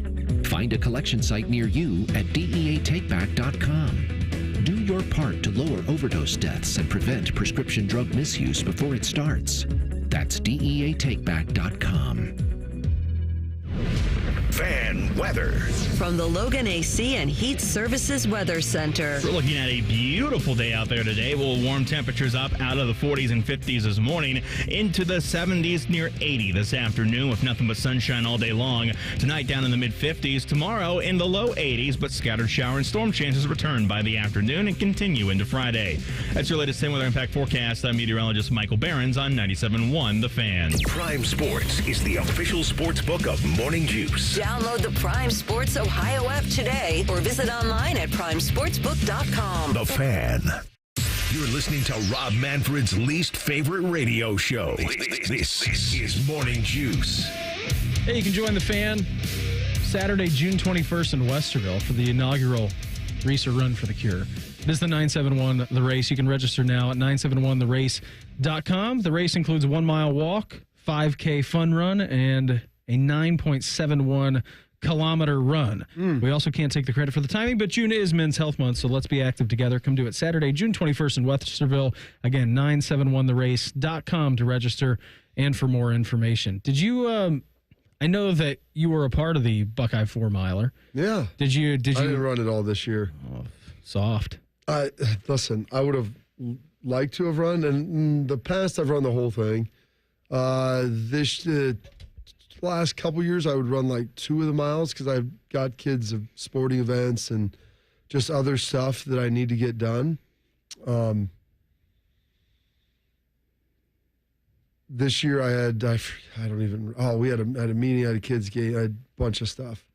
Find a collection site near you at DEATakeback.com. Do your part to lower overdose deaths and prevent prescription drug misuse before it starts. That's DEATakeback.com. Fan weather. From the Logan AC and Heat Services Weather Center. We're looking at a beautiful day out there today. We'll warm temperatures up out of the 40s and 50s this morning into the 70s, near 80 this afternoon with nothing but sunshine all day long. Tonight down in the mid-50s. Tomorrow in the low 80s, but scattered shower and storm chances return by the afternoon and continue into Friday. That's your latest 10 weather impact forecast. I'm meteorologist Michael Behrens on 97.1 The Fan. Prime Sports is the official sports book of Morning Juice. Download the Prime Sports Ohio app today or visit online at primesportsbook.com. The Fan. You're listening to Rob Manfred's least favorite radio show. This is Morning Juice. Hey, you can join the Fan Saturday, June 21st in Westerville for the inaugural Reeser Run for the Cure. It is the 971 The Race. You can register now at 971therace.com. The race includes a 1-mile walk, 5K fun run, and a 9.71 kilometer run. We also can't take the credit for the timing, but June is Men's Health Month, so let's be active together. Come do it Saturday, June 21st in Westerville. Again, 971therace.com to register and for more information. Did you, I know that you were a part of the Buckeye 4-miler. Yeah. Did you? I didn't run it all this year. Oh, soft. Listen, I would have liked to have run, and in the past I've run the whole thing. This last couple years I would run like 2 of the miles because I've got kids of sporting events and just other stuff that I need to get done. This year I we had a meeting, I had a kids game, I had a bunch of stuff.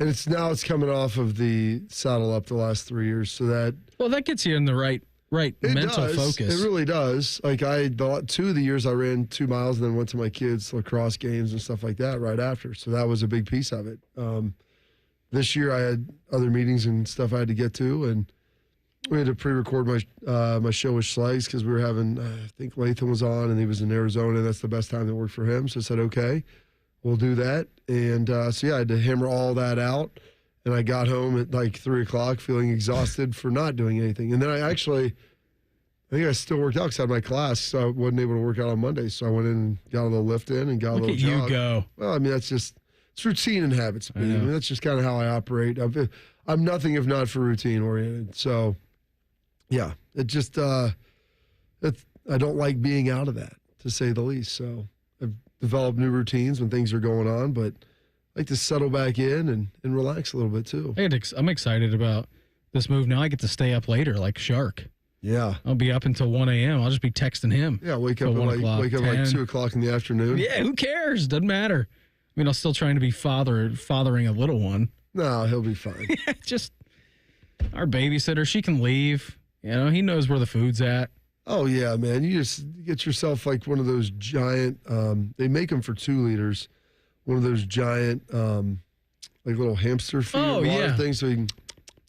And it's coming off of the saddle up the last 3 years, so that gets you in the right mental focus. It really does. Like 2 of the years I ran 2 miles and then went to my kids' lacrosse games and stuff like that right after. So that was a big piece of it. This year I had other meetings and stuff I had to get to, and we had to pre-record my show with Schlegs because we were having, I think Latham was on and he was in Arizona, and that's the best time that worked for him. So I said, okay, we'll do that. And I had to hammer all that out. And I got home at like 3 o'clock feeling exhausted for not doing anything. And then I think I still worked out because I had my class, so I wasn't able to work out on Monday. So I went in and got a little lift in and got a little jog. Look at you go. Well, I mean, it's routine and habits. I mean, that's just kind of how I operate. I'm nothing if not for routine oriented. So, yeah, it just, I don't like being out of that, to say the least. So I've developed new routines when things are going on, but I like to settle back in and relax a little bit too. I'm excited about this move. Now I get to stay up later like Shark. Yeah. I'll be up until 1 a.m. I'll just be texting him. Yeah, wake up at like 2 o'clock in the afternoon. Yeah, who cares? Doesn't matter. I mean, I'm still trying to be fathering a little one. No, he'll be fine. Just our babysitter, she can leave. You know, he knows where the food's at. Oh, yeah, man. You just get yourself like one of those giant, they make them for 2 liters. One of those giant, like little hamster feed water things, so he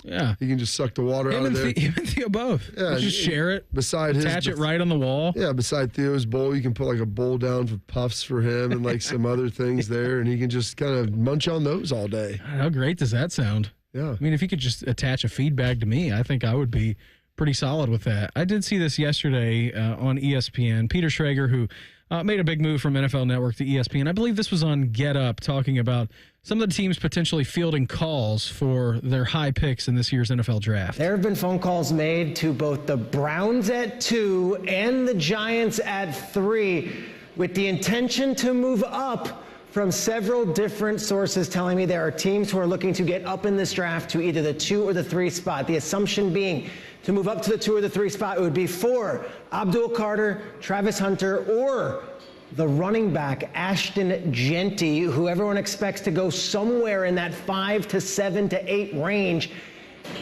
can just suck the water out of there. Him and Theo both. Yeah, just share it. Attach it right on the wall. Yeah, beside Theo's bowl, you can put like a bowl down for puffs for him and like some other things there, and he can just kind of munch on those all day. How great does that sound? Yeah. I mean, if he could just attach a feed bag to me, I think I would be pretty solid with that. I did see this yesterday on ESPN. Peter Schrager, who made a big move from NFL Network to ESPN. I believe this was on Get Up, talking about some of the teams potentially fielding calls for their high picks in this year's NFL draft. There have been phone calls made to both the Browns at 2 and the Giants at 3 with the intention to move up, from several different sources telling me there are teams who are looking to get up in this draft to either the 2 or the 3 spot. The assumption being to move up to the 2 or the 3 spot, it would be for Abdul Carter, Travis Hunter, or the running back, Ashton Genty, who everyone expects to go somewhere in that 5 to 7 to 8 range.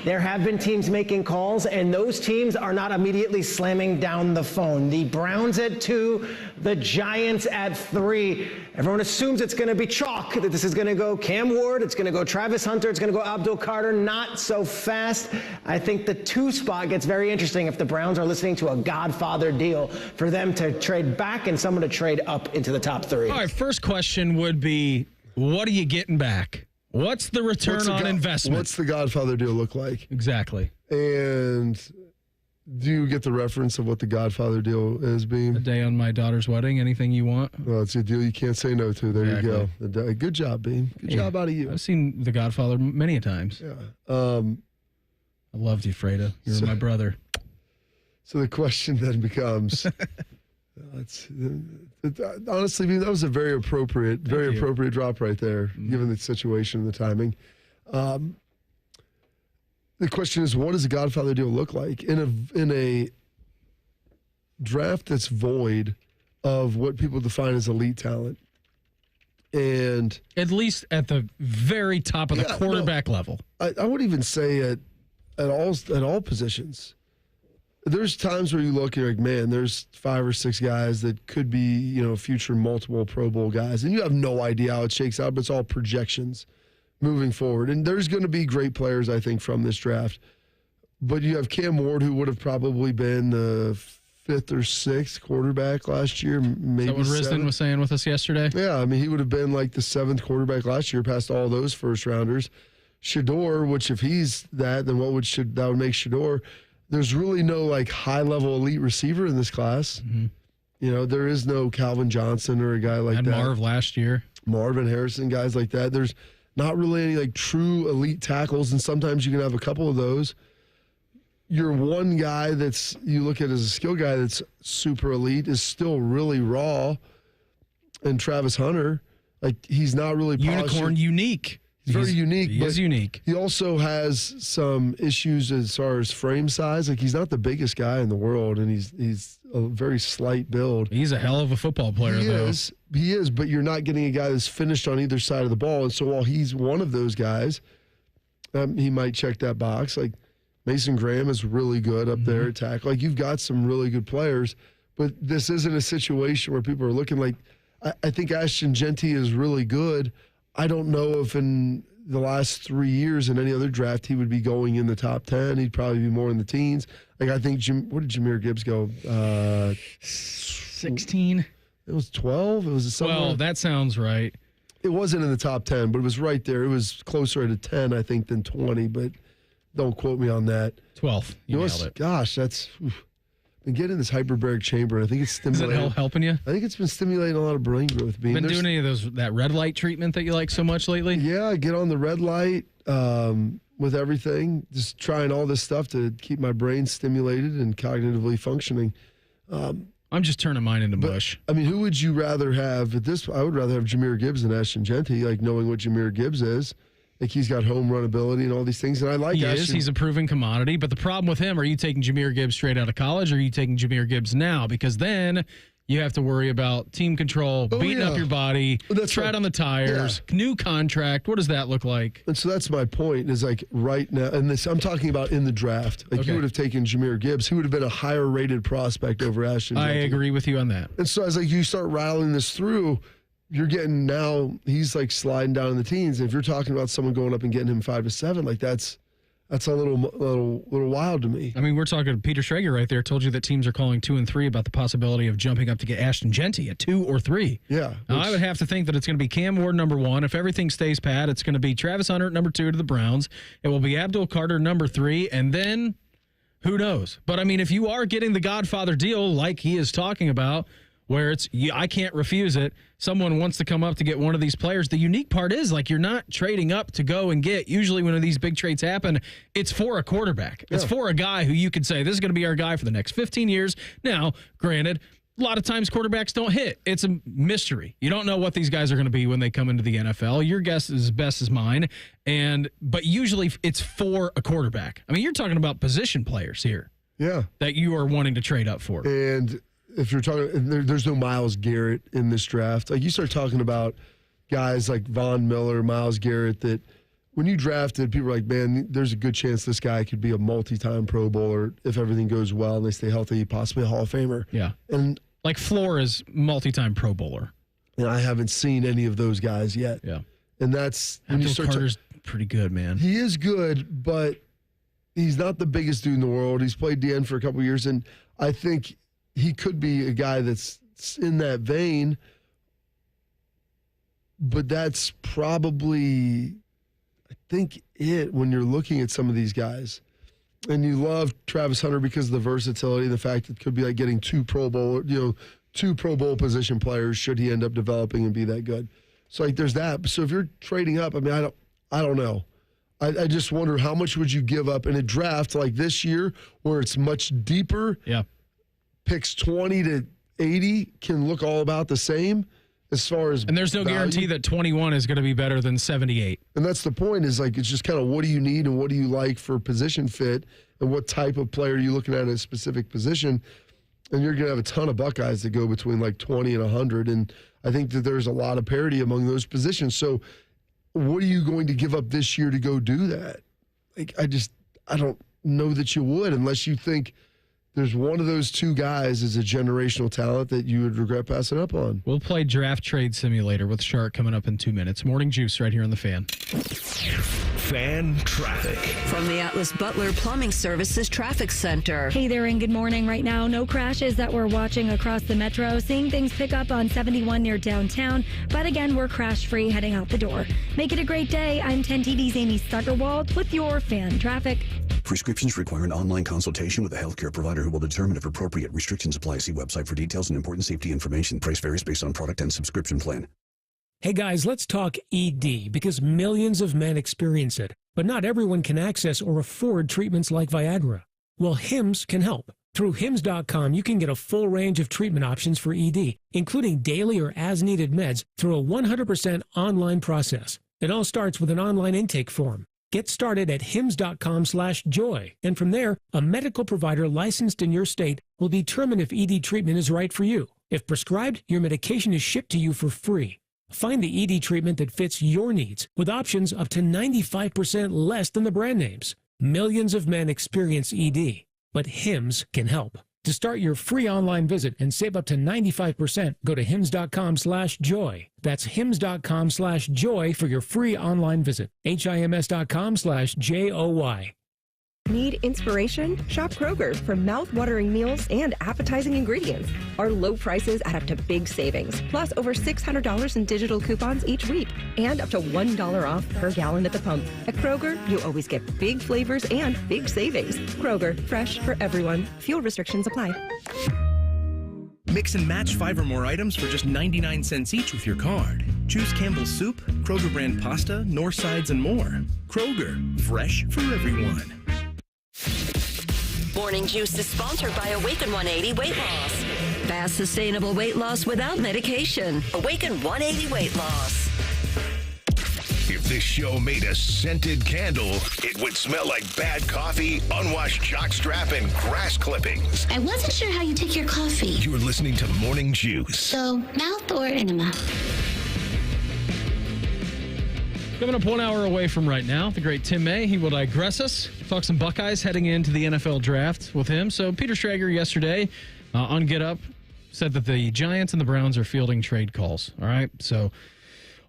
There have been teams making calls, and those teams are not immediately slamming down the phone. The Browns at 2, the Giants at 3. Everyone assumes it's going to be chalk, that this is going to go Cam Ward, it's going to go Travis Hunter, it's going to go Abdul Carter. Not so fast. I think the 2 spot gets very interesting if the Browns are listening to a Godfather deal for them to trade back and someone to trade up into the top 3. All right, first question would be, what are you getting back? What's the return on investment? What's the Godfather deal look like? Exactly. And do you get the reference of what the Godfather deal is, Beam? A day on my daughter's wedding, anything you want? Well, it's a deal you can't say no to. There you go. Good job, Beam. Good job out of you. I've seen The Godfather many a times. Yeah. I loved you, Fredo. You're my brother. So the question then becomes... honestly, that was a very appropriate drop right there, given the situation and the timing. The question is, what does a Godfather deal look like in a draft that's void of what people define as elite talent? And at least at the very top of the quarterback level. I would even say at all positions. There's times where you look and you're like, man, there's 5 or 6 guys that could be, future multiple Pro Bowl guys. And you have no idea how it shakes out, but it's all projections moving forward. And there's going to be great players, I think, from this draft. But you have Cam Ward, who would have probably been the 5th or 6th quarterback last year, maybe. Is that what Risden was saying with us yesterday? Yeah, I mean, he would have been like the 7th quarterback last year, past all those first rounders. Shador, which if he's that, then that would make Shador. There's really no like high level elite receiver in this class. Mm-hmm. There is no Calvin Johnson or a guy like that. Marv last year. Marvin Harrison, guys like that. There's not really any like true elite tackles, and sometimes you can have a couple of those. Your one guy you look at as a skill guy that's super elite is still really raw, and Travis Hunter, like he's not really polished. Unicorn unique. He's very unique. He is unique. He also has some issues as far as frame size. Like he's not the biggest guy in the world, and he's a very slight build. He's a hell of a football player, though. He is, but you're not getting a guy that's finished on either side of the ball. And so while he's one of those guys, he might check that box. Like Mason Graham is really good up there at tackle. Like you've got some really good players, but this isn't a situation where people are looking like. I think Ashton Genty is really good. I don't know if in the last 3 years in any other draft he would be going in the top 10. He'd probably be more in the teens. Like I think what did Jahmyr Gibbs go? 16. It was 12. It was somewhere. Well, that sounds right. It wasn't in the top 10, but it was right there. It was closer to 10, I think, than 20. But don't quote me on that. 12. You nailed it. Gosh, that's. Been getting this hyperbaric chamber, and I think it's stimulating. Is it helping you? I think it's been stimulating a lot of brain growth. Been doing any of that red light treatment that you like so much lately? Yeah, I get on the red light with everything, just trying all this stuff to keep my brain stimulated and cognitively functioning. I'm just turning mine into mush. I mean, who would you rather have at this? I would rather have Jahmyr Gibbs than Ashton Genty, like knowing what Jahmyr Gibbs is. Like he's got home run ability and all these things, and I like Ashton. He's a proven commodity, but the problem with him, are you taking Jahmyr Gibbs straight out of college, or are you taking Jahmyr Gibbs now? Because then you have to worry about team control, beating up your body, tread on the tires, new contract. What does that look like? And so that's my point, is like right now, and this I'm talking about in the draft. Like you would have taken Jahmyr Gibbs. He would have been a higher rated prospect over Ashton Genty. I agree with you on that. And so as like you start rattling this through, you're getting now, he's like sliding down in the teens. And if you're talking about someone going up and getting him 5 to 7, like that's a little wild to me. I mean, we're talking Peter Schrager right there. Told you that teams are calling 2 and 3 about the possibility of jumping up to get Ashton Genty at 2 or 3. Yeah. Now, I would have to think that it's going to be Cam Ward number 1. If everything stays pat, it's going to be Travis Hunter at number 2 to the Browns. It will be Abdul Carter number 3, and then who knows? But I mean, if you are getting the Godfather deal like he is talking about, where I can't refuse it. Someone wants to come up to get one of these players. The unique part is, like, you're not trading up to go and get. Usually when these big trades happen, it's for a quarterback. Yeah. It's for a guy who you could say, this is going to be our guy for the next 15 years. Now, granted, a lot of times quarterbacks don't hit. It's a mystery. You don't know what these guys are going to be when they come into the NFL. Your guess is as best as mine. But usually it's for a quarterback. I mean, you're talking about position players here. Yeah. That you are wanting to trade up for. And if you're talking, there's no Myles Garrett in this draft. Like you start talking about guys like Von Miller, Myles Garrett, that when you drafted, people were like, man, there's a good chance this guy could be a multi-time Pro Bowler if everything goes well and they stay healthy, possibly a Hall of Famer. Yeah. And like Floor is multi-time Pro Bowler. And I haven't seen any of those guys yet. Yeah. And that's when Abdul Carter's pretty good, man. He is good, but he's not the biggest dude in the world. He's played DN for a couple of years, and I think he could be a guy that's in that vein, but that's probably, I think, it when you're looking at some of these guys. And you love Travis Hunter because of the versatility, the fact that it could be like getting two Pro Bowl position players should he end up developing and be that good. So like there's that. So if you're trading up, I mean, I don't know. I just wonder how much would you give up in a draft like this year where it's much deeper. Yeah. Picks 20 to 80 can look all about the same as far as and there's no value. guarantee that 21 is going to be better than 78. And that's the point, is like it's just kind of what do you need and what do you like for position fit and what type of player are you looking at in a specific position. And you're going to have a ton of Buckeyes that go between like 20 and 100. And I think that there's a lot of parity among those positions. So what are you going to give up this year to go do that? Like, I don't know that you would, unless you think there's one of those two guys as a generational talent that you would regret passing up on. We'll play Draft Trade Simulator with Shark coming up in 2 minutes. Morning Juice right here on The Fan. Fan traffic. From the Atlas Butler Plumbing Services Traffic Center. Hey there, and good morning. Right now, no crashes that we're watching across the metro. Seeing things pick up on 71 near downtown, but again, we're crash-free heading out the door. Make it a great day. I'm 10 TV's Amy Stuggerwald with your fan traffic. Prescriptions require an online consultation with a healthcare provider who will determine if appropriate. Restrictions apply. See website for details and important safety information. Price varies based on product and subscription plan. Hey guys, let's talk ED, because millions of men experience it, but not everyone can access or afford treatments like Viagra. Well, Hims can help. Through Hims.com, you can get a full range of treatment options for ED, including daily or as-needed meds, through a 100% online process. It all starts with an online intake form. Get started at hims.com/joy, and from there, a medical provider licensed in your state will determine if ED treatment is right for you. If prescribed, your medication is shipped to you for free. Find the ED treatment that fits your needs, with options up to 95% less than the brand names. Millions of men experience ED, but Hims can help. To start your free online visit and save up to 95%, go to hims.com/joy. That's hims.com/joy for your free online visit. HIMS.com/JOY. Need inspiration? Shop Kroger for mouth-watering meals and appetizing ingredients. Our low prices add up to big savings, plus over $600 in digital coupons each week, and up to $1 off per gallon at the pump. At Kroger, you always get big flavors and big savings. Kroger, fresh for everyone. Fuel restrictions apply. Mix and match 5 or more items for just 99 cents each with your card. Choose Campbell's Soup, Kroger brand pasta, North Sides, and more. Kroger, fresh for everyone. Morning Juice is sponsored by Awaken 180 Weight Loss. Fast, sustainable weight loss without medication. Awaken 180 Weight Loss. If this show made a scented candle, it would smell like bad coffee, unwashed jockstrap, and grass clippings. I wasn't sure how you take your coffee. You're listening to Morning Juice. So, mouth or enema? Coming up 1 hour away from right now, the great Tim May. He will digress us, talk some Buckeyes heading into the NFL draft with him. So Peter Schrager yesterday on Get Up said that the Giants and the Browns are fielding trade calls. All right, so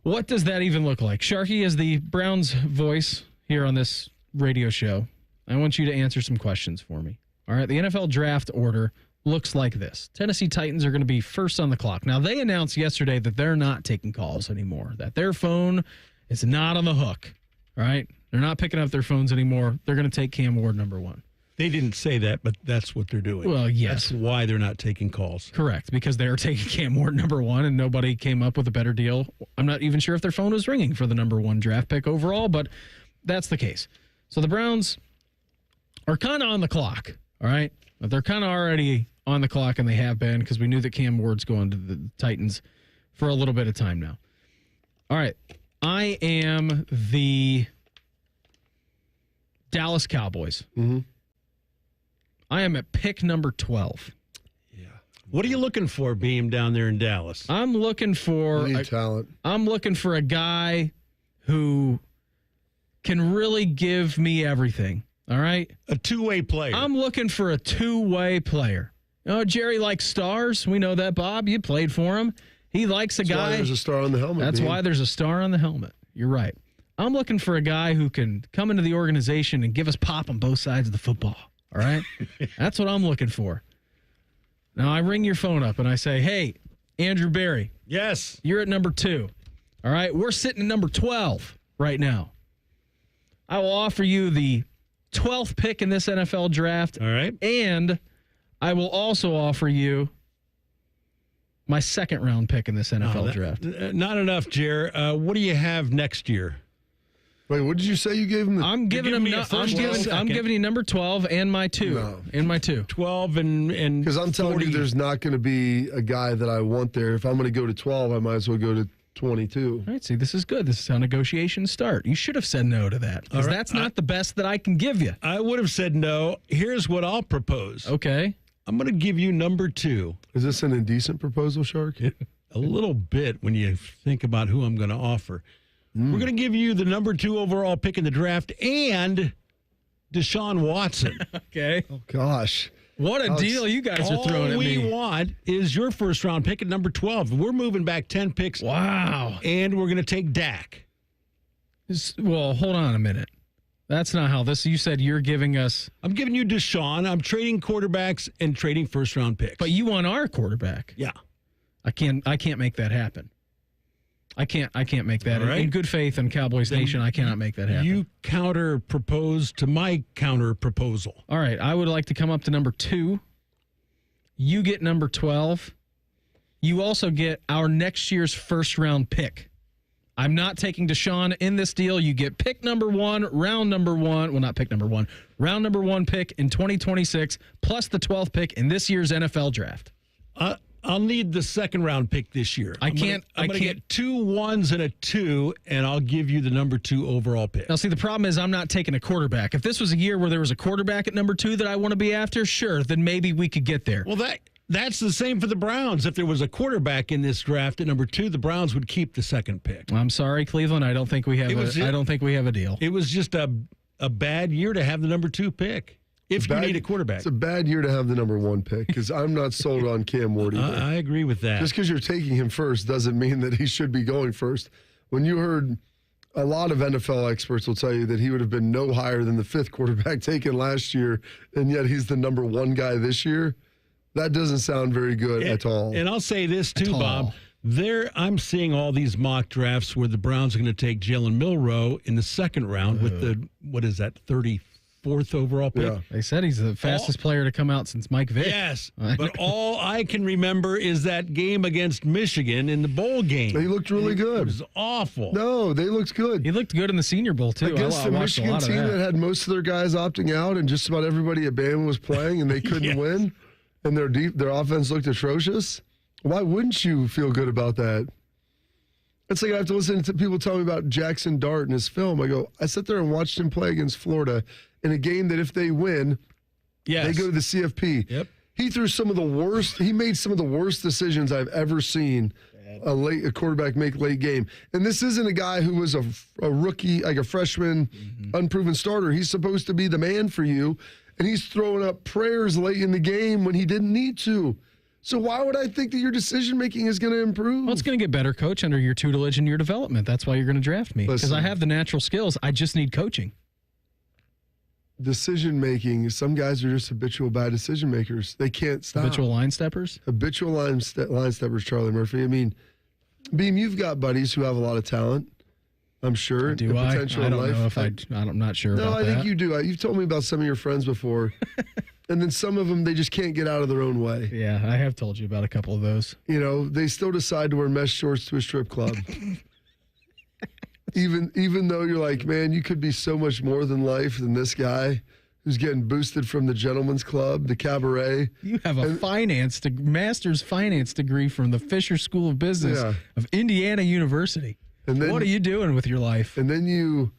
what does that even look like? Sharky, as the Browns voice here on this radio show, I want you to answer some questions for me. All right, the NFL draft order looks like this. Tennessee Titans are going to be first on the clock. Now, they announced yesterday that they're not taking calls anymore, that their phone is not on the hook, all right? They're not picking up their phones anymore. They're going to take Cam Ward number 1. They didn't say that, but that's what they're doing. Well, yes. That's why they're not taking calls. Correct, because they are taking Cam Ward number 1, and nobody came up with a better deal. I'm not even sure if their phone was ringing for the number 1 draft pick overall, but that's the case. So the Browns are kind of on the clock, all right? But they're kind of already on the clock, and they have been, because we knew that Cam Ward's going to the Titans for a little bit of time now. All right. I am the Dallas Cowboys. Mm-hmm. I am at pick number 12. Yeah. What are you looking for being down there in Dallas? I'm looking for talent. I'm looking for a guy who can really give me everything. All right? A two-way player. I'm looking for a two-way player. Oh, Jerry likes stars. We know that, Bob. You played for him. He likes a guy. That's why there's a star on the helmet. That's why there's a star on the helmet. You're right. I'm looking for a guy who can come into the organization and give us pop on both sides of the football. All right? That's what I'm looking for. Now, I ring your phone up and I say, hey, Andrew Berry. Yes. You're at number 2. All right? We're sitting at number 12 right now. I will offer you the 12th pick in this NFL draft. All right. And I will also offer you my second-round pick in this NFL draft. Not enough, Jer. What do you have next year? Wait, what did you say you gave him? I'm giving him. I'm giving you number 12 and my 2. No. And my 2. 12 and because I'm telling 40. you, there's not going to be a guy that I want there. If I'm going to go to 12, I might as well go to 22. All right, see, this is good. This is how negotiations start. You should have said no to that because that's not the best that I can give you. I would have said no. Here's what I'll propose. Okay. I'm going to give you number 2. Is this an indecent proposal, Shark? A little bit when you think about who I'm going to offer. We're going to give you the number 2 overall pick in the draft and Deshaun Watson. Okay. Oh, gosh. What a deal you guys are throwing at me. All we want is your first round pick at number 12. We're moving back 10 picks. Wow. And we're going to take Dak. Well, hold on a minute. That's not how this. You said you're giving us. I'm giving you Deshaun. I'm trading quarterbacks and trading first round picks. But you want our quarterback. Yeah. I can't make that happen. I can't make that. Right. In good faith and Cowboys Nation, I cannot make that happen. You counter propose to my counter proposal. All right. I would like to come up to number 2. You get number 12. You also get our next year's first round pick. I'm not taking Deshaun in this deal. You get pick number 1, round number 1. Well, not pick number 1. Round number 1 pick in 2026, plus the 12th pick in this year's NFL draft. I'll need the second round pick this year. I'm going to get 2 1s and a 2, and I'll give you the number 2 overall pick. Now, see, the problem is I'm not taking a quarterback. If this was a year where there was a quarterback at number 2 that I want to be after, sure, then maybe we could get there. Well, that's the same for the Browns. If there was a quarterback in this draft at number 2, the Browns would keep the second pick. I'm sorry, Cleveland. I don't think we have a deal. It was just a bad year to have the number 2 pick. If you need a quarterback. It's a bad year to have the number 1 pick because I'm not sold on Cam Ward either. I agree with that. Just because you're taking him first doesn't mean that he should be going first. When you heard a lot of NFL experts will tell you that he would have been no higher than the 5th quarterback taken last year, and yet he's the number 1 guy this year, that doesn't sound very good at all. And I'll say this too, Bob. I'm seeing all these mock drafts where the Browns are going to take Jalen Milroe in the second round with the, 34th overall pick. Yeah. They said he's the fastest player to come out since Mike Vick. Yes, but all I can remember is that game against Michigan in the bowl game. They looked really good. It was awful. No, they looked good. He looked good in the Senior Bowl, too. Against the Michigan team that had most of their guys opting out and just about everybody at Bama was playing and they couldn't win, and their offense looked atrocious. Why wouldn't you feel good about that? It's like I have to listen to people tell me about Jackson Dart and his film. I sat there and watched him play against Florida in a game that if they win, they go to the CFP. Yep. He threw some of the worst. He made some of the worst decisions I've ever seen a quarterback make late game. And this isn't a guy who was a rookie, like a freshman, unproven starter. He's supposed to be the man for you, and he's throwing up prayers late in the game when he didn't need to. So why would I think that your decision-making is going to improve? Well, it's going to get better, Coach, under your tutelage and your development. That's why you're going to draft me. Because I have the natural skills. I just need coaching. Decision-making, some guys are just habitual bad decision-makers. They can't stop. Habitual line steppers? Habitual line steppers, Charlie Murphy. I mean, Beam, you've got buddies who have a lot of talent, I'm sure. Do I? Potential I don't in life. know if I'm not sure about that. No, I think you do. You've told me about some of your friends before. And then some of them, they just can't get out of their own way. Yeah, I have told you about a couple of those. You know, they still decide to wear mesh shorts to a strip club. even though you're like, man, you could be so much more than life than this guy who's getting boosted from the gentleman's club, the cabaret. You have a master's finance degree from the Fisher School of Business of Indiana University. And then, what are you doing with your life? And then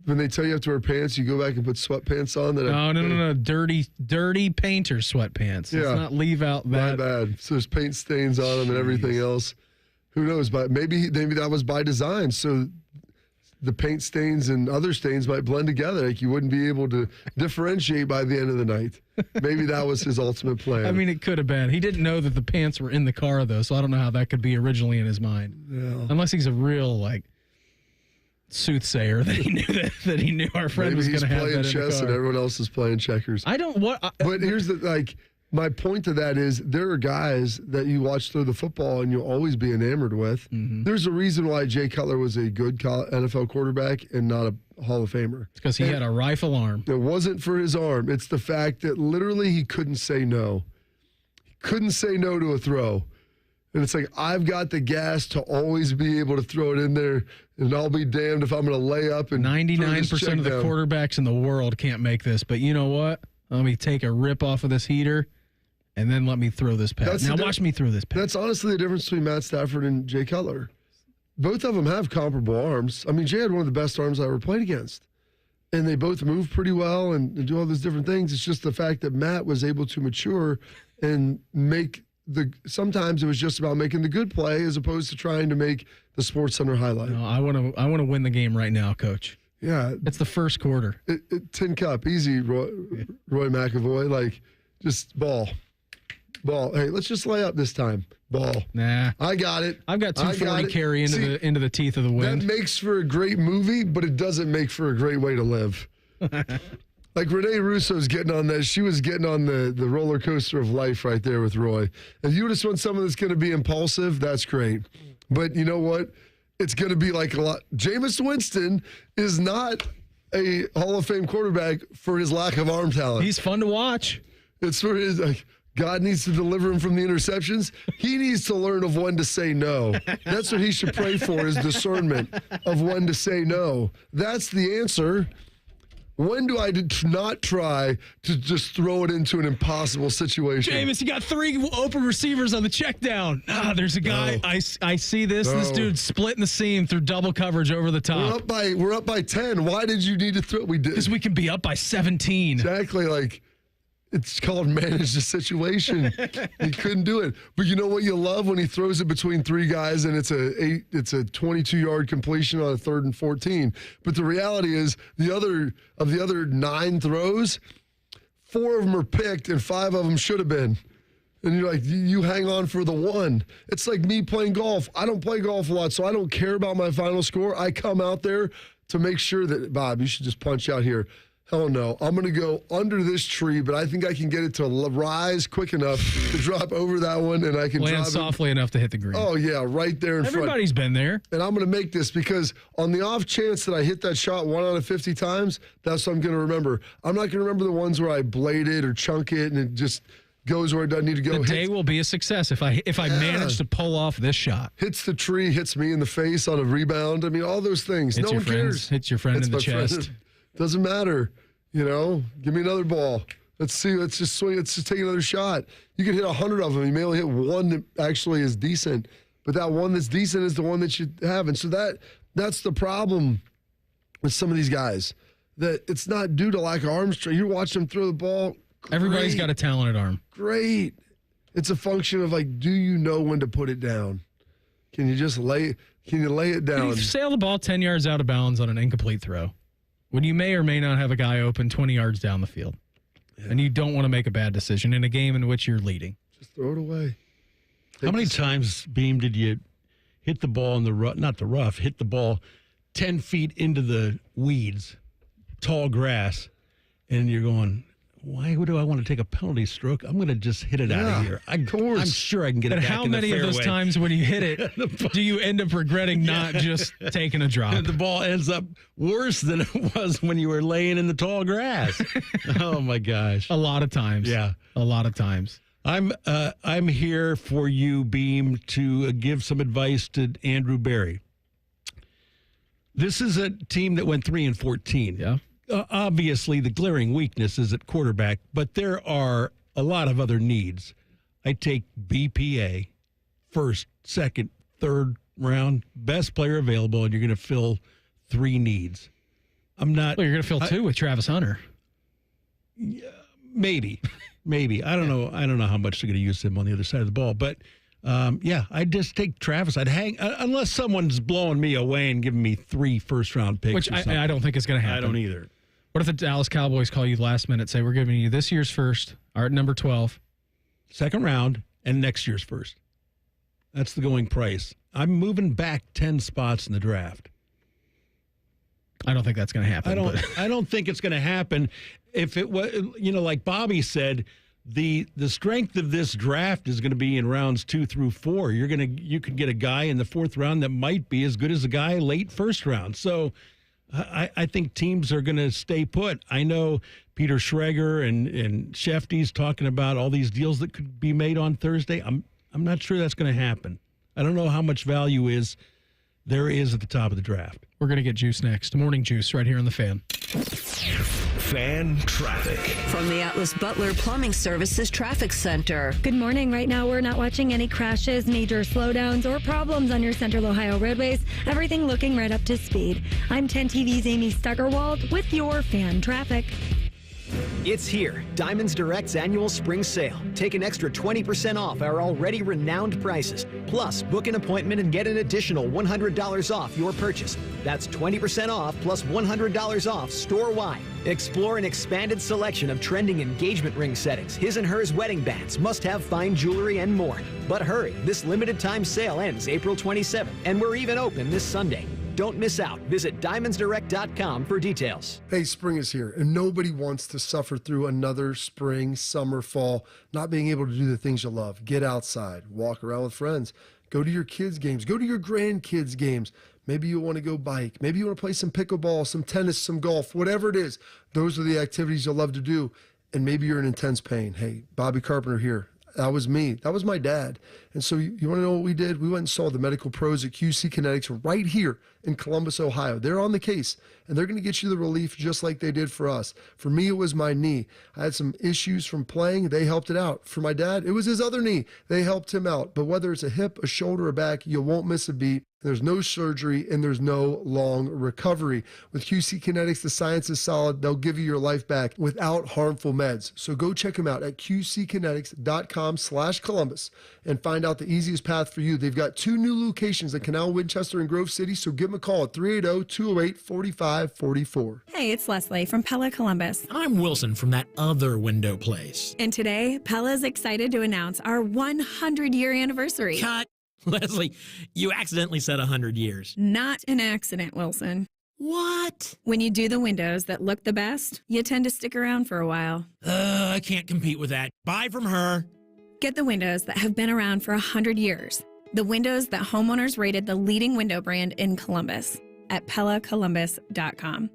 when they tell you have to wear pants, you go back and put sweatpants on. No. Dirty painter sweatpants. Yeah. Let's not leave out that. My bad. So there's paint stains on them and everything else. Who knows? But maybe that was by design. So the paint stains and other stains might blend together. Like you wouldn't be able to differentiate by the end of the night. Maybe that was his ultimate plan. I mean, it could have been. He didn't know that the pants were in the car, though, so I don't know how that could be originally in his mind. Yeah. Unless he's a real, soothsayer that he knew our friend was going to have that in the car. Maybe he's playing chess and everyone else is playing checkers. But here's my point to that is there are guys that you watch throw the football and you'll always be enamored with. Mm-hmm. There's a reason why Jay Cutler was a good NFL quarterback and not a Hall of Famer. It's because he had a rifle arm. It wasn't for his arm. It's the fact that literally he couldn't say no. He couldn't say no to a throw. And it's like, I've got the gas to always be able to throw it in there, and I'll be damned if I'm going to lay up and 99% of the quarterbacks in the world can't make this. But you know what? Let me take a rip off of this heater, and then let me throw this pass. Now watch me throw this pass. That's honestly the difference between Matt Stafford and Jay Cutler. Both of them have comparable arms. I mean, Jay had one of the best arms I ever played against. and they both move pretty well and do all those different things. It's just the fact that Matt was able to mature and make sometimes it was just about making the good play as opposed to trying to make the SportsCenter highlight. No, I want to win the game right now, Coach. Yeah. It's the first quarter. Tin cup, easy, Roy McAvoy. Like, just ball. Hey, let's just lay up this time. Ball. Nah. I got it. I've got 240 carry into the teeth of the wind. That makes for a great movie, but it doesn't make for a great way to live. Like Renee Russo's getting on that. She was getting on the roller coaster of life right there with Roy. If you just want someone that's going to be impulsive, that's great. But you know what? It's going to be like a lot. Jameis Winston is not a Hall of Fame quarterback for his lack of arm talent. He's fun to watch. It's for his, God needs to deliver him from the interceptions. He needs to learn of when to say no. That's what he should pray for, is discernment of when to say no. That's the answer. When do I not try to just throw it into an impossible situation? Jameis, you got 3 open receivers on the check down. There's a guy. No. I see this. No. This dude's splitting the seam through double coverage over the top. We're up by 10. Why did you need to throw? We did. Because we can be up by 17. Exactly. Like, it's called manage the situation. He couldn't do it. But you know what you love? When he throws it between 3 guys and it's a 22-yard completion on a 3rd and 14. But the reality is the other 9 throws, 4 of them are picked and 5 of them should have been. And you're like, you hang on for the 1. It's like me playing golf. I don't play golf a lot, so I don't care about my final score. I come out there to make sure that, Bob, you should just punch out here. Hell no. I'm going to go under this tree, but I think I can get it to rise quick enough to drop over that one, and I can land softly enough to hit the green. Oh, yeah, right there in front. Everybody's been there. And I'm going to make this because on the off chance that I hit that shot 1 out of 50 times, that's what I'm going to remember. I'm not going to remember the ones where I blade it or chunk it and it just goes where it doesn't need to go. The day will be a success if I manage to pull off this shot. Hits the tree, hits me in the face on a rebound. I mean, all those things. No one cares. Hits your friend in the chest. Doesn't matter. You know, give me another ball. Let's see. Let's just swing. Let's just take another shot. You can hit 100 of them. You may only hit 1 that actually is decent, but that one that's decent is the one that you have. And so that's the problem with some of these guys. That it's not due to lack of arm strength. You watch them throw the ball. Great. Everybody's got a talented arm. Great. It's a function of, like, do you know when to put it down? Can you just lay it down? You sail the ball 10 yards out of bounds on an incomplete throw, when you may or may not have a guy open 20 yards down the field. Yeah. And you don't want to make a bad decision in a game in which you're leading. Just throw it away. How many times, Beam, did you hit the ball in the rough, not the rough, hit the ball 10 feet into the weeds, tall grass, and you're going, why do I want to take a penalty stroke? I'm going to just hit it out of here. I'm sure I can get it back in the fairway. How many of those times when you hit it do you end up regretting not just taking a drop? The ball ends up worse than it was when you were laying in the tall grass. Oh, my gosh. A lot of times. Yeah. A lot of times. I'm here for you, Beam, to give some advice to Andrew Berry. This is a team that went 3-14. Yeah. Obviously, the glaring weakness is at quarterback, but there are a lot of other needs. I take BPA, 1st, 2nd, 3rd round, best player available, and you're going to fill 3 needs. I'm not. Well, you're going to fill 2 with Travis Hunter. Yeah, maybe. I don't know. I don't know how much they're going to use him on the other side of the ball, but I'd just take Travis. I'd hang unless someone's blowing me away and giving me 3 first-round picks. Which I don't think is going to happen. I don't either. What if the Dallas Cowboys call you last minute, say, we're giving you this year's first, or at number 12? 2nd round, and next year's first. That's the going price. I'm moving back 10 spots in the draft. I don't think that's going to happen. I don't think it's going to happen. If it was, like Bobby said, the strength of this draft is going to be in rounds 2 through 4. You could get a guy in the 4th round that might be as good as a guy late 1st round. So I think teams are going to stay put. I know Peter Schrager and Shefty's talking about all these deals that could be made on Thursday. I'm not sure that's going to happen. I don't know how much value there is at the top of the draft. We're going to get Juice next. Morning Juice right here on The Fan. Fan Traffic. From the Atlas Butler Plumbing Services Traffic Center. Good morning. Right now, we're not watching any crashes, major slowdowns, or problems on your Central Ohio roadways. Everything looking right up to speed. I'm 10 TV's Amy Stuggerwald with your Fan Traffic. It's here, Diamonds Direct's annual spring sale. Take an extra 20% off our already renowned prices. Plus, book an appointment and get an additional $100 off your purchase. That's 20% off plus $100 off store-wide. Explore an expanded selection of trending engagement ring settings, his and hers wedding bands, must-have fine jewelry, and more. But hurry, this limited-time sale ends April 27th, and we're even open this Sunday. Don't miss out. Visit DiamondsDirect.com for details. Hey, spring is here, and nobody wants to suffer through another spring, summer, fall, not being able to do the things you love. Get outside, walk around with friends, go to your kids' games, go to your grandkids' games. Maybe you want to go bike. Maybe you want to play some pickleball, some tennis, some golf, whatever it is. Those are the activities you'll love to do. And maybe you're in intense pain. Hey, Bobby Carpenter here. That was me. That was my dad. And so you want to know what we did? We went and saw the medical pros at QC Kinetics right here in Columbus, Ohio. They're on the case, and they're going to get you the relief just like they did for us. For me, it was my knee. I had some issues from playing. They helped it out. For my dad, it was his other knee. They helped him out. But whether it's a hip, a shoulder, or back, you won't miss a beat. There's no surgery, and there's no long recovery. With QC Kinetics, the science is solid. They'll give you your life back without harmful meds. So go check them out at qckinetics.com/Columbus and find out the easiest path for you. They've got 2 new locations in Canal, Winchester, and Grove City, so give them a call at 380-208-4544. Hey, it's Leslie from Pella Columbus. I'm Wilson from that other window place. And today, Pella's excited to announce our 100-year anniversary. Cut! Leslie, you accidentally said 100 years. Not an accident, Wilson. What? When you do the windows that look the best, you tend to stick around for a while. I can't compete with that. Buy from her. Get the windows that have been around for 100 years. The windows that homeowners rated the leading window brand in Columbus at PellaColumbus.com.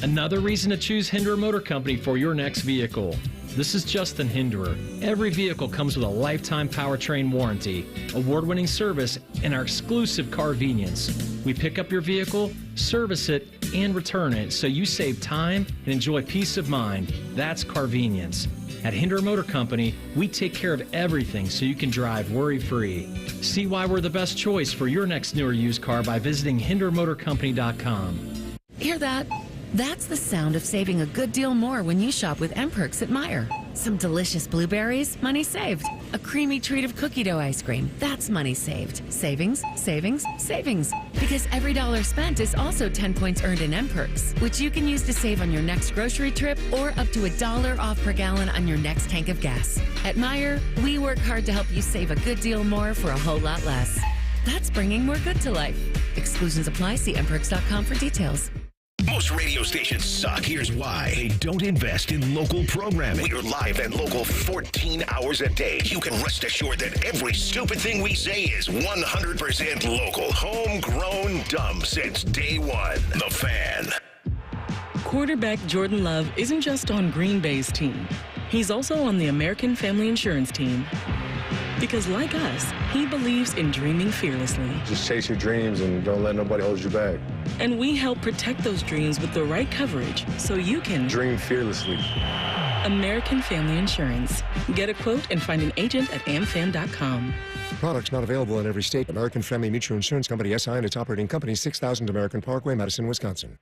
Another reason to choose Hinderer Motor Company for your next vehicle. This is Justin Hinderer. Every vehicle comes with a lifetime powertrain warranty, award-winning service, and our exclusive Carvenience. We pick up your vehicle, service it, and return it so you save time and enjoy peace of mind. That's Carvenience. At Hinderer Motor Company, we take care of everything so you can drive worry-free. See why we're the best choice for your next new or used car by visiting HindererMotorCompany.com. Hear that? That's the sound of saving a good deal more when you shop with M-Perks at Meijer. Some delicious blueberries, money saved. A creamy treat of cookie dough ice cream, that's money saved. Savings, savings, savings. Because every dollar spent is also 10 points earned in M-Perks, which you can use to save on your next grocery trip or up to $1 off per gallon on your next tank of gas. At Meijer, we work hard to help you save a good deal more for a whole lot less. That's bringing more good to life. Exclusions apply. See mperks.com for details. Most radio stations suck. Here's why. They don't invest in local programming. We're live and local 14 hours a day. You can rest assured that every stupid thing we say is 100% local. Homegrown dumb since day one. The Fan. Quarterback Jordan Love isn't just on Green Bay's team. He's also on the American Family Insurance team. Because like us, he believes in dreaming fearlessly. Just chase your dreams and don't let nobody hold you back. And we help protect those dreams with the right coverage so you can dream fearlessly. American Family Insurance. Get a quote and find an agent at amfam.com. Products not available in every state. American Family Mutual Insurance Company, SI, and its operating company, 6000 American Parkway, Madison, Wisconsin.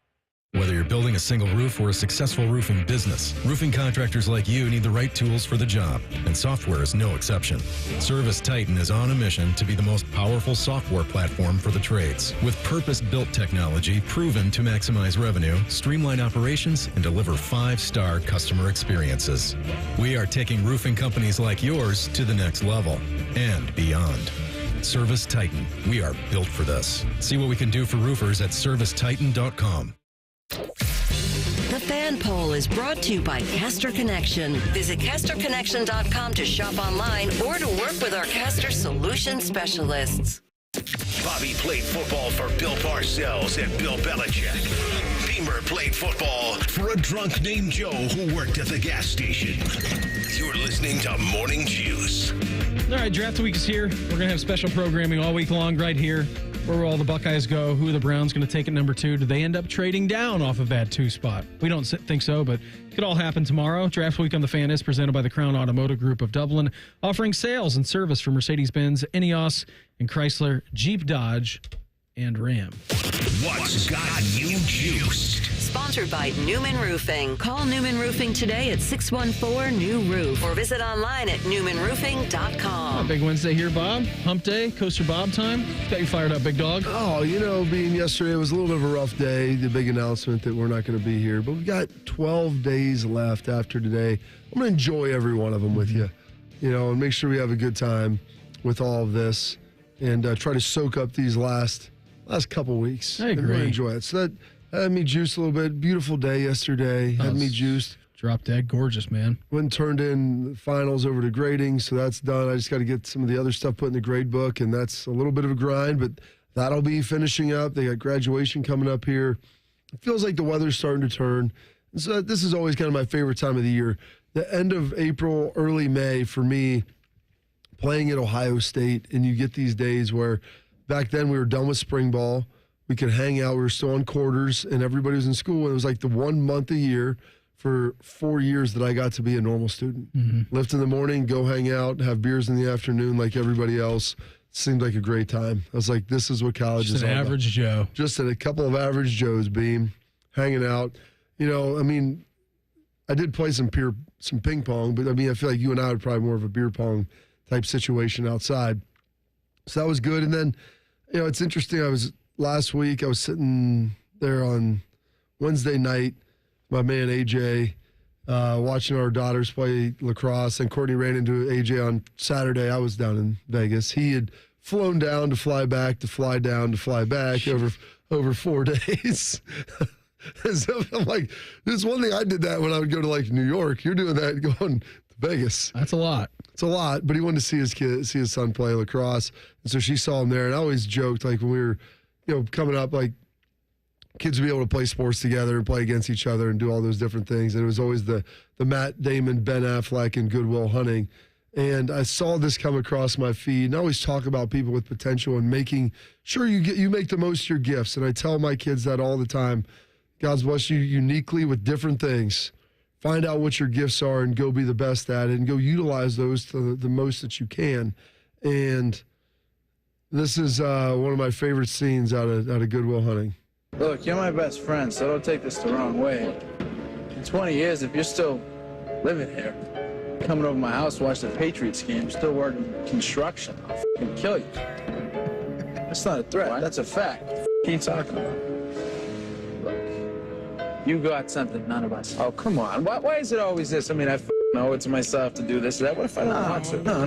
Whether you're building a single roof or a successful roofing business, roofing contractors like you need the right tools for the job, and software is no exception. Service Titan is on a mission to be the most powerful software platform for the trades, with purpose-built technology proven to maximize revenue, streamline operations, and deliver 5-star customer experiences. We are taking roofing companies like yours to the next level and beyond. Service Titan, we are built for this. See what we can do for roofers at servicetitan.com. The Fan Poll is brought to you by Caster Connection. Visit CasterConnection.com to shop online or to work with our Caster Solution Specialists. Bobby played football for Bill Parcells and Bill Belichick. Beamer played football for a drunk named Joe who worked at the gas station. You're listening to Morning Juice. All right, Draft Week is here. We're going to have special programming all week long right here. Where will all the Buckeyes go? Who are the Browns going to take at number 2? Do they end up trading down off of that 2 spot? We don't think so, but it could all happen tomorrow. Draft Week on the Fan is presented by the Crown Automotive Group of Dublin, offering sales and service for Mercedes-Benz, Ineos, and Chrysler, Jeep, Dodge, and Ram. What's got you juiced? Sponsored by Newman Roofing. Call Newman Roofing today at 614-NEW-ROOF or visit online at newmanroofing.com. Big Wednesday here, Bob. Hump Day, Coaster Bob time. Got you fired up, big dog. Oh, being yesterday, it was a little bit of a rough day. The big announcement that we're not going to be here. But we've got 12 days left after today. I'm going to enjoy every one of them with you, and make sure we have a good time with all of this and try to soak up these last couple weeks. I agree. And really enjoy it. So that had me juiced a little bit. Beautiful day yesterday. Had me juiced. Drop dead gorgeous, man. Went and turned in finals over to grading, so that's done. I just got to get some of the other stuff put in the grade book, and that's a little bit of a grind, but that'll be finishing up. They got graduation coming up here. It feels like the weather's starting to turn. And so this is always kind of my favorite time of the year. The end of April, early May for me, playing at Ohio State, and you get these days where back then we were done with spring ball. We could hang out. We were still on quarters, and everybody was in school. And it was like the 1 month a year for 4 years that I got to be a normal student. Mm-hmm. Lift in the morning, go hang out, have beers in the afternoon like everybody else. Seemed like a great time. I was like, this is what college is all about. Just an average Joe. Just a couple of average Joes, Beam, hanging out. I did play some ping pong, but I feel like you and I would probably more of a beer pong type situation outside. So that was good. And then, it's interesting. Last week, I was sitting there on Wednesday night, my man AJ, watching our daughters play lacrosse, and Courtney ran into AJ on Saturday. I was down in Vegas. He had flown down to fly back, to fly down, to fly back over 4 days. So I'm like, there's one thing I did that when I would go to like New York. You're doing that going to Vegas. That's a lot. It's a lot, but he wanted to see his son play lacrosse. And so she saw him there. And I always joked, like when we were, coming up, like kids would be able to play sports together and play against each other and do all those different things. And it was always the Matt Damon, Ben Affleck, and Good Will Hunting. And I saw this come across my feed. And I always talk about people with potential and making sure you make the most of your gifts. And I tell my kids that all the time. God's blessed you uniquely with different things. Find out what your gifts are and go be the best at it and go utilize those to the most that you can. And this is one of my favorite scenes out of Good Will Hunting. Look, you're my best friend, so don't take this the wrong way. In 20 years, if you're still living here, coming over my house to watch the Patriots game, still working construction, I'll f***ing kill you. That's not a threat. What? That's a fact. What are you talking about? You got something none of us. Oh, come on. Why is it always this? I mean, I owe it to myself to do this or that. What if I don't want to? No.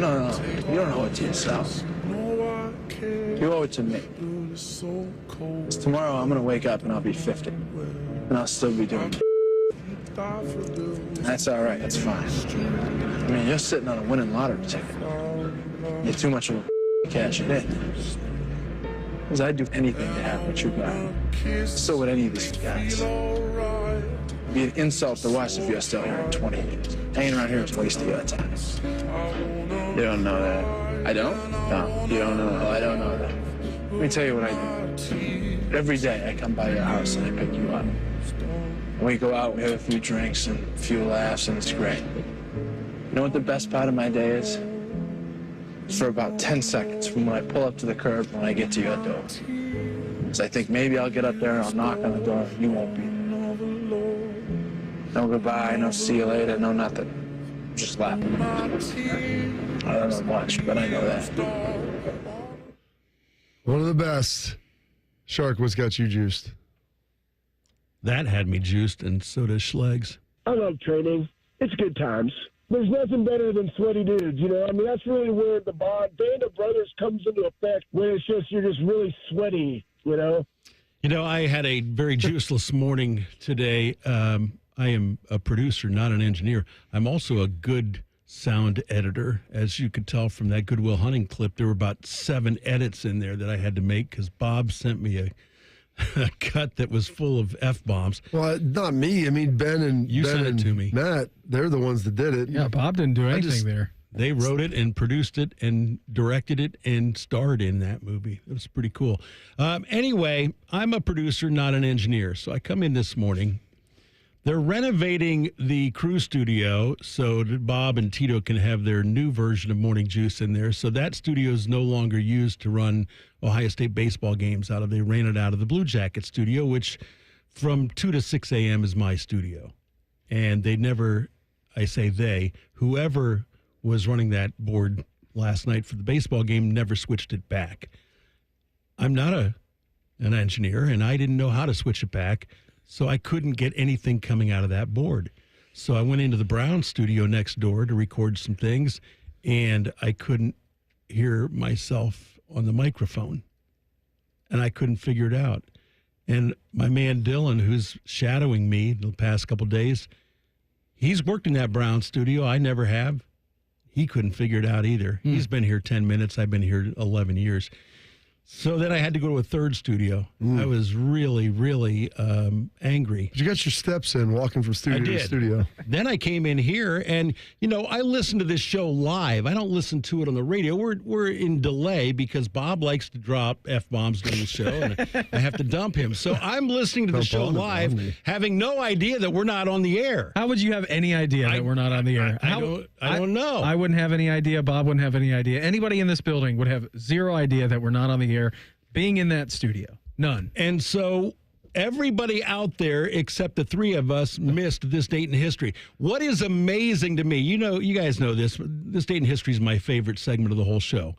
You don't owe it to yourself. You owe it to me. 'Cause tomorrow I'm going to wake up and I'll be 50. And I'll still be doing That's all right. That's fine. I mean, you're sitting on a winning lottery ticket. You're too much of a cash it in. Because I'd do anything to have what you got. So would any of these guys. It'd be an insult to us if you're still here in 20 years. Hanging around here is a waste of your time. You don't know that. I don't? No, you don't know. Oh, I don't know that. Let me tell you what I do. Every day I come by your house and I pick you up. And we go out, we have a few drinks and a few laughs, and it's great. You know what the best part of my day is? It's for about 10 seconds from when I pull up to the curb when I get to your door. Because I think maybe I'll get up there and I'll knock on the door and you won't be there. No goodbye, no see you later, no nothing. Just laughing. I don't know much, but I know that. One of the best. Shark, what's got you juiced? That had me juiced, and so does Schlegs. I love training. It's good times. There's nothing better than sweaty dudes, that's really where the band of brothers comes into effect, when it's just, you're just really sweaty, I had a very juiceless morning today. I am a producer, not an engineer. I'm also a good sound editor. As you could tell from that Good Will Hunting clip, there were about 7 edits in there that I had to make because Bob sent me a cut that was full of F-bombs. Well, not me. I mean, Ben and sent it to me. Matt, they're the ones that did it. Yeah, Bob didn't do anything there. They wrote it and produced it and directed it and starred in that movie. It was pretty cool. Anyway, I'm a producer, not an engineer. So I come in this morning. They're renovating the crew studio so that Bob and Tito can have their new version of Morning Juice in there. So that studio is no longer used to run Ohio State baseball games out of. They ran it out of the Blue Jacket studio, which from 2 to 6 a.m. is my studio. And they never, I say they, whoever was running that board last night for the baseball game never switched it back. I'm not an engineer, and I didn't know how to switch it back, so I couldn't get anything coming out of that board. So I went into the Brown studio next door to record some things, and I couldn't hear myself on the microphone, and I couldn't figure it out. And my man Dylan, who's shadowing me the past couple of days, he's worked in that Brown studio. I never have. He couldn't figure it out either. He's been here 10 minutes. I've been here 11 years. So then I had to go to a third studio. I was really, really angry. But you got your steps in walking from studio to studio. Then I came in here, and, I listen to this show live. I don't listen to it on the radio. We're in delay because Bob likes to drop F-bombs during the show, and I have to dump him. So I'm listening to the show live, having no idea that we're not on the air. How would you have any idea that we're not on the air? I don't know. I wouldn't have any idea. Bob wouldn't have any idea. Anybody in this building would have zero idea that we're not on the air being in that studio. None. And so everybody out there except the three of us missed this date in history. What is amazing to me, you guys know this date in history is my favorite segment of the whole show.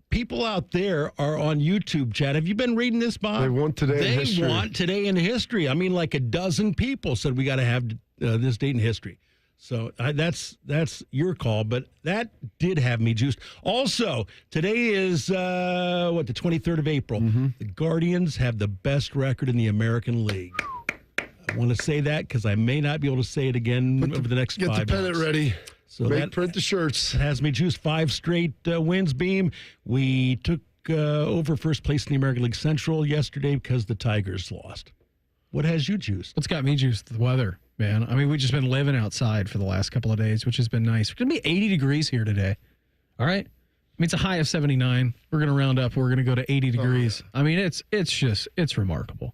People out there are on YouTube, Chad. Have you been reading this, Bob? They want today in history. They want today in history. I mean, like a dozen people said we got to have this date in history. So that's your call, but that did have me juiced. Also, today is, the 23rd of April. The Guardians have the best record in the American League. I want to say that because I may not be able to say it again over the next 5 minutes. Get the pennant ready. So print the shirts. Has me juiced 5 straight wins, Beam. We took over first place in the American League Central yesterday because the Tigers lost. What has you juiced? What's got me juiced? The weather, man. I mean, we've just been living outside for the last couple of days, which has been nice. It's going to be 80 degrees here today. All right? I mean, it's a high of 79. We're going to round up. We're going to go to 80 degrees. Oh, yeah. I mean, it's remarkable.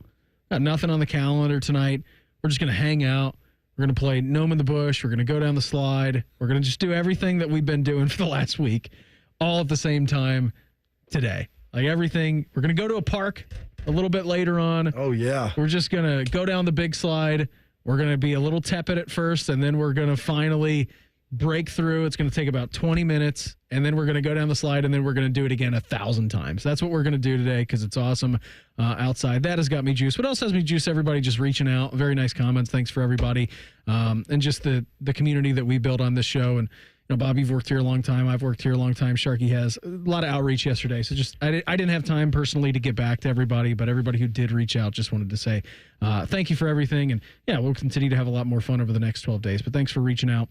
Got nothing on the calendar tonight. We're just going to hang out. We're going to play Gnome in the Bush. We're going to go down the slide. We're going to just do everything that we've been doing for the last week, all at the same time today. Like everything. We're going to go to a park a little bit later on. Oh, yeah. We're just going to go down the big slide. We're going to be a little tepid at first, and then we're going to finally break through. It's going to take about 20 minutes, and then we're going to go down the slide, and then we're going to do it again 1,000 times. That's what we're going to do today because it's awesome outside. That has got me juiced. What else has me juiced? Everybody just reaching out. Very nice comments. Thanks for everybody. And just the community that we build on this show. And Bob, you've worked here a long time. I've worked here a long time. Sharky has. A lot of outreach yesterday. So I didn't have time personally to get back to everybody, but everybody who did reach out just wanted to say thank you for everything. And, yeah, we'll continue to have a lot more fun over the next 12 days. But thanks for reaching out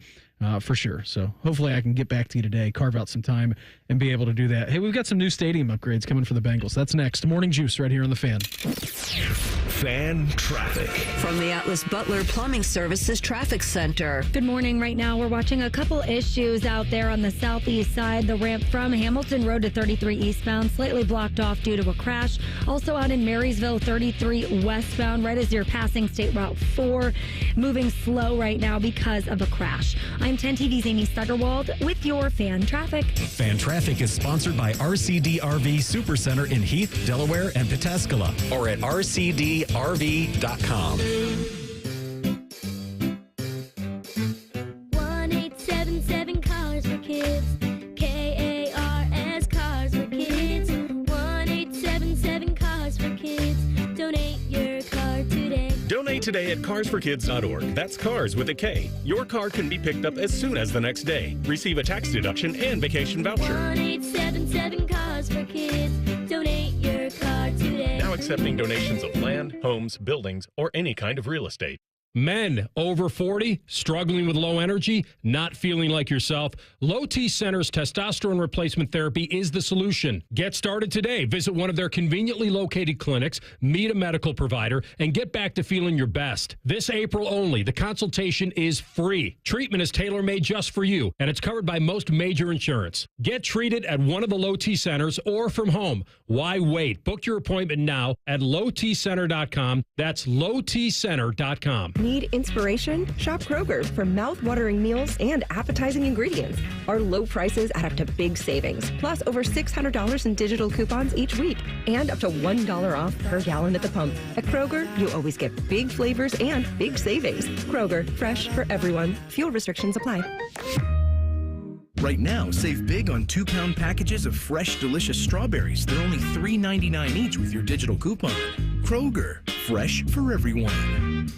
for sure. So hopefully I can get back to you today, carve out some time, and be able to do that. Hey, we've got some new stadium upgrades coming for the Bengals. That's next. Morning Juice right here on The Fan. Fan traffic. From the Atlas Butler Plumbing Services Traffic Center. Good morning. Right now, we're watching a couple issues out there on the southeast side. The ramp from Hamilton Road to 33 eastbound, slightly blocked off due to a crash. Also out in Marysville, 33 westbound, right as you're passing State Route 4. Moving slow right now because of a crash. I'm 10 TV's Amy Stuggerwald with your Fan Traffic. Fan Traffic is sponsored by RCD RV Supercenter in Heath, Delaware, and Pataskala, or at rcdrv.com. 1877 Cars for Kids. KARS Cars for Kids. 1877 Cars for Kids. Donate your car today. Donate today at carsforkids.org. That's cars with a K. Your car can be picked up as soon as the next day. Receive a tax deduction and vacation voucher. 1877 Cars for Kids. Donate your car today. Now accepting donations of land, homes, buildings, or any kind of real estate. Men over 40, struggling with low energy, not feeling like yourself, Low T Center's testosterone replacement therapy is the solution. Get started today. Visit one of their conveniently located clinics, meet a medical provider, and get back to feeling your best. This April only, the consultation is free. Treatment is tailor-made just for you, and it's covered by most major insurance. Get treated at one of the Low T Centers or from home. Why wait? Book your appointment now at lowtcenter.com. That's lowtcenter.com. Need inspiration? Shop Kroger for mouth-watering meals and appetizing ingredients. Our low prices add up to big savings, plus over $600 in digital coupons each week, and up to $1 off per gallon at the pump. At Kroger, you always get big flavors and big savings. Kroger, fresh for everyone. Fuel restrictions apply. Right now, save big on 2-pound packages of fresh, delicious strawberries. They're only $3.99 each with your digital coupon. Kroger, fresh for everyone.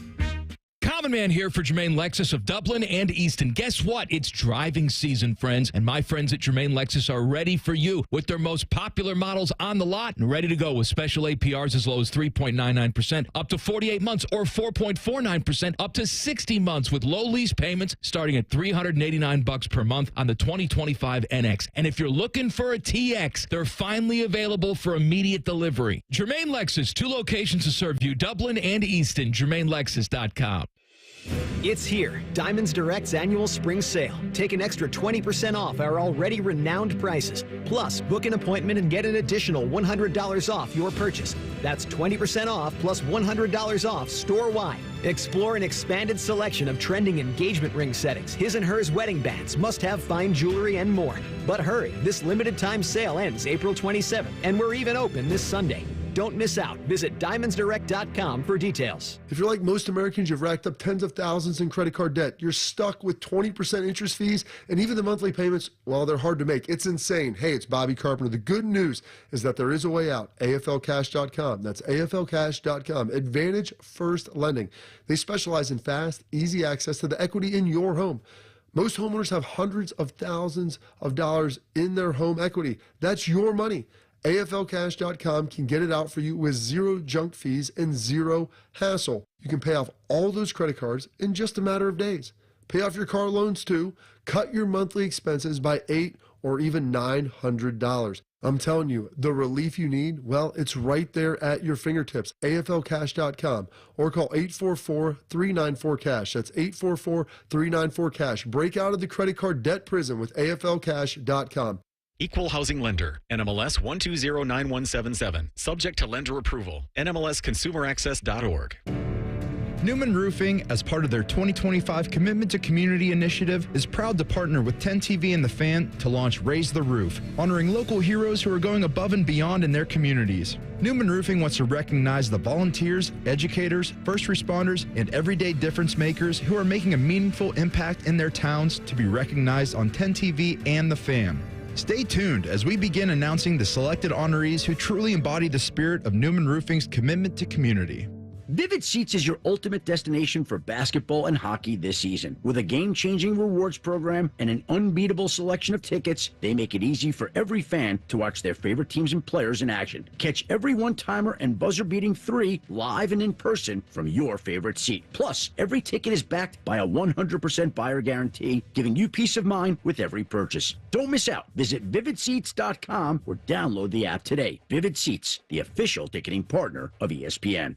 Common Man here for Jermaine Lexus of Dublin and Easton. Guess what? It's driving season, friends, and my friends at Jermaine Lexus are ready for you with their most popular models on the lot and ready to go with special APRs as low as 3.99%, up to 48 months, or 4.49%, up to 60 months with low lease payments starting at $389 per month on the 2025 NX. And if you're looking for a TX, they're finally available for immediate delivery. Jermaine Lexus, 2 locations to serve you, Dublin and Easton, JermaineLexus.com. It's here, Diamonds Direct's annual spring sale. Take an extra 20% off our already renowned prices. Plus, book an appointment and get an additional $100 off your purchase. That's 20% off plus $100 off store-wide. Explore an expanded selection of trending engagement ring settings, his and hers wedding bands, must-have fine jewelry, and more. But hurry, this limited-time sale ends April 27th, and we're even open this Sunday. Don't miss out. Visit DiamondsDirect.com for details. If you're like most Americans, you've racked up tens of thousands in credit card debt. You're stuck with 20% interest fees, and even the monthly payments, well, they're hard to make. It's insane. Hey, it's Bobby Carpenter. The good news is that there is a way out. AFLcash.com. That's AFLcash.com. Advantage First Lending. They specialize in fast, easy access to the equity in your home. Most homeowners have hundreds of thousands of dollars in their home equity. That's your money. AFLcash.com can get it out for you with zero junk fees and zero hassle. You can pay off all those credit cards in just a matter of days. Pay off your car loans too. Cut your monthly expenses by $800 or even $900. I'm telling you, the relief you need, well, it's right there at your fingertips. AFLcash.com or call 844-394-CASH. That's 844-394-CASH. Break out of the credit card debt prison with AFLcash.com. Equal Housing Lender, NMLS 1209177. Subject to lender approval. NMLSConsumerAccess.org. Newman Roofing, as part of their 2025 Commitment to Community initiative, is proud to partner with 10TV and The Fan to launch Raise the Roof, honoring local heroes who are going above and beyond in their communities. Newman Roofing wants to recognize the volunteers, educators, first responders, and everyday difference makers who are making a meaningful impact in their towns to be recognized on 10TV and The Fan. Stay tuned as we begin announcing the selected honorees who truly embody the spirit of Newman Roofing's commitment to community. Vivid Seats is your ultimate destination for basketball and hockey this season. With a game-changing rewards program and an unbeatable selection of tickets, they make it easy for every fan to watch their favorite teams and players in action. Catch every one-timer and buzzer-beating 3 live and in person from your favorite seat. Plus, every ticket is backed by a 100% buyer guarantee, giving you peace of mind with every purchase. Don't miss out. Visit VividSeats.com or download the app today. Vivid Seats, the official ticketing partner of ESPN.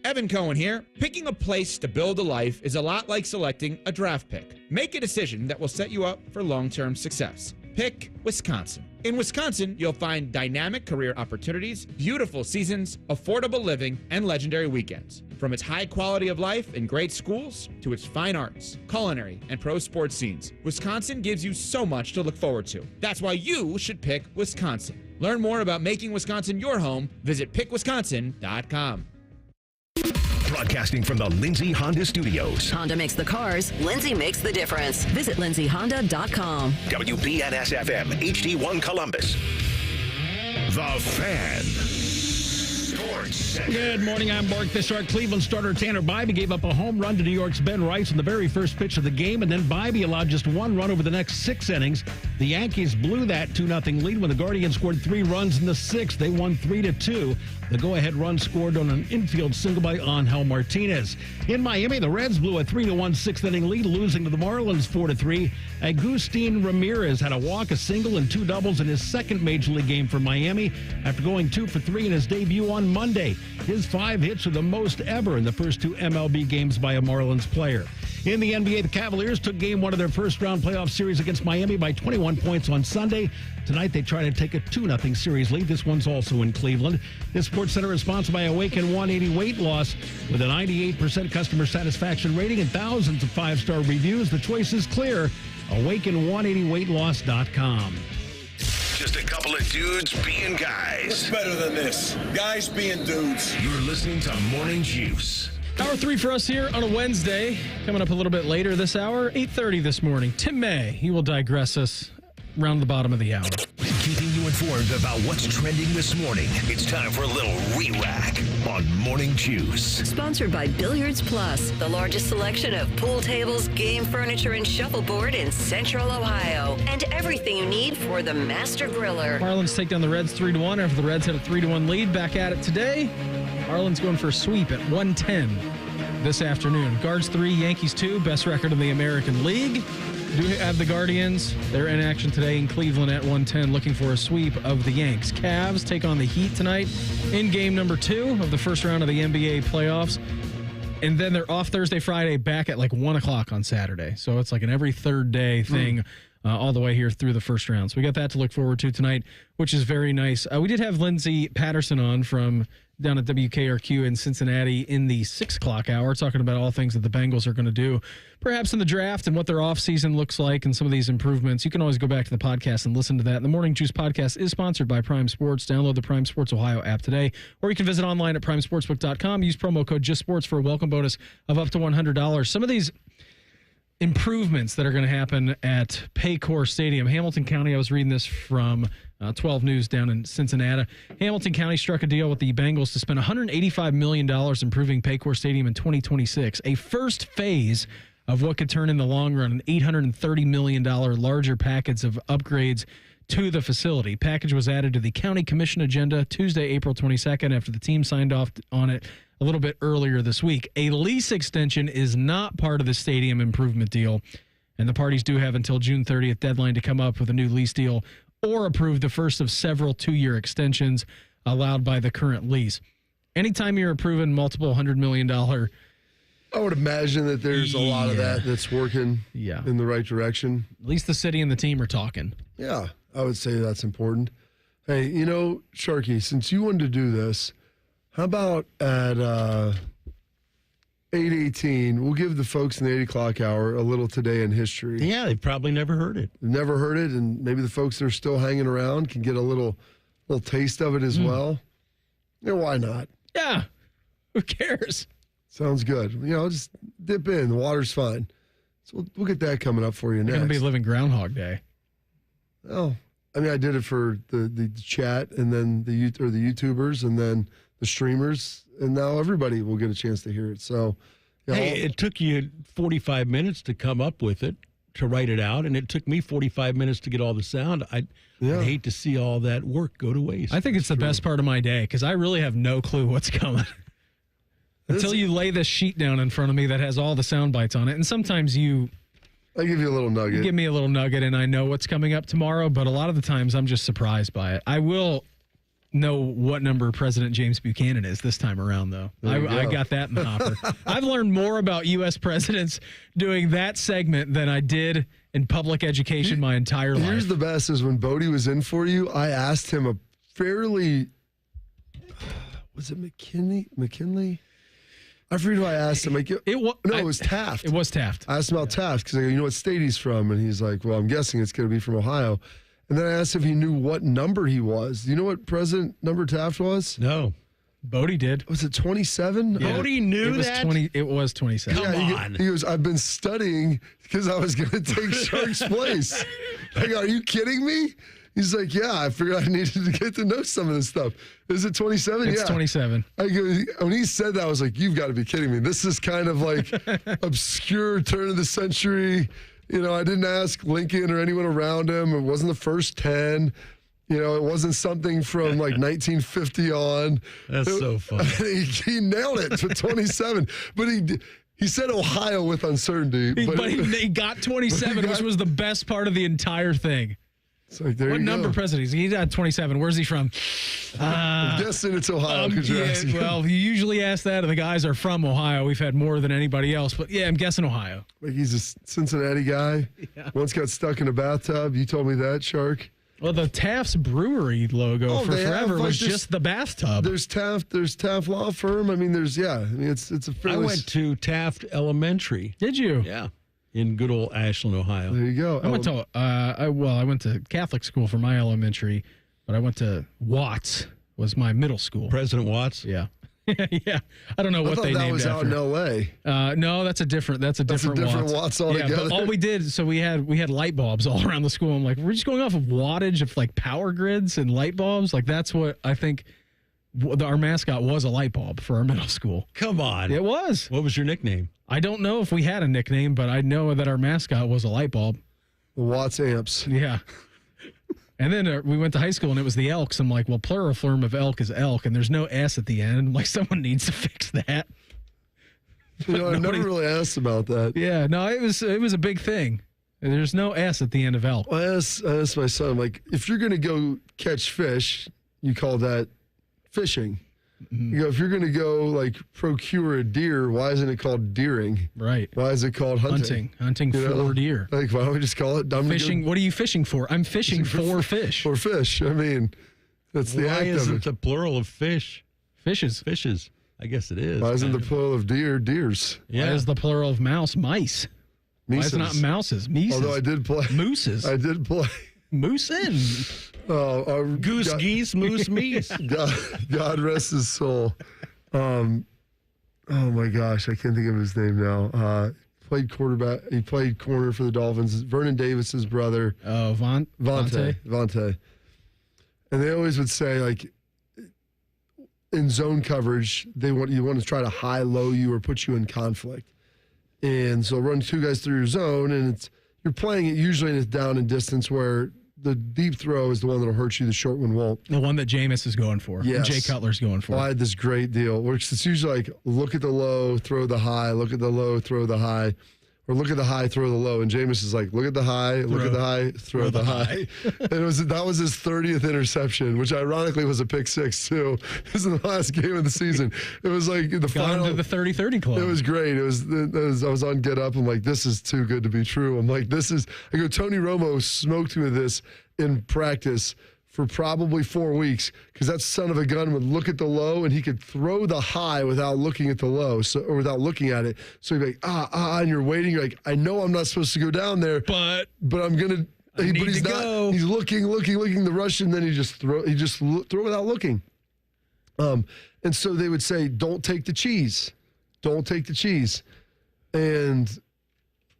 Evan Cohen here. Picking a place to build a life is a lot like selecting a draft pick. Make a decision that will set you up for long-term success. Pick Wisconsin. In Wisconsin, you'll find dynamic career opportunities, beautiful seasons, affordable living, and legendary weekends. From its high quality of life and great schools to its fine arts, culinary, and pro sports scenes, Wisconsin gives you so much to look forward to. That's why you should pick Wisconsin. Learn more about making Wisconsin your home. Visit pickwisconsin.com. Broadcasting from the Lindsay Honda Studios. Honda makes the cars. Lindsay makes the difference. Visit lindsayhonda.com. WBNS-FM, HD1 Columbus. The Fan. Sports Center. Good morning, I'm Mark Fisher. Cleveland starter Tanner Bybee gave up a home run to New York's Ben Rice in the very first pitch of the game, and then Bybee allowed just one run over the next 6 innings. The Yankees blew that 2-0 lead when the Guardians scored 3 runs in the 6th. They won 3-2. The go-ahead run scored on an infield single by Angel Martinez. In Miami, the Reds blew a 3-1 6th-inning lead, losing to the Marlins 4-3. Agustin Ramirez had a walk, a single, and 2 doubles in his second Major League game for Miami after going 2 for 3 in his debut on Monday. His 5 hits are the most ever in the first 2 MLB games by a Marlins player. In the NBA, the Cavaliers took game 1 of their first-round playoff series against Miami by 21 points on Sunday. Tonight, they try to take a 2-0 series lead. This one's also in Cleveland. This Sports Center is sponsored by Awaken 180 Weight Loss. With a 98% customer satisfaction rating and thousands of 5-star reviews, the choice is clear. Awaken180weightloss.com. Just a couple of dudes being guys. What's better than this? Guys being dudes. You're listening to Morning Juice. Hour 3 for us here on a Wednesday. Coming up a little bit later this hour, 8:30 this morning. Tim May, he will digress us around the bottom of the hour. Keeping you informed about what's trending this morning. It's time for a little re-rack on Morning Juice. Sponsored by Billiards Plus, the largest selection of pool tables, game furniture, and shuffleboard in Central Ohio. And everything you need for the master griller. Marlins take down the Reds 3-1 after the Reds had a 3-1 lead. Back at it today. Marlins going for a sweep at 110 this afternoon. Guards 3, Yankees 2, best record in the American League. Do have the Guardians. They're in action today in Cleveland at 110, looking for a sweep of the Yanks. Cavs take on the Heat tonight in game number 2 of the first round of the NBA playoffs. And then they're off Thursday, Friday, back at like 1 o'clock on Saturday. So it's like an every third day thing all the way here through the first round. So we got that to look forward to tonight, which is very nice. We did have Lindsay Patterson on from down at WKRQ in Cincinnati in the 6 o'clock hour, talking about all things that the Bengals are going to do, perhaps in the draft and what their offseason looks like and some of these improvements. You can always go back to the podcast and listen to that. The Morning Juice podcast is sponsored by Prime Sports. Download the Prime Sports Ohio app today, or you can visit online at primesportsbook.com. Use promo code JustSports for a welcome bonus of up to $100. Some of these improvements that are going to happen at Paycor Stadium. Hamilton County, I was reading this from 12 News down in Cincinnati. Hamilton County struck a deal with the Bengals to spend $185 million improving Paycor Stadium in 2026, a first phase of what could turn in the long run an $830 million larger package of upgrades to the facility. Package was added to the county commission agenda Tuesday, April 22nd, after the team signed off on it a little bit earlier this week. A lease extension is not part of the stadium improvement deal, and the parties do have until June 30th deadline to come up with a new lease deal or approve the first of several 2-year extensions allowed by the current lease. Anytime you're approving multiple $100 million, I would imagine that there's a lot of that that's working in the right direction. At least the city and the team are talking. Yeah, I would say that's important. Hey, you know, Sharky, since you wanted to do this, how about at 8:18, we'll give the folks in the 8 o'clock hour a little Today in History. Yeah, they've probably never heard it. Never heard it, and maybe the folks that are still hanging around can get a little taste of it as well. Yeah, why not? Yeah, who cares? Sounds good. You know, just dip in. The water's fine. So we'll get that coming up for you next. You're going to be living Groundhog Day. Oh, I mean, I did it for the chat and then the YouTubers and then the streamers, and now everybody will get a chance to hear it. So, hey, it took you 45 minutes to come up with it, to write it out, and it took me 45 minutes to get all the sound. I'd hate to see all that work go to waste. I think it's the best part of my day because I really have no clue what's coming. Until you lay this sheet down in front of me that has all the sound bites on it. And sometimes I give you a little nugget. You give me a little nugget and I know what's coming up tomorrow, but a lot of the times I'm just surprised by it. I will know what number President James Buchanan is this time around, though. I got that in the hopper. I've learned more about U.S. presidents doing that segment than I did in public education my entire life. Here's the best is when Bodie was in for you, I asked him a fairly, was it McKinley? I forget who I asked him. It was Taft. It was Taft. I asked him about Taft because I go, you know what state he's from? And he's like, well, I'm guessing it's going to be from Ohio. And then I asked if he knew what number he was. Do you know what president number Taft was? No. Bodie did. Was it 27? Yeah. Bodie knew that? It was 27. Come on. He goes, I've been studying because I was going to take Shark's place. I go, are you kidding me? He's like, yeah, I figured I needed to get to know some of this stuff. Is it 27? It's yeah. 27. When he said that, I was like, you've got to be kidding me. This is kind of like obscure turn of the century. You know, I didn't ask Lincoln or anyone around him. It wasn't the first 10. You know, it wasn't something from like 1950 on. That's so funny. He nailed it to 27. But he said Ohio with uncertainty. But he got 27, which was the best part of the entire thing. It's like, there what you number go. president is he? He's at 27. Where's he from? I'm guessing it's Ohio because you're asking. Well, you usually ask that, and the guys are from Ohio. We've had more than anybody else. But, yeah, I'm guessing Ohio. Like he's a Cincinnati guy. Yeah. Once got stuck in a bathtub. You told me that, Shark. Well, the Taft's Brewery logo for forever was just the bathtub. There's Taft Law Firm. I mean, it's a fairly... I went to Taft Elementary. Did you? Yeah. In good old Ashland, Ohio. There you go. I went to I went to Catholic school for my elementary, but I went to Watts was my middle school. President Watts? Yeah. Yeah. I don't know what they named that was after. out in L.A. No, that's a different Watts altogether. Yeah, but all we did, so we had light bulbs all around the school. I'm like, we're just going off of wattage of like power grids and light bulbs. Like that's what I think our mascot was, a light bulb for our middle school. Come on. It was. What was your nickname? I don't know if we had a nickname, but I know that our mascot was a light bulb. The Watts Amps. Yeah. And then we went to high school, and it was the Elks. I'm like, well, plural form of elk is elk, and there's no S at the end. I'm like, someone needs to fix that. You know, I never really asked about that. Yeah, no, it was a big thing. There's no S at the end of elk. Well, I asked my son, like, if you're going to go catch fish, you call that fishing. Mm-hmm. You go, if you're going to go, like, procure a deer, why isn't it called deering? Right. Why is it called hunting? Hunting for deer. Like, why don't we just call it fishing? What are you fishing for? I'm fishing for fish. For fish. I mean, that's the act of it. Why isn't the plural of fish? Fishes. Fishes. I guess it is. Why isn't the plural of deer deers? Yeah. Why is the plural of mouse mice? Mises. Why is it not mouses? Mises. Although I did play. Mooses. I did play. Moosin. Goose, geese, moose, meese. God rest his soul. Oh my gosh, I can't think of his name now. Played quarterback. He played corner for the Dolphins. Vernon Davis's brother. Oh, Vontae. And they always would say, like, in zone coverage, you want to try to high-low you or put you in conflict. And so run two guys through your zone, and you're playing it usually in a down and distance where the deep throw is the one that'll hurt you, the short one won't. The one that Jameis is going for. Yes. And Jay Cutler's going for. Well, I had this great deal, which it's usually like, look at the low, throw the high, look at the low, throw the high, or look at the high, throw the low. And Jameis is like, look at the high, look at the high, throw the high. And that was his 30th interception, which ironically was a pick six too. This is the last game of the season. It was like the final to the 30-30 club. It was great. I was on Get Up. I'm like, this is too good to be true. I'm like, I go, Tony Romo smoked me with this in practice for probably 4 weeks because that son of a gun would look at the low and he could throw the high without looking at the low, or without looking at it. So he'd be like, and you're waiting. You're like, I know I'm not supposed to go down there, but I'm gonna. He's not. Go. He's looking the rush, and then he just throw without looking. And so they would say, don't take the cheese, and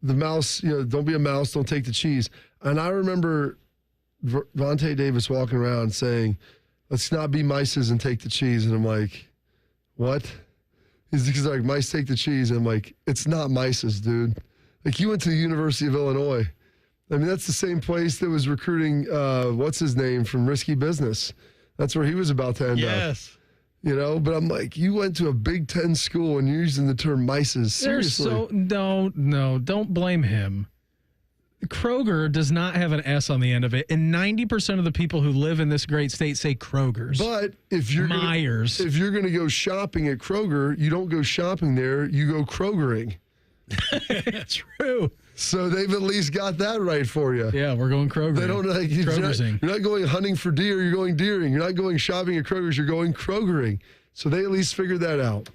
the mouse, don't be a mouse, don't take the cheese. And I remember Vontae Davis walking around saying, let's not be mices and take the cheese. And I'm like, what? He's like, mice take the cheese. And I'm like, it's not mices, dude. Like, you went to the University of Illinois. I mean, that's the same place that was recruiting, what's his name, from Risky Business. That's where he was about to end up. Yes. But I'm like, you went to a Big Ten school and you're using the term mices. Seriously. Don't blame him. Kroger does not have an S on the end of it, and 90% of the people who live in this great state say Kroger's. But if you're Myers. If you're going to go shopping at Kroger, you don't go shopping there, you go Krogering. True. So they've at least got that right for you. Yeah, we're going Kroger. They don't like you're not going hunting for deer, you're going deering. You're not going shopping at Kroger's, you're going Krogering. So they at least figured that out.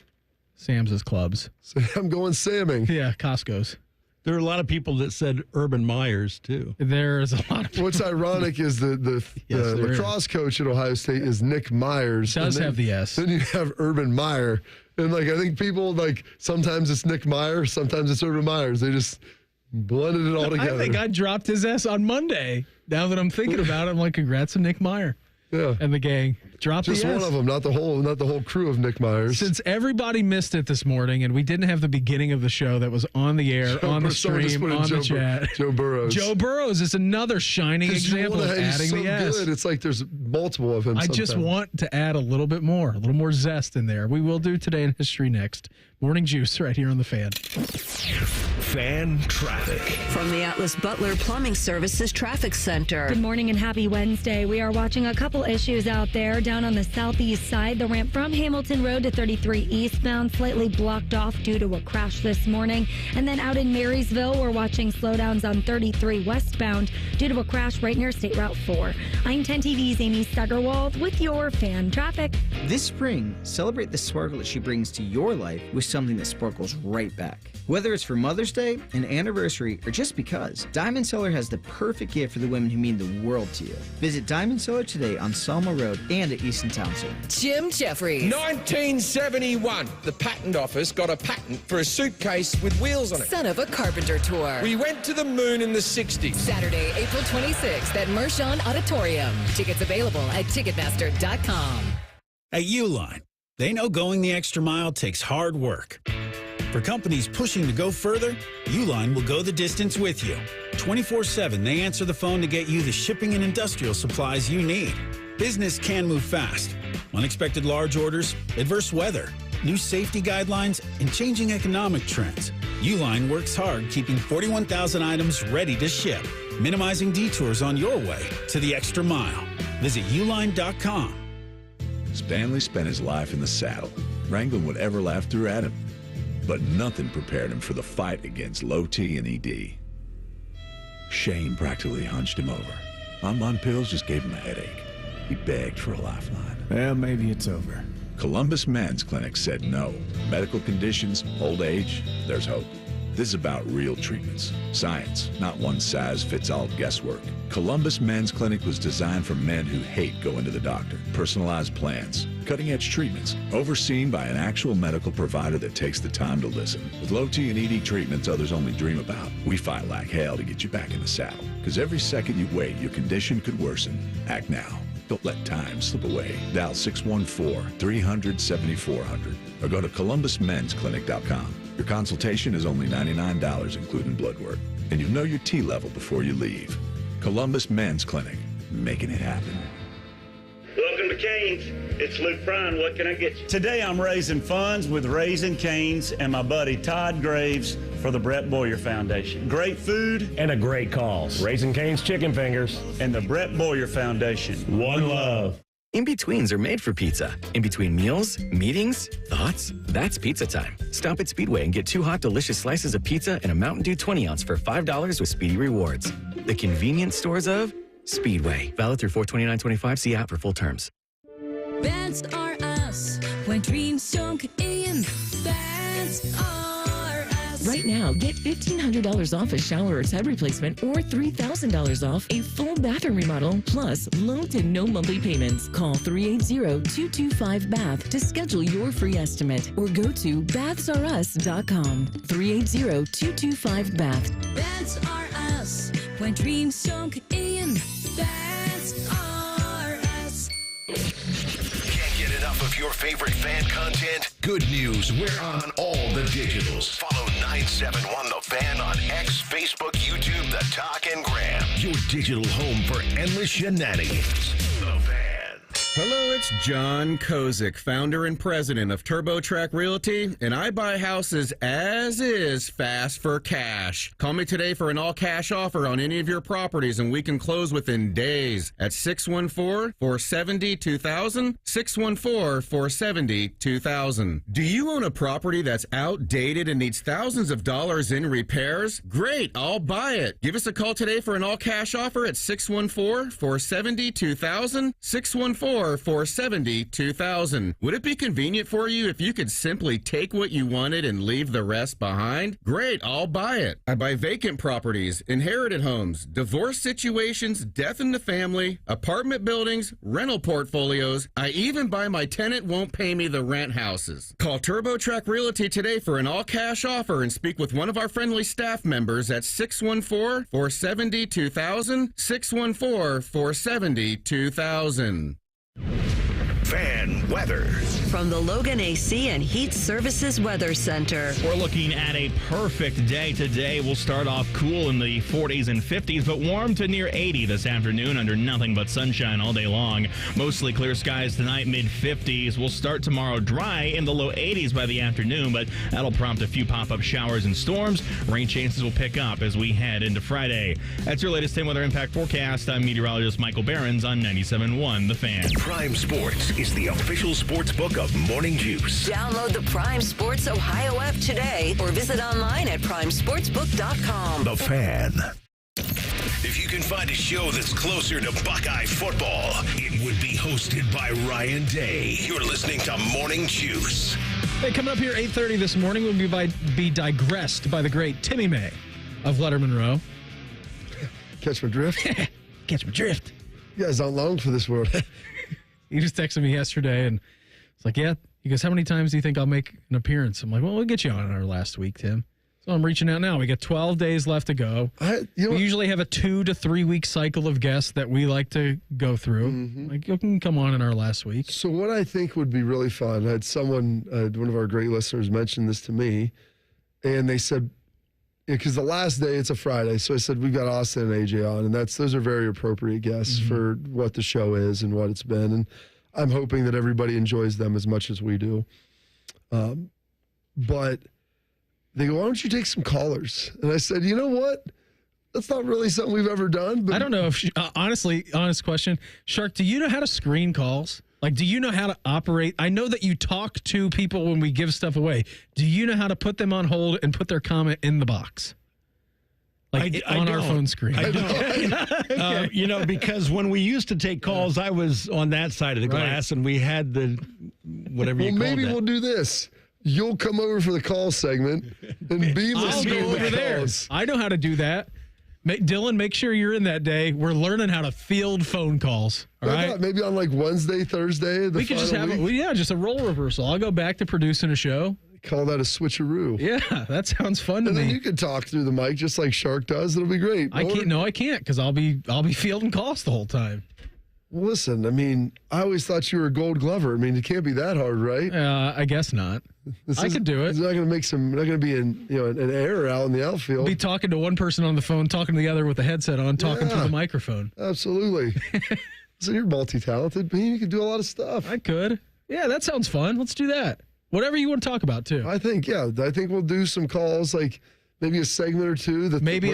Sam's clubs. So I'm going Samming. Yeah, Costco's. There are a lot of people that said Urban Myers, too. There's a lot of people. What's ironic is the lacrosse coach at Ohio State is Nick Myers. Does have the S. Then you have Urban Meyer. And, I think people, sometimes it's Nick Meyer, sometimes it's Urban Myers. They just Blended it all together. I think I dropped his S on Monday. Now that I'm thinking about it, I'm like, congrats to Nick Meyer. Yeah. And the gang. Drop Just the S. one of them, not the whole crew of Nick Myers. Since everybody missed it this morning and we didn't have the beginning of the show that was on the air, on the stream, on the chat. Joe Burrows. Joe Burrows is another shining example of adding so the S. Good. It's like there's multiple of him. I just want to add a little more zest in there. We will do Today in History next. Morning Juice right here on The Fan. Fan traffic. From the Atlas Butler Plumbing Services Traffic Center. Good morning and happy Wednesday. We are watching a couple issues out there. Down on the southeast side, the ramp from Hamilton Road to 33 eastbound slightly blocked off due to a crash this morning. And then out in Marysville, we're watching slowdowns on 33 westbound due to a crash right near State Route 4. I'm 10 TV's Amy Stuggerwald with your fan traffic. This spring, celebrate the sparkle that she brings to your life with something that sparkles right back. Whether it's for Mother's Day, an anniversary, or just because, Diamond Cellar has the perfect gift for the women who mean the world to you. Visit Diamond Cellar today on Selma Road and at Easton Town Center. Jim Jeffries. 1971. The patent office got a patent for a suitcase with wheels on it. Son of a Carpenter Tour. We went to the moon in the 60s. Saturday, April 26th at Mershon Auditorium. Tickets available at Ticketmaster.com. At Uline, they know going the extra mile takes hard work. For companies pushing to go further, Uline will go the distance with you. 24/7, they answer the phone to get you the shipping and industrial supplies you need. Business can move fast. Unexpected large orders, adverse weather, new safety guidelines, and changing economic trends. Uline works hard keeping 41,000 items ready to ship, minimizing detours on your way to the extra mile. Visit uline.com. Stanley spent his life in the saddle, wrangling whatever life threw at him. But nothing prepared him for the fight against low T and ED. Shame practically hunched him over. Bonbon pills just gave him a headache. He begged for a lifeline. Well, maybe it's over. Columbus Men's Clinic said no. Medical conditions, old age, there's hope. This is about real treatments. Science, not one-size-fits-all guesswork. Columbus Men's Clinic was designed for men who hate going to the doctor. Personalized plans, cutting-edge treatments, overseen by an actual medical provider that takes the time to listen. With low T and ED treatments others only dream about, we fight like hell to get you back in the saddle. Because every second you wait, your condition could worsen. Act now. Don't let time slip away. Dial 614-300-7400 or go to columbusmensclinic.com. Your consultation is only $99, including blood work. And you'll know your T level before you leave. Columbus Men's Clinic, making it happen. Welcome to Cane's. It's Luke Bryan. What can I get you? Today I'm raising funds with Raising Cane's and my buddy Todd Graves for the Brett Boyer Foundation. Great food and a great cause. Raising Cane's Chicken Fingers and the Brett Boyer Foundation. One love. In-betweens are made for pizza. In between meals, meetings, thoughts, that's pizza time. Stop at Speedway and get 2 hot, delicious slices of pizza and a Mountain Dew 20-ounce for $5 with Speedy Rewards. The convenience stores of Speedway. Valid through 4/29/25. See app for full terms. That's are us. When dreams don't get in, that's are us. Right now, get $1,500 off a shower or tub replacement or $3,000 off a full bathroom remodel, plus low to no monthly payments. Call 380-225-BATH to schedule your free estimate or go to bathsareus.com. 380-225-BATH. That's are us. When dreams don't get in, that's are us. Can't get enough of your favorite fan content? Good news, we're on all the digitals. Follow 971 The Fan on X, Facebook, YouTube, The Talk, and Gram. Your digital home for endless shenanigans. The Fan. Hello, it's John Kozik, founder and president of TurboTrack Realty, and I buy houses as is, fast for cash. Call me today for an all-cash offer on any of your properties, and we can close within days at 614-470-2000, 614-470-2000. Do you own a property that's outdated and needs thousands of dollars in repairs? Great, I'll buy it. Give us a call today for an all-cash offer at 614-470-2000, 614 614-470-2000. Would it be convenient for you if you could simply take what you wanted and leave the rest behind? Great, I'll buy it. I buy vacant properties, inherited homes, divorce situations, death in the family, apartment buildings, rental portfolios. I even buy my tenant won't pay me the rent houses. Call TurboTrack Realty today for an all-cash offer and speak with one of our friendly staff members at 614-470-2000, 614-470-2000. Fan weather. From the Logan AC and Heat Services Weather Center. We're looking at a perfect day today. We'll start off cool in the 40s and 50s, but warm to near 80 this afternoon under nothing but sunshine all day long. Mostly clear skies tonight, mid-50s. We'll start tomorrow dry in the low 80s by the afternoon, but that'll prompt a few pop-up showers and storms. Rain chances will pick up as we head into Friday. That's your latest 10 weather impact forecast. I'm meteorologist Michael Behrens on 97.1 The Fan. Prime Sports is the official sports book of Morning Juice. Download the Prime Sports Ohio app today or visit online at primesportsbook.com. The Fan. If you can find a show that's closer to Buckeye football, it would be hosted by Ryan Day. You're listening to Morning Juice. Hey, coming up here 8:30 this morning, we'll be digressed by the great Timmy May of Lettermen Row. Catch my drift? Catch my drift. You guys don't long for this world. He just texted me yesterday, and it's like, yeah. He goes, how many times do you think I'll make an appearance? I'm like, well, we'll get you on our last week, Tim. So I'm reaching out now. We got 12 days left to go. We usually have a 2 to 3 week cycle of guests that we like to go through. Mm-hmm. Like, you can come on in our last week. So what I think would be really fun, I had someone, one of our great listeners mention this to me, and they said, because the last day, it's a Friday, so I said, we've got Austin and AJ on, and those are very appropriate guests for what the show is and what it's been, and I'm hoping that everybody enjoys them as much as we do. But they go, why don't you take some callers? And I said, you know what? That's not really something we've ever done. But I don't know if, honest question, Shark, do you know how to screen calls? Like, do you know how to operate? I know that you talk to people when we give stuff away. Do you know how to put them on hold and put their comment in the box? Like on our phone screen. I don't. Because when we used to take calls, I was on that side of the glass, and we had the whatever you call it. Well, maybe we'll do this. You'll come over for the call segment, and be listening I'll go over there. I know how to do that. Dylan, make sure you're in that day. We're learning how to field phone calls. All right. Maybe on like Wednesday, Thursday. We could just have just a role reversal. I'll go back to producing a show. Call that a switcheroo. Yeah, that sounds fun to me. And then you can talk through the mic just like Shark does. It'll be great. I can't because I'll be fielding calls the whole time. Well, listen, I mean, I always thought you were a Gold Glover. I mean, it can't be that hard, right? I guess not. I could do it. It's not going to be an error out in the outfield. Be talking to one person on the phone, talking to the other with the headset on, talking through the microphone. Absolutely. So you're multi-talented, man. You could do a lot of stuff. I could. Yeah, that sounds fun. Let's do that. Whatever you want to talk about, too. I think we'll do some calls, like maybe a segment or two. Maybe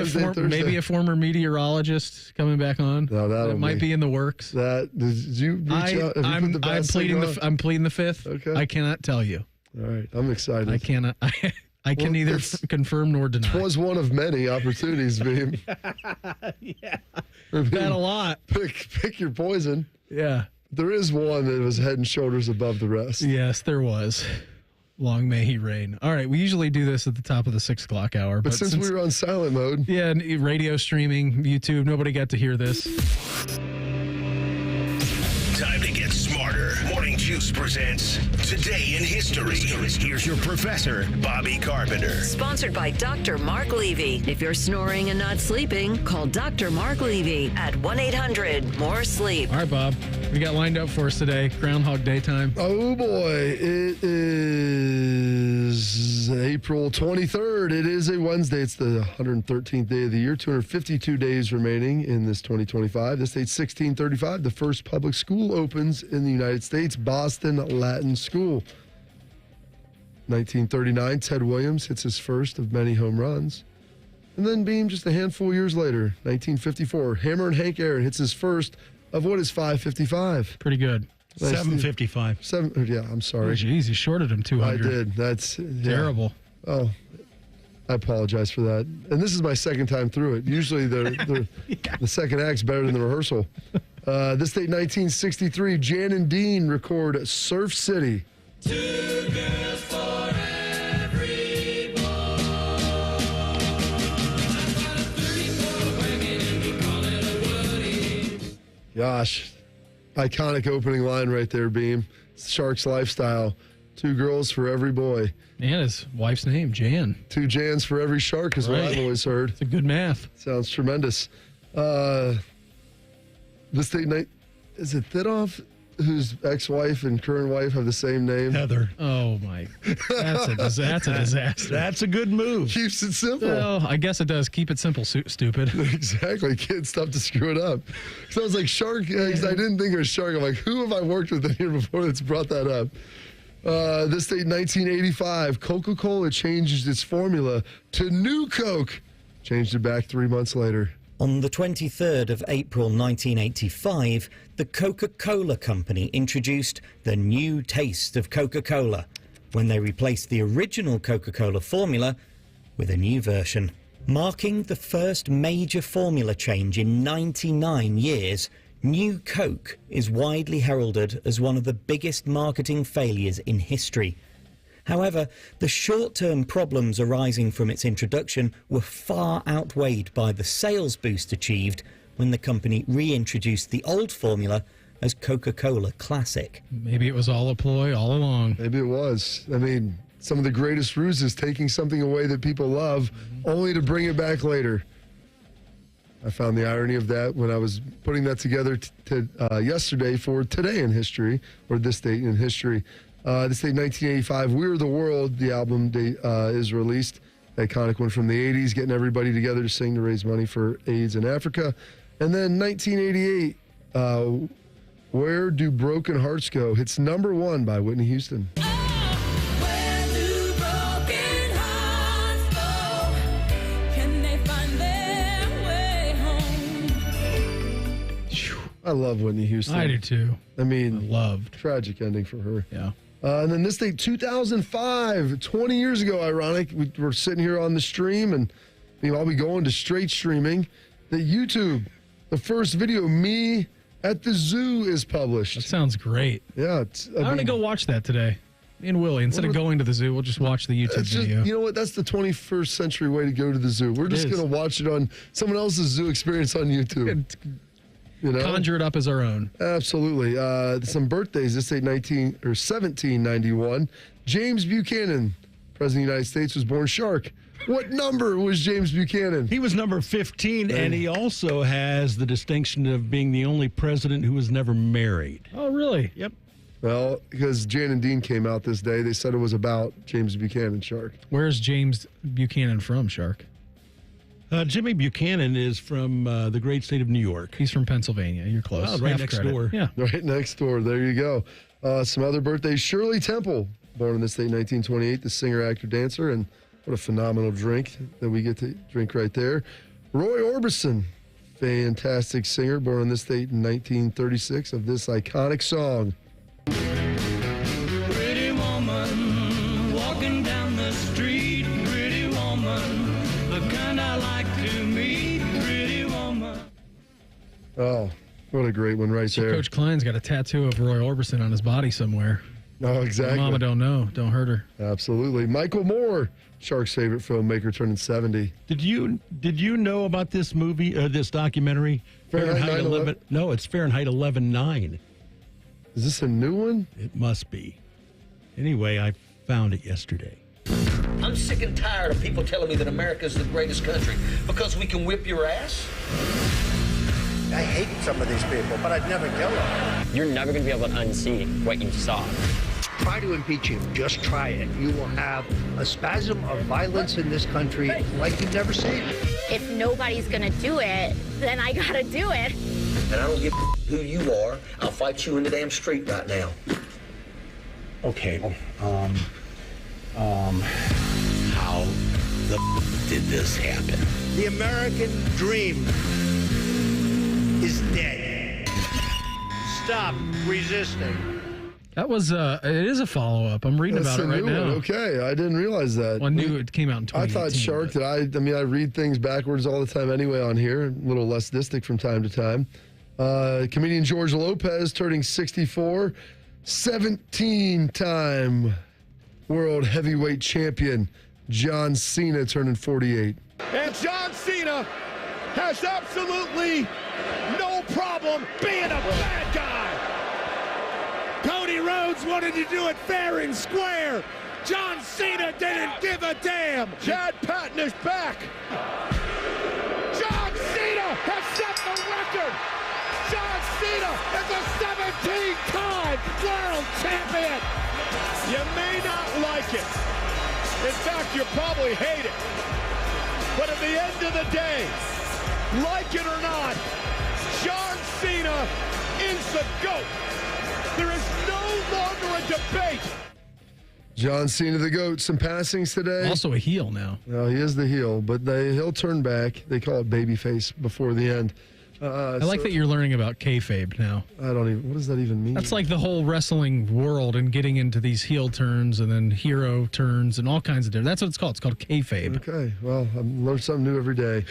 a former meteorologist coming back on. No, that might be in the works. Did you reach out? I'm pleading the fifth. Okay. I cannot tell you. All right, I'm excited. I cannot. I can neither confirm nor deny. It was one of many opportunities, Beam. Yeah, that a lot. Pick your poison. Yeah, there is one that was head and shoulders above the rest. Yes, there was. Long may he reign. All right, we usually do this at the top of the 6 o'clock hour. But since we were on silent mode. Yeah, and radio streaming, YouTube, nobody got to hear this. Time to get smarter. Morning Juice presents Today in History. Here's your professor, Bobby Carpenter. Sponsored by Dr. Mark Levy. If you're snoring and not sleeping, call Dr. Mark Levy at 1-800-MORE-SLEEP. All right, Bob. We got lined up for us today. Groundhog Day time. Oh, boy. It is April 23rd. It is a Wednesday. It's the 113th day of the year. 252 days remaining in this 2025. This date's 1635. The first public school opens in the United States, Boston Latin School. 1939, Ted Williams hits his first of many home runs. And then Beam, just a handful of years later, 1954, Hammer and Hank Aaron hits his first of what is 555. Pretty good. 755. I'm sorry. Oh, geez, you shorted him 200. I did. That's terrible. Oh, I apologize for that. And this is my second time through it. Usually the second act's better than the rehearsal. This date, 1963, Jan and Dean record Surf City. Two girls for every boy. Gosh, iconic opening line right there, Beam. Sharks lifestyle. 2 girls for every boy. And his wife's name, Jan. 2 Jans for every shark is what I've always heard. It's a good math. Sounds tremendous. This date, is it Thidoff, whose ex-wife and current wife have the same name? Heather. Oh, my. That's a disaster. That's a good move. Keeps it simple. Well, I guess it does. Keep it simple, stupid. Exactly. Kids tough to screw it up. So I was like, shark. I didn't think it was shark. I'm like, who have I worked with in here before that's brought that up? This date, 1985, Coca-Cola changed its formula to New Coke. Changed it back 3 months later. On the 23rd of April 1985, the Coca-Cola Company introduced the new taste of Coca-Cola when they replaced the original Coca-Cola formula with a new version. Marking the first major formula change in 99 years, New Coke is widely heralded as one of the biggest marketing failures in history. However, the short-term problems arising from its introduction were far outweighed by the sales boost achieved when the company reintroduced the old formula as Coca-Cola Classic. Maybe it was all a ploy all along. Maybe it was. I mean, some of the greatest ruses, taking something away that people love, only to bring it back later. I found the irony of that when I was putting that together yesterday for Today in History, or This Date in History. This date, 1985, We're the World, the album is released. Iconic one from the 80s, getting everybody together to sing to raise money for AIDS in Africa. And then 1988, Where Do Broken Hearts Go? Hits #1 by Whitney Houston. I love Whitney Houston. I do too. I mean, I loved. Tragic ending for her. Yeah. And then this date, 2005, 20 years ago, ironic, we're sitting here on the stream, and I'll be going to straight streaming. The YouTube, the first video, me at the zoo, is published. That sounds great. Yeah. I'm going to go watch that today. Me and Willie, instead of going to the zoo, we'll just watch the YouTube video. You know what? That's the 21st century way to go to the zoo. We're just going to watch it on someone else's zoo experience on YouTube. Conjure it up as our own. Absolutely. Some birthdays. This date, 1791. James Buchanan, President of the United States, was born shark. What number was James Buchanan? He was number 15, and he also has the distinction of being the only president who was never married. Oh, really? Yep. Well, because Jan and Dean came out this day, they said it was about James Buchanan, shark. Where's James Buchanan from, shark? Jimmy Buchanan is from the great state of New York. He's from Pennsylvania. You're close. Oh, right next door. Yeah. Right next door. There you go. Some other birthdays. Shirley Temple, born in this state, 1928, the singer, actor, dancer, and what a phenomenal drink that we get to drink right there. Roy Orbison, fantastic singer, born in this state in 1936, of this iconic song. Pretty woman walking down the street, pretty woman, the kind I like to meet, pretty woman. Oh, what a great one right there. Coach Klein's got a tattoo of Roy Orbison on his body somewhere. Oh, exactly. Mama don't know. Don't hurt her. Absolutely. Michael Moore, Shark's favorite filmmaker, turning 70. Did you know about this movie, this documentary? Fahrenheit 11? No, it's Fahrenheit 11/9. Is this a new one? It must be. Anyway, I found it yesterday. I'm sick and tired of people telling me that America's the greatest country because we can whip your ass. I hate some of these people, but I'd never kill them. You're never going to be able to unsee what you saw. Try to impeach him. Just try it. You will have a spasm of violence in this country like you've never seen. If nobody's going to do it, then I got to do it. And I don't give a who you are. I'll fight you in the damn street right now. Okay, how the did this happen? The American dream is dead. Stop resisting. That was it is a follow-up. I'm reading That's about it right new now. one. Okay, I didn't realize that. Well, I knew it came out in 2018. I thought Shark that I read things backwards all the time anyway on here, a little less distic from time to time. Comedian George Lopez turning 64. 17-time world heavyweight champion John Cena turning 48. And John Cena has absolutely no problem being a bad guy. Cody Rhodes wanted to do it fair and square. John Cena didn't give a damn. Chad Patton is back. John Cena has set the record. John Cena is a 17-time world champion. You may not like it. In fact, you probably hate it. But at the end of the day, like it or not, John Cena is the GOAT. There is no longer a debate. John Cena, the GOAT. Some passings today. Also a heel now. No, he is the heel, but he'll turn back. They call it babyface before the end. I like that you're learning about kayfabe now. What does that even mean? That's like the whole wrestling world and getting into these heel turns and then hero turns and all kinds of different. That's what it's called. It's called kayfabe. Okay, well, I learn something new every day.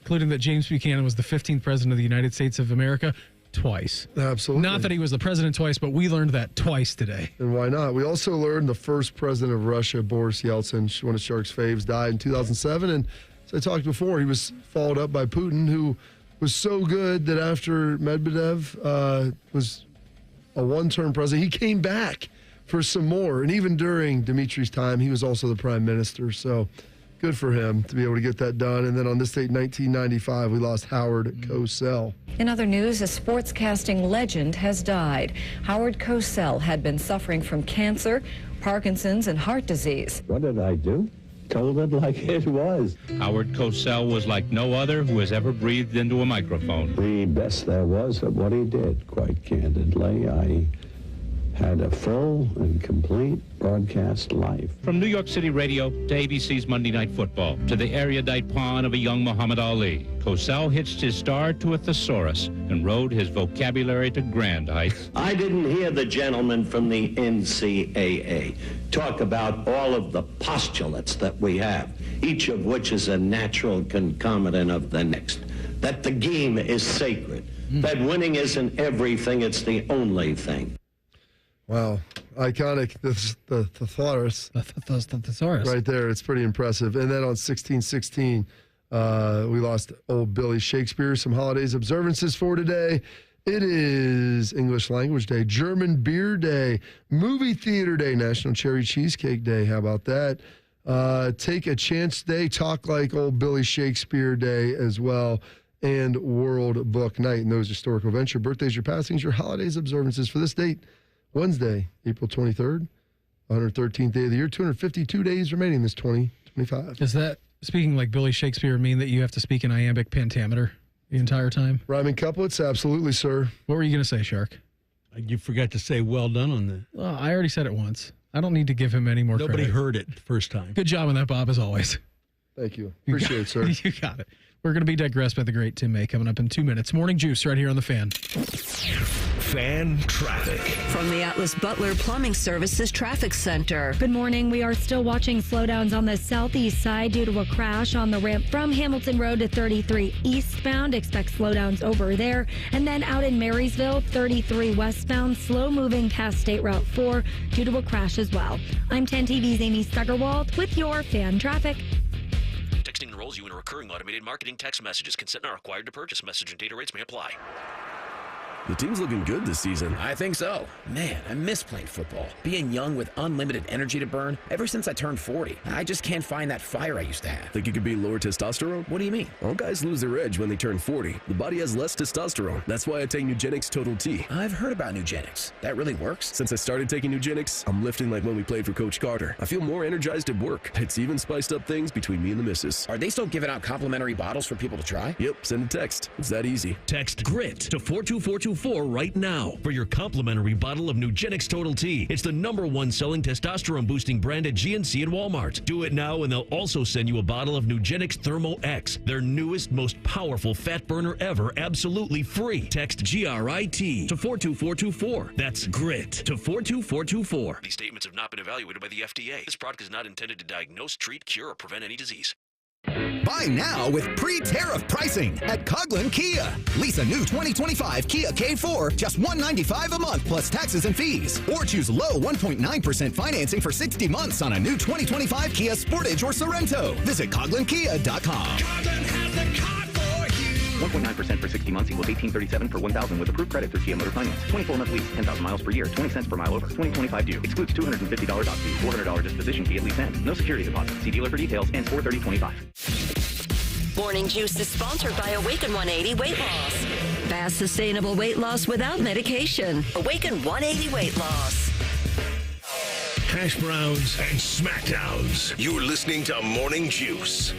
Including that James Buchanan was the 15th president of the United States of America twice. Absolutely. Not that he was the president twice, but we learned that twice today. And why not? We also learned the first president of Russia, Boris Yeltsin, one of Shark's faves, died in 2007. And as I talked before, he was followed up by Putin, who was so good that after Medvedev was a one-term president, he came back for some more. And even during Dmitri's time, he was also the prime minister. So good for him to be able to get that done. And then on this date, 1995, we lost Howard Cosell. In other news, a sportscasting legend has died. Howard Cosell had been suffering from cancer, Parkinson's, and heart disease. What did I do? Told it like it was. Howard Cosell was like no other who has ever breathed into a microphone. The best there was at what he did, quite candidly. I had a full and complete broadcast life. From New York City radio to ABC's Monday Night Football to the erudite pawn of a young Muhammad Ali, Cosell hitched his star to a thesaurus and rode his vocabulary to grand heights. I didn't hear the gentleman from the NCAA talk about all of the postulates that we have, each of which is a natural concomitant of the next. That the game is sacred, that winning isn't everything, it's the only thing. Wow. Iconic. The thesaurus. The thesaurus. Right there. It's pretty impressive. And then on 1616, we lost old Billy Shakespeare. Some holidays observances for today. It is English Language Day, German Beer Day, Movie Theater Day, National Cherry Cheesecake Day. How about that? Take a Chance Day, Talk Like Old Billy Shakespeare Day as well, and World Book Night. And those historical events, your birthdays, your passings, your holidays observances for this date. Wednesday, April 23rd, 113th day of the year, 252 days remaining this 2025. Does that, speaking like Billy Shakespeare, mean that you have to speak in iambic pentameter the entire time? Rhyming couplets? Absolutely, sir. What were you going to say, Shark? You forgot to say well done on that. Well, I already said it once. I don't need to give him any more Nobody credit. heard it first time. Good job on that, Bob, as always. Thank you. Appreciate it, sir. You got it. We're going to be digressed by the great Tim May coming up in 2 minutes. Morning Juice right here on The Fan. Fan traffic. From the Atlas Butler Plumbing Services Traffic Center. Good morning. We are still watching slowdowns on the southeast side due to a crash on the ramp from Hamilton Road to 33 eastbound. Expect slowdowns over there. And then out in Marysville, 33 westbound, slow moving past State Route 4 due to a crash as well. I'm 10 TV's Amy Stuggerwald with your fan traffic. Texting enrolls you in a recurring automated marketing text messages. Consent not required to purchase. Message and data rates may apply. The team's looking good this season. I think so. Man, I miss playing football. Being young with unlimited energy to burn. Ever since I turned 40, I just can't find that fire I used to have. Think you could be lower testosterone? What do you mean? All guys lose their edge when they turn 40. The body has less testosterone. That's why I take Nugenix Total T. I've heard about Nugenix. That really works? Since I started taking Nugenix, I'm lifting like when we played for Coach Carter. I feel more energized at work. It's even spiced up things between me and the missus. Are they still giving out complimentary bottles for people to try? Yep, send a text. It's that easy. Text GRIT to 42424 right now for your complimentary bottle of Nugenix Total T. It's the #1 selling testosterone boosting brand at GNC and Walmart. Do it now and they'll also send you a bottle of Nugenix Thermo X, their newest, most powerful fat burner ever, absolutely free. Text GRIT to 42424. That's GRIT to 42424. These statements have not been evaluated by the FDA. This product is not intended to diagnose, treat, cure, or prevent any disease. Buy now with pre-tariff pricing at Coughlin Kia. Lease a new 2025 Kia K4, just $195 a month plus taxes and fees. Or choose low 1.9% financing for 60 months on a new 2025 Kia Sportage or Sorrento. Visit CoughlinKia.com. Coughlin has the car for you. 1.9% for 60 months equals $18.37 per 1,000 with approved credit through Kia Motor Finance. 24-month lease, 10,000 miles per year, 20 cents per mile over. 2025 due. Excludes $250 dock fee, $400 disposition fee at lease end. No security deposit. See dealer for details. Ends 4/30/25. Morning Juice is sponsored by Awaken 180 Weight Loss. Fast, sustainable weight loss without medication. Awaken 180 Weight Loss. Hash browns and smackdowns. You're listening to Morning Juice.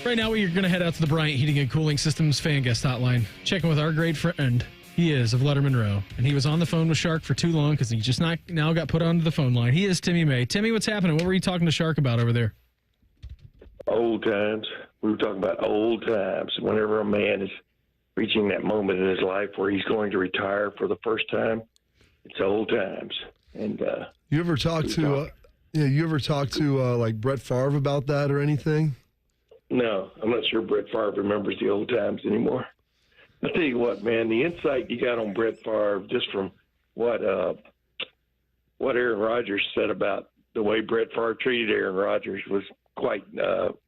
Right now, we're going to head out to the Bryant Heating and Cooling Systems fan guest hotline. Checking with our great friend. He is of Lettermen Row, and he was on the phone with Shark for too long because he just now got put onto the phone line. He is Timmy May. Timmy, what's happening? What were you talking to Shark about over there? Old times. We were talking about old times. Whenever a man is reaching that moment in his life where he's going to retire for the first time, it's old times. And you ever talk to like Brett Favre about that or anything? No, I'm not sure Brett Favre remembers the old times anymore. I'll tell you what, man, the insight you got on Brett Favre just from what Aaron Rodgers said about the way Brett Favre treated Aaron Rodgers was quite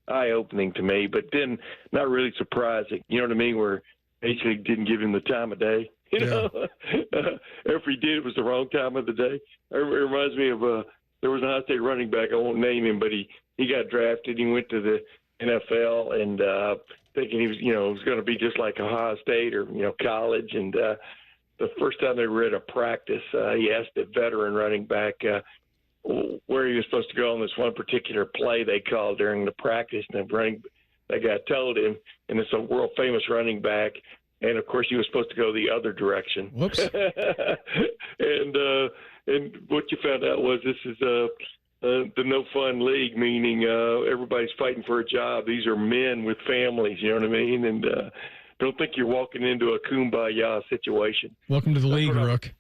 eye-opening to me, but then not really surprising. You know what I mean? Where basically didn't give him the time of day. You know, if he did, it was the wrong time of the day. It reminds me of there was an Ohio State running back. I won't name him, but he got drafted. He went to the NFL and thinking he was, was going to be just like Ohio State or college. And the first time they were at a practice, he asked a veteran running back where he was supposed to go on this one particular play they called during the practice. And that guy told him, and it's a world famous running back. And of course he was supposed to go the other direction. Whoops. And what you found out was this is the no fun league, meaning everybody's fighting for a job. These are men with families, you know what I mean? And don't think you're walking into a kumbaya situation. Welcome to the league, Rook.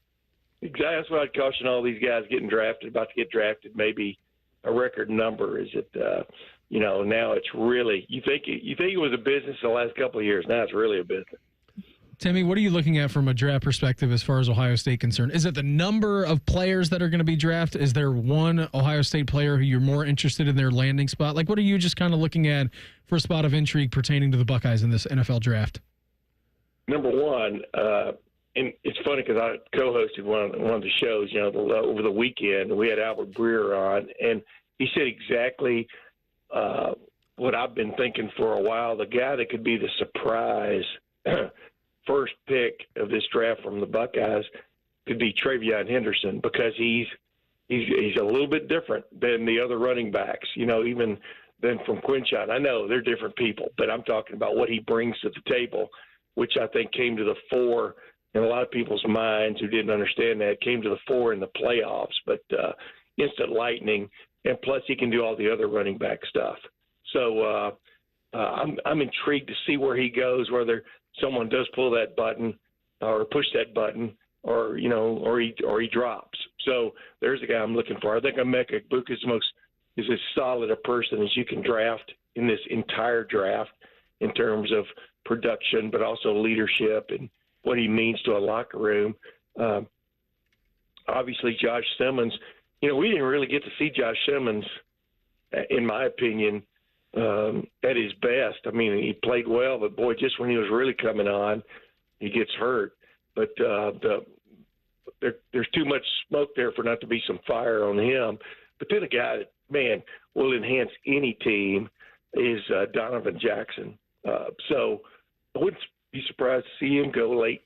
Exactly. That's what I'd caution all these guys getting drafted, about to get drafted, maybe a record number. Is it, now it's really, you think it was a business the last couple of years. Now it's really a business. Timmy, what are you looking at from a draft perspective as far as Ohio State concerned? Is it the number of players that are going to be drafted? Is there one Ohio State player who you're more interested in their landing spot? Like, what are you just kind of looking at for a spot of intrigue pertaining to the Buckeyes in this NFL draft? Number one, and it's funny because I co-hosted one of the shows, over the weekend. We had Albert Breer on, and he said exactly what I've been thinking for a while. The guy that could be the surprise first pick of this draft from the Buckeyes could be Travion Henderson, because he's a little bit different than the other running backs, even than from Quinshon. I know they're different people, but I'm talking about what he brings to the table, which I think came to the fore in a lot of people's minds who didn't understand that. It came to the fore in the playoffs, but instant lightning, and plus he can do all the other running back stuff. So I'm intrigued to see where he goes, whether someone does pull that button or push that button, or he drops. So there's a guy I'm looking for. I think Emeka Egbuka is as solid a person as you can draft in this entire draft in terms of production, but also leadership and what he means to a locker room. Obviously, Josh Simmons. We didn't really get to see Josh Simmons, in my opinion, at his best. I mean, he played well, but boy, just when he was really coming on, he gets hurt. But there's too much smoke there for not to be some fire on him. But then a guy that, man, will enhance any team is Donovan Jackson. So I wouldn't be surprised to see him go late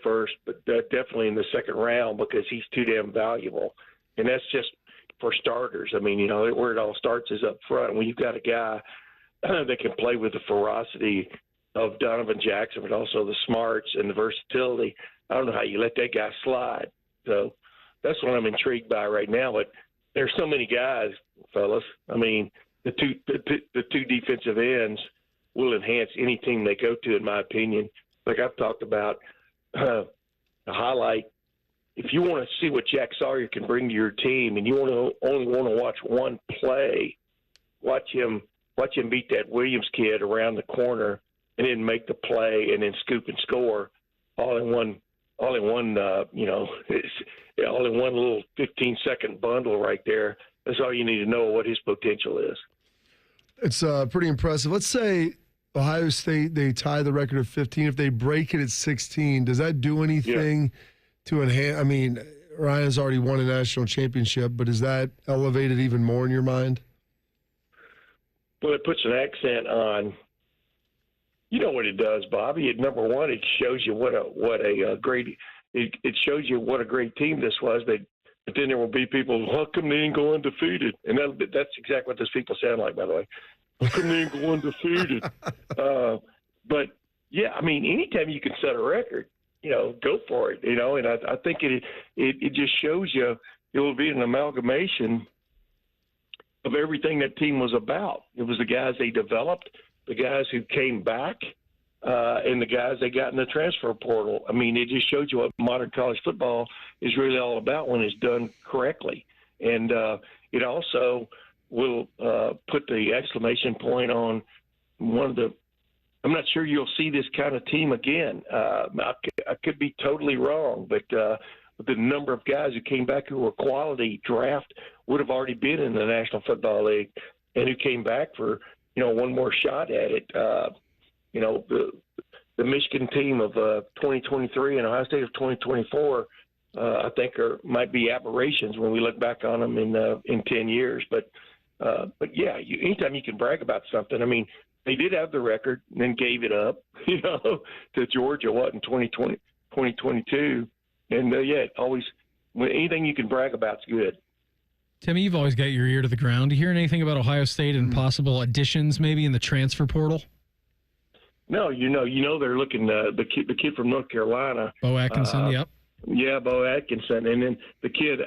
first, but definitely in the second round, because he's too damn valuable. And that's just for starters. I mean, where it all starts is up front. When you've got a guy that can play with the ferocity of Donovan Jackson, but also the smarts and the versatility, I don't know how you let that guy slide. So that's what I'm intrigued by right now. But there's so many guys, fellas. I mean, the two defensive ends will enhance any team they go to, in my opinion. Like I've talked about, a highlight. If you want to see what Jack Sawyer can bring to your team, and you only want to watch one play watch him beat that Williams kid around the corner and then make the play and then scoop and score all in one all in one little 15-second bundle right there. That's all you need to know what his potential is. It's pretty impressive. Let's say Ohio State, they tie the record of 15. If they break it at 16, does that do anything to enhance? I mean, Ryan's already won a national championship, but is that elevated even more in your mind? Well, it puts an accent on. You know what it does, Bobby. Number one, it shows you what a great. It shows you what a great team this was. But then there will be people. How come they didn't go undefeated? And that's exactly what those people sound like, by the way. How come they didn't go undefeated? But yeah, I mean, anytime you can set a record, go for it. And I think it just shows you it will be an amalgamation of everything that team was about. It was the guys they developed, the guys who came back, and the guys they got in the transfer portal. I mean, it just showed you what modern college football is really all about when it's done correctly. And it also will put the exclamation point on one of the – I'm not sure you'll see this kind of team again. I could be totally wrong, but the number of guys who came back who were quality draft would have already been in the National Football League and who came back for, one more shot at it. The Michigan team of 2023 and Ohio State of 2024, I think might be aberrations when we look back on them in 10 years. But yeah, anytime you can brag about something, I mean, they did have the record and then gave it up, to Georgia, in 2022. And always anything you can brag about is good. Timmy, you've always got your ear to the ground. Do you hear anything about Ohio State and possible additions maybe in the transfer portal? No, they're looking the kid from North Carolina, Bo Atkinson. Yep. Yeah, Bo Atkinson, and then the kid.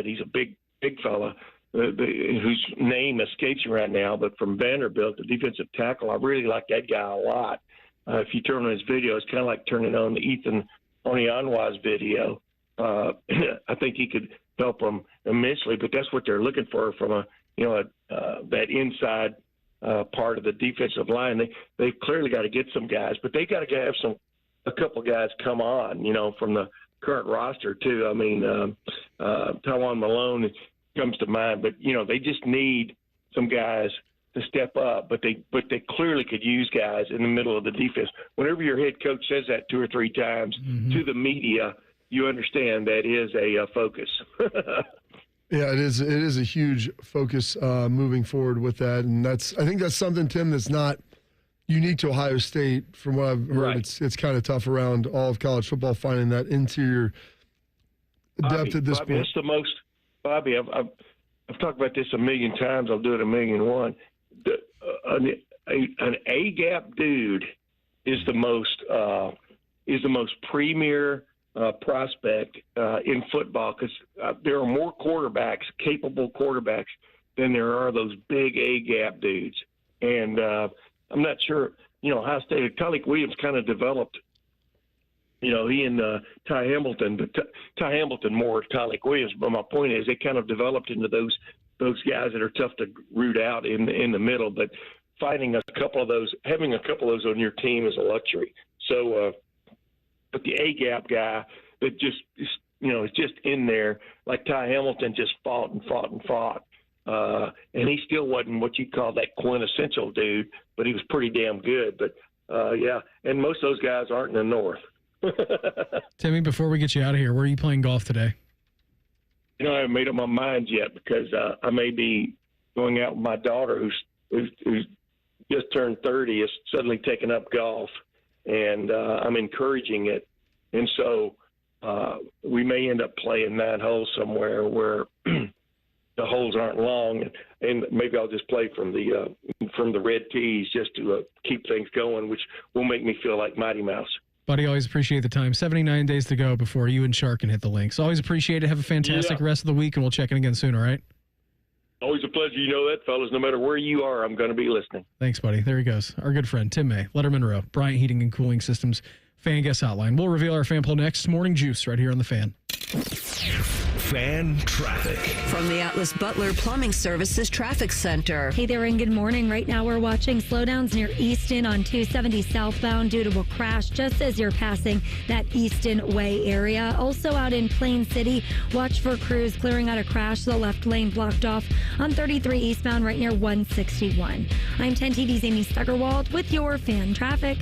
He's a big fella, whose name escapes me right now, but from Vanderbilt, the defensive tackle. I really like that guy a lot. If you turn on his video, it's kind of like turning on the Ethan Onyanwa's video. I think he could help them immensely, but that's what they're looking for from that inside part of the defensive line. They've clearly got to get some guys, but they got to have a couple guys come on, from the current roster too. I mean, Tywan Malone comes to mind, but they just need some guys to step up. But they clearly could use guys in the middle of the defense. Whenever your head coach says that 2 or 3 times to the media, you understand that is a focus. Yeah, it is. It is a huge focus moving forward with that, and I think that's something, Tim, that's not unique to Ohio State. From what I've heard, right. It's kind of tough around all of college football finding that interior depth at this point. That's the most. Bobby, I've talked about this a million times. I'll do it 1,000,001. An A gap dude is the most premier prospect in football, because there are more capable quarterbacks, than there are those big A-gap dudes. And I'm not sure, Ohio State, Tyleik Williams kind of developed, he and Ty Hamilton, but Ty Hamilton more Tyleik Williams. But my point is they kind of developed into those guys that are tough to root out in the middle. But having a couple of those on your team is a luxury. So, but the A-gap guy that just is just in there, like Ty Hamilton just fought and fought and fought. And he still wasn't what you'd call that quintessential dude, but he was pretty damn good. But, yeah, and most of those guys aren't in the North. Timmy, before we get you out of here, where are you playing golf today? I haven't made up my mind yet, because I may be going out with my daughter who's just turned 30, is suddenly taking up golf. And I'm encouraging it. And so we may end up playing 9 holes somewhere where the holes aren't long, and maybe I'll just play from the red tees just to keep things going, which will make me feel like Mighty Mouse. Buddy, always appreciate the time. 79 days to go before you and Shark can hit the links. Always appreciate it. Have a fantastic rest of the week, and we'll check in again soon, all right? Always a pleasure. You know that, fellas. No matter where you are, I'm going to be listening. Thanks, buddy. There he goes. Our good friend, Tim May, Lettermen Row, Bryant Heating and Cooling Systems, Fan Guest Hotline. We'll reveal our fan poll next. Morning Juice right here on The Fan. Fan Traffic. From the Atlas Butler Plumbing Services Traffic Center. Hey there, and good morning. Right now we're watching slowdowns near Easton on 270 southbound due to a crash just as you're passing that Easton Way area. Also out in Plain City, watch for crews clearing out a crash. The left lane blocked off on 33 eastbound right near 161. I'm 10 TV's Amy Steigerwald with your Fan Traffic.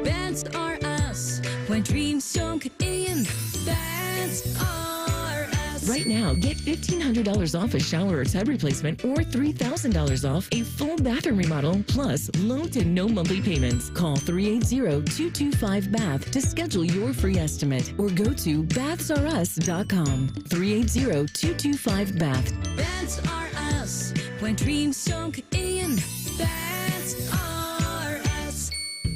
That's are us. When dreams don't get in, that's are us. Right now, get $1,500 off a shower or tub replacement or $3,000 off a full bathroom remodel, plus low to no monthly payments. Call 380-225-BATH to schedule your free estimate or go to bathsareus.com. 380-225-BATH. That's are us. When dreams don't get in, that's are us.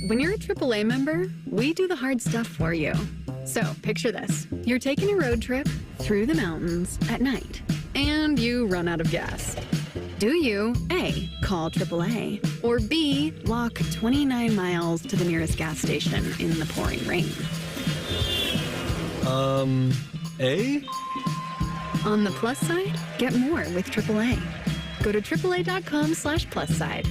When you're a AAA member, we do the hard stuff for you. So picture this. You're taking a road trip through the mountains at night, and you run out of gas. Do you, A, call AAA, or B, walk 29 miles to the nearest gas station in the pouring rain? A? On the plus side, get more with AAA. Go to AAA.com/plus side.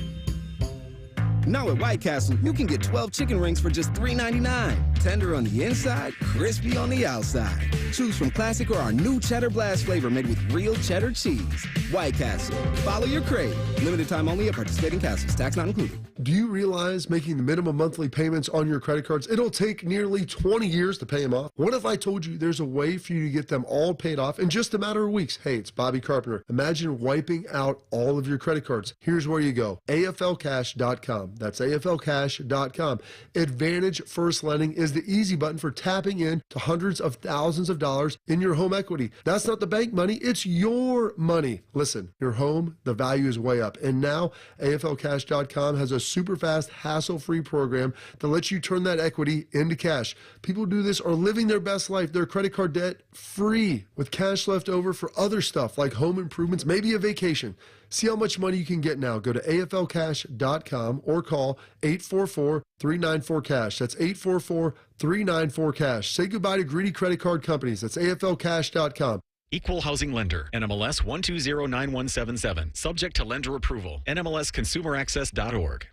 Now at White Castle, you can get 12 chicken rings for just $3.99. Tender on the inside, crispy on the outside. Choose from classic or our new Cheddar Blast flavor made with real cheddar cheese. White Castle. Follow your crave. Limited time only at participating castles. Tax not included. Do you realize making the minimum monthly payments on your credit cards, it'll take nearly 20 years to pay them off? What if I told you there's a way for you to get them all paid off in just a matter of weeks? Hey, it's Bobby Carpenter. Imagine wiping out all of your credit cards. Here's where you go. AFLcash.com. That's AFLcash.com. Advantage First Lending is the easy button for tapping in to hundreds of thousands of dollars in your home equity. That's not the bank money, it's your money. Listen, your home, the value is way up. And now AFLcash.com has a super fast, hassle-free program that lets you turn that equity into cash. People who do this are living their best life, their credit card debt free, with cash left over for other stuff like home improvements, maybe a vacation. See how much money you can get now. Go to AFLcash.com or call 844-394-CASH. That's 844-394-CASH. Say goodbye to greedy credit card companies. That's AFLcash.com. Equal Housing Lender, NMLS 1209177. Subject to lender approval. NMLSconsumeraccess.org.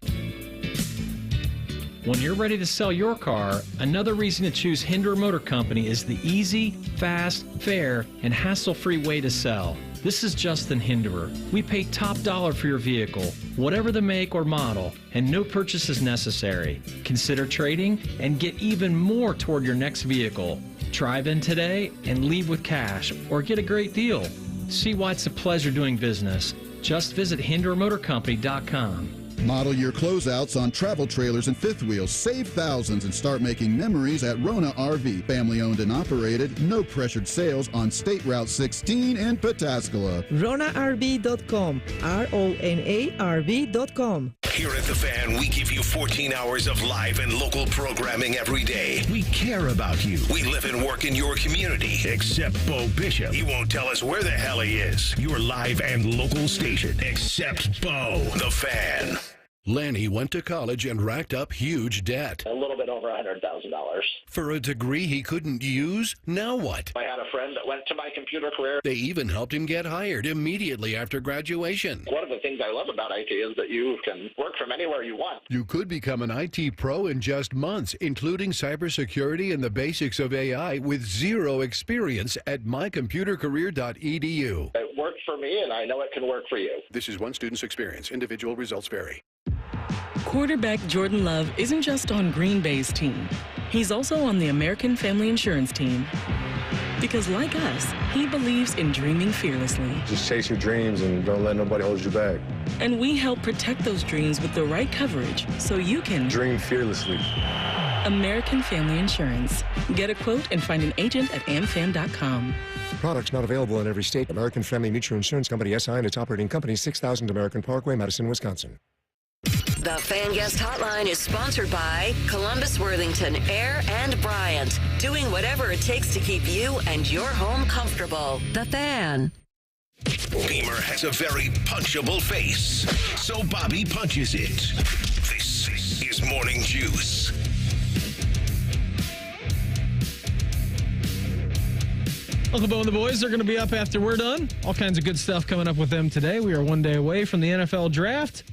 When you're ready to sell your car, another reason to choose Hinder Motor Company is the easy, fast, fair, and hassle-free way to sell. This is Justin Hinderer. We pay top dollar for your vehicle, whatever the make or model, and no purchase is necessary. Consider trading and get even more toward your next vehicle. Drive in today and leave with cash or get a great deal. See why it's a pleasure doing business. Just visit HinderMotorCompany.com. Model year closeouts on travel trailers and fifth wheels. Save thousands and start making memories at Rona RV. Family owned and operated. No pressured sales on State Route 16 in Pataskala. RonaRV.com. RonaRV.com. Here at The Fan, we give you 14 hours of live and local programming every day. We care about you. We live and work in your community. Except Bo Bishop. He won't tell us where the hell he is. Your live and local station. Except Bo. The Fan. Lanny went to college and racked up huge debt. A little bit over $100,000. For a degree he couldn't use? Now what? I had a friend that went to my computer career. They even helped him get hired immediately after graduation. One of the things I love about IT is that you can work from anywhere you want. You could become an IT pro in just months, including cybersecurity and the basics of AI with zero experience at mycomputercareer.edu. It worked for me, and I know it can work for you. This is one student's experience. Individual results vary. Quarterback Jordan Love isn't just on Green Bay's team. He's also on the American Family Insurance team. Because like us, he believes in dreaming fearlessly. Just chase your dreams and don't let nobody hold you back. And we help protect those dreams with the right coverage so you can dream fearlessly. American Family Insurance. Get a quote and find an agent at amfam.com. Products not available in every state. American Family Mutual Insurance Company, SI, and its operating company, 6000 American Parkway, Madison, Wisconsin. The Fan Guest Hotline is sponsored by Columbus, Worthington, Air, and Bryant. Doing whatever it takes to keep you and your home comfortable. The Fan. Beamer has a very punchable face, so Bobby punches it. This is Morning Juice. Uncle Bo and the boys are going to be up after we're done. All kinds of good stuff coming up with them today. We are one day away from the NFL draft.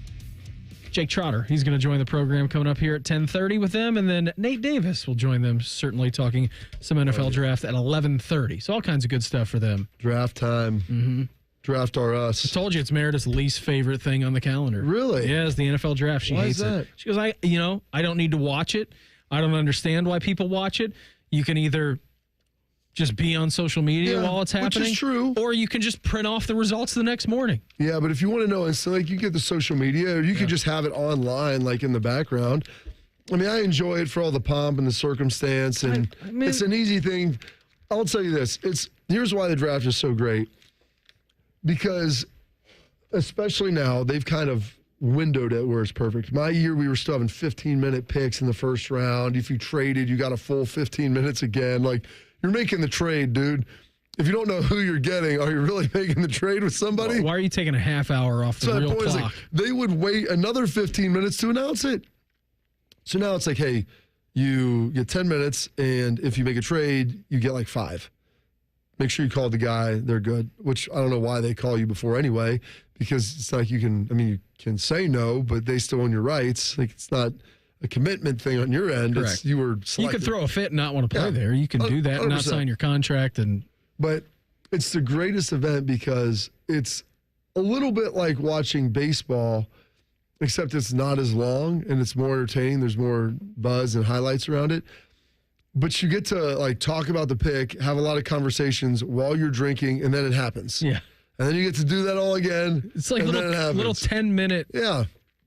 Jake Trotter, he's going to join the program coming up here at 10:30 with them. And then Nate Davis will join them, certainly talking some NFL draft at 11:30. So all kinds of good stuff for them. Draft time. Mm-hmm. Draft are us. I told you it's Meredith's least favorite thing on the calendar. Really? Yeah, it's the NFL draft. She hates it. She goes, I don't need to watch it. I don't understand why people watch it. You can either just be on social media while it's happening. Which is true. Or you can just print off the results the next morning. Yeah, but if you want to know, it's like you get the social media, or you could just have it online, like in the background. I mean, I enjoy it for all the pomp and the circumstance, and it's an easy thing. I'll tell you this. Here's why the draft is so great. Because, especially now, they've kind of windowed it where it's perfect. My year, we were still having 15-minute picks in the first round. If you traded, you got a full 15 minutes again. Like, you're making the trade, dude. If you don't know who you're getting, are you really making the trade with somebody? Why are you taking a half hour off the real clock? Like, they would wait another 15 minutes to announce it. So now it's like, hey, you get 10 minutes, and if you make a trade, you get like 5. Make sure you call the guy. They're good, which I don't know why they call you before anyway, because it's like you can say no, but they still own your rights. Like, it's not a commitment thing on your end. Correct. It's, you were selected. You could throw a fit and not want to play there. You can do that and not 100%. sign your contract. But it's the greatest event because it's a little bit like watching baseball, except it's not as long and it's more entertaining. There's more buzz and highlights around it. But you get to like talk about the pick, have a lot of conversations while you're drinking, and then it happens. Yeah. And then you get to do that all again. It's like little 10-minute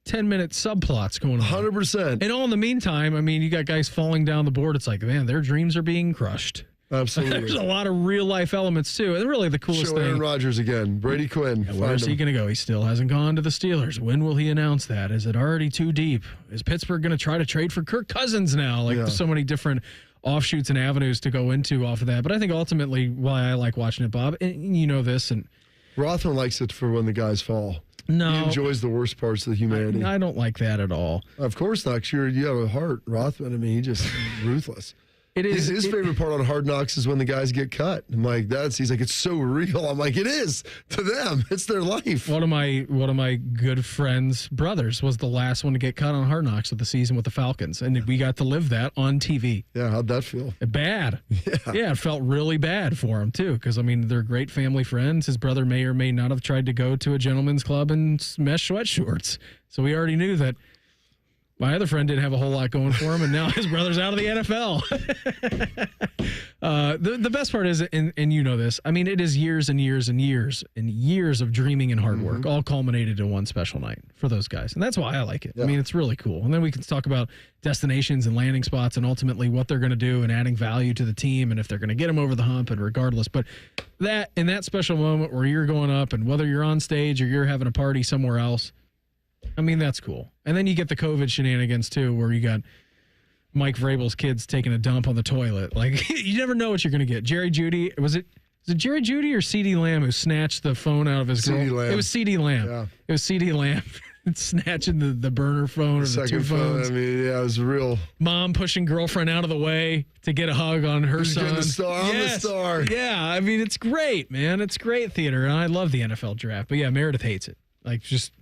subplots going on. 100%. And all in the meantime, I mean, you got guys falling down the board. It's like, man, their dreams are being crushed. Absolutely. There's a lot of real life elements too. And really the coolest Show thing. Aaron Rodgers again. Brady Quinn. Where's he going to go? He still hasn't gone to the Steelers. When will he announce that? Is it already too deep? Is Pittsburgh going to try to trade for Kirk Cousins now? Like there's so many different offshoots and avenues to go into off of that. But I think ultimately why I like watching it, Bob, and you know this, and Rothman likes it for when the guys fall. No. He enjoys the worst parts of the humanity. I don't like that at all. Of course not. You have a heart, Rothman. I mean, he just ruthless. It is his favorite part on Hard Knocks is when the guys get cut. I'm like, he's like, it's so real. I'm like, it is to them. It's their life. One of my good friends' brothers was the last one to get cut on Hard Knocks of the season with the Falcons, and we got to live that on TV. Yeah, how'd that feel? Bad. Yeah, it felt really bad for him too, because I mean they're great family friends. His brother may or may not have tried to go to a gentleman's club in mesh sweatshorts, so we already knew that. My other friend didn't have a whole lot going for him, and now his brother's out of the NFL. The best part is, and you know this, I mean, it is years and years and years and years of dreaming and hard work, all culminated in one special night for those guys. And that's why I like it. Yeah. I mean, it's really cool. And then we can talk about destinations and landing spots and ultimately what they're going to do and adding value to the team and if they're going to get them over the hump and regardless. But that in that special moment where you're going up and whether you're on stage or you're having a party somewhere else, I mean, that's cool. And then you get the COVID shenanigans, too, where you got Mike Vrabel's kids taking a dump on the toilet. Like, you never know what you're going to get. Jerry Jeudy, was it Jerry Jeudy or CeeDee Lamb who snatched the phone out of his girl? Lamb. It was CeeDee Lamb. Yeah. It was CeeDee Lamb snatching the burner phone or the two phones. I mean, yeah, it was real. Mom pushing girlfriend out of the way to get a hug on her son. The star. I'm the star. Yeah, I mean, it's great, man. It's great theater, and I love the NFL draft. But, yeah, Meredith hates it. Like, just...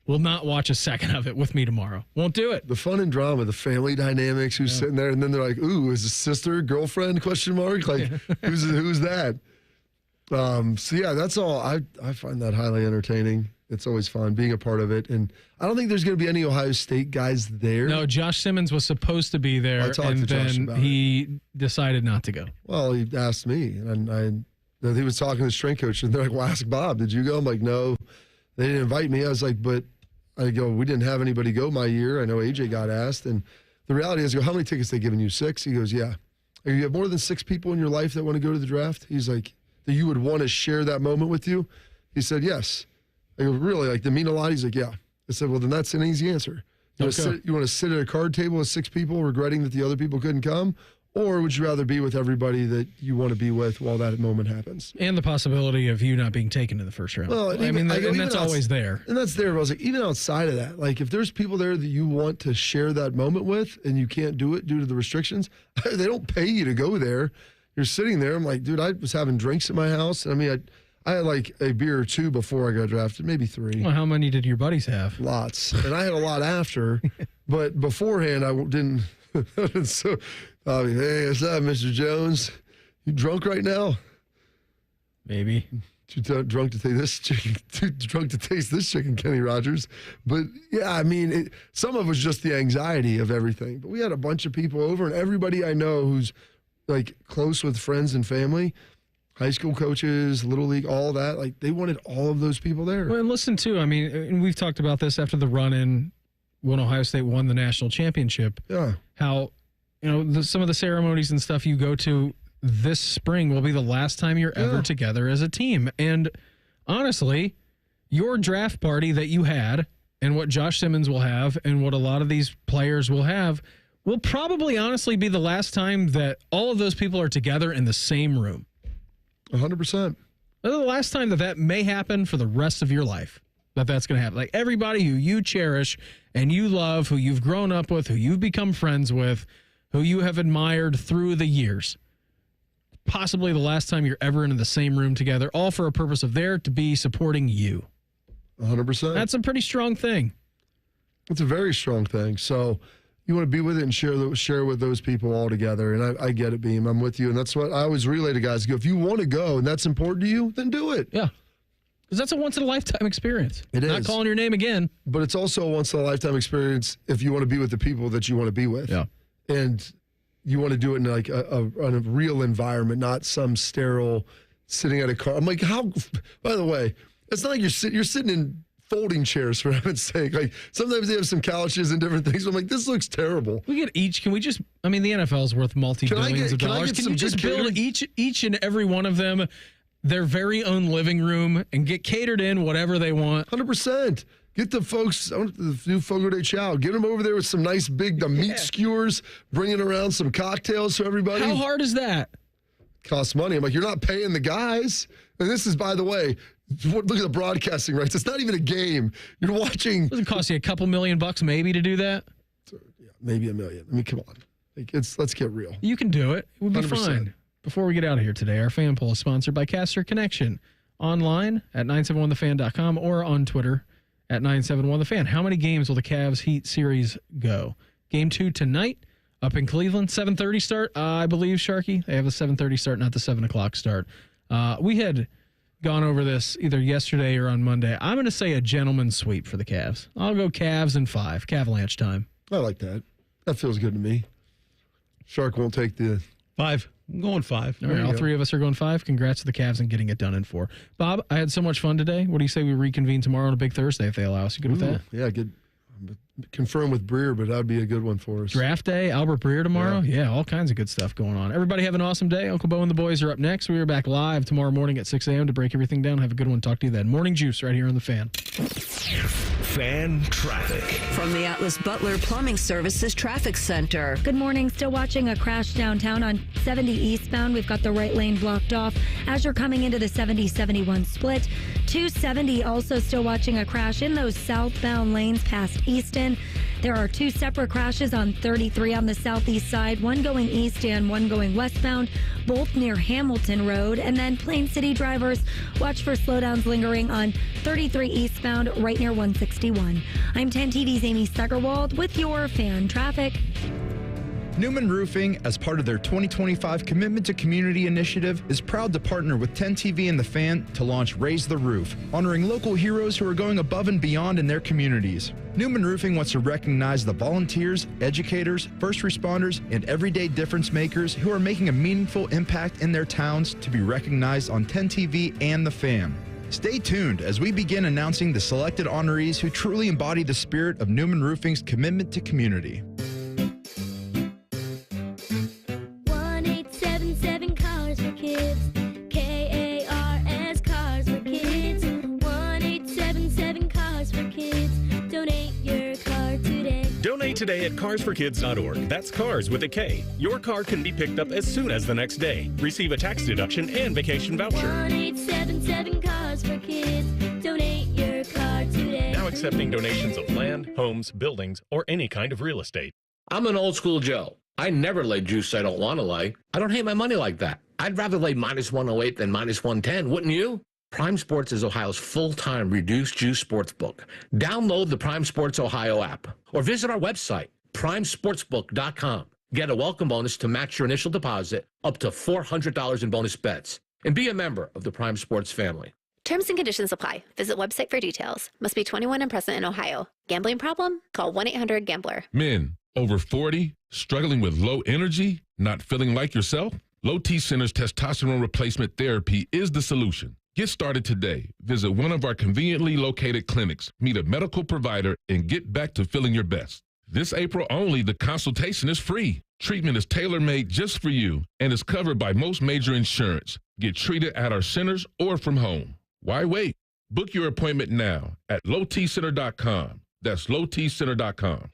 will not watch a second of it with me tomorrow. Won't do it. The fun and drama, the family dynamics, who's sitting there, and then they're like, ooh, is it sister, girlfriend, question mark? Like, who's that? So, yeah, that's all. I find that highly entertaining. It's always fun being a part of it. And I don't think there's going to be any Ohio State guys there. No, Josh Simmons was supposed to be there, and then he decided not to go. Well, he asked me, and he was talking to the strength coach, and they're like, well, ask Bob, did you go? I'm like, no. They didn't invite me. I was like, but I go, we didn't have anybody go my year. I know AJ got asked. And the reality is, I go, how many tickets they giving you? 6? He goes, yeah. I go, you have more than 6 people in your life that want to go to the draft? He's like, that you would want to share that moment with you? He said, yes. I go, really? Like, they mean a lot? He's like, yeah. I said, well, then that's an easy answer. You want to sit at a card table with 6 people regretting that the other people couldn't come? Or would you rather be with everybody that you want to be with while that moment happens? And the possibility of you not being taken in the first round. Well, and that's always there. And that's there. But I was like, even outside of that, like if there's people there that you want to share that moment with and you can't do it due to the restrictions, they don't pay you to go there. you're sitting there. I'm like, dude, I was having drinks at my house. I mean, I had like a beer or two before I got drafted, maybe 3. Well, how many did your buddies have? Lots. And I had a lot after, but beforehand I didn't. So, hey, what's up, Mr. Jones? You drunk right now? Maybe. Too drunk to taste this chicken. Too drunk to taste this chicken, Kenny Rogers. But yeah, I mean, some of it was just the anxiety of everything. But we had a bunch of people over, and everybody I know who's like close with friends and family, high school coaches, little league, all that. Like they wanted all of those people there. Well, and listen too. I mean, and we've talked about this after the run-in when Ohio State won the national championship. Yeah. How, some of the ceremonies and stuff you go to this spring will be the last time you're ever together as a team. And honestly, your draft party that you had and what Josh Simmons will have and what a lot of these players will have will probably honestly be the last time that all of those people are together in the same room. 100%. The last time that may happen for the rest of your life, that's going to happen. Like everybody who you cherish and you love, who you've grown up with, who you've become friends with, who you have admired through the years. Possibly the last time you're ever in the same room together, all for a purpose of there to be supporting you. 100%. That's a pretty strong thing. It's a very strong thing. So you want to be with it and share with those people all together. And I get it, Beam. I'm with you. And that's what I always relay to guys. If you want to go and that's important to you, then do it. Yeah. Because that's a once-in-a-lifetime experience. It is. Not calling your name again. But it's also a once-in-a-lifetime experience if you want to be with the people that you want to be with. Yeah. And you want to do it in like a real environment, not some sterile sitting at a car. I'm like, how? By the way, it's not like you're sitting in folding chairs, for heaven's sake. Like sometimes they have some couches and different things. I'm like, this looks terrible. We get each. Can we just? I mean, the NFL's worth multi-billions of dollars. Can you just build each and every one of them their very own living room and get catered in whatever they want? 100%. Get the folks, the new Fogo de Chao, get them over there with some nice big meat skewers, bringing around some cocktails for everybody. How hard is that? Costs money. I'm like, you're not paying the guys. And this is, by the way, look at the broadcasting rights. It's not even a game. You're watching. Doesn't cost you a couple $1,000,000 maybe to do that? Yeah, maybe $1 million. I mean, come on. Like, let's get real. You can do it. It would be 100%. fine. Before we get out of here today, our fan poll is sponsored by Caster Connection. Online at 971thefan.com or on Twitter at 971thefan. How many games will the Cavs Heat series go? Game 2 tonight up in Cleveland. 7:30 start, I believe, Sharky. They have a 7:30 start, not the 7 o'clock start. We had gone over this either yesterday or on Monday. I'm going to say a gentleman's sweep for the Cavs. I'll go Cavs in 5. Cavalanche time. I like that. That feels good to me. Shark won't take the 5. I'm going 5. All right, all 3 of us are going 5. Congrats to the Cavs and getting it done in 4. Bob, I had so much fun today. What do you say we reconvene tomorrow on a big Thursday if they allow us? You good with that? Yeah, good. Confirm with Breer, but that would be a good one for us. Draft day, Albert Breer tomorrow. Yeah, all kinds of good stuff going on. Everybody have an awesome day. Uncle Bo and the boys are up next. We are back live tomorrow morning at 6 a.m. to break everything down. Have a good one. Talk to you then. Morning Juice right here on The Fan. Fan traffic. From the Atlas Butler Plumbing Services Traffic Center. Good morning. Still watching a crash downtown on 70 eastbound. We've got the right lane blocked off as you're coming into the 70-71 split. 270 also still watching a crash in those southbound lanes past Easton. There are 2 separate crashes on 33 on the southeast side, one going east and one going westbound, both near Hamilton Road. And then Plain City drivers, watch for slowdowns lingering on 33 eastbound right near 161. I'm 10 TV's Amy Steckerwald with your fan traffic. Newman Roofing, as part of their 2025 Commitment to Community initiative, is proud to partner with 10 TV and The Fan to launch Raise the Roof, honoring local heroes who are going above and beyond in their communities. Newman Roofing wants to recognize the volunteers, educators, first responders, and everyday difference makers who are making a meaningful impact in their towns to be recognized on 10 TV and The Fan. Stay tuned as we begin announcing the selected honorees who truly embody the spirit of Newman Roofing's commitment to community. 1-877 Cars for Kids. KARS Cars for Kids. 1-877 Cars for Kids. Donate your car today. Donate today at carsforkids.org. That's cars with a K. Your car can be picked up as soon as the next day. Receive a tax deduction and vacation voucher. 1-877 Cars for Kids. Donate your car today. Now accepting donations of land, homes, buildings, or any kind of real estate. I'm an old school Joe. I never lay juice I don't want to lay. I don't hate my money like that. I'd rather lay -108 than -110, wouldn't you? Prime Sports is Ohio's full-time reduced juice sportsbook. Download the Prime Sports Ohio app or visit our website, primesportsbook.com. Get a welcome bonus to match your initial deposit up to $400 in bonus bets. And be a member of the Prime Sports family. Terms and conditions apply. Visit website for details. Must be 21 and present in Ohio. Gambling problem? Call 1-800-GAMBLER. Men over 40, struggling with low energy, not feeling like yourself? Low T Center's testosterone replacement therapy is the solution. Get started today. Visit one of our conveniently located clinics, meet a medical provider, and get back to feeling your best. This April only, the consultation is free. Treatment is tailor-made just for you and is covered by most major insurance. Get treated at our centers or from home. Why wait? Book your appointment now at lowtcenter.com. That's lowtcenter.com.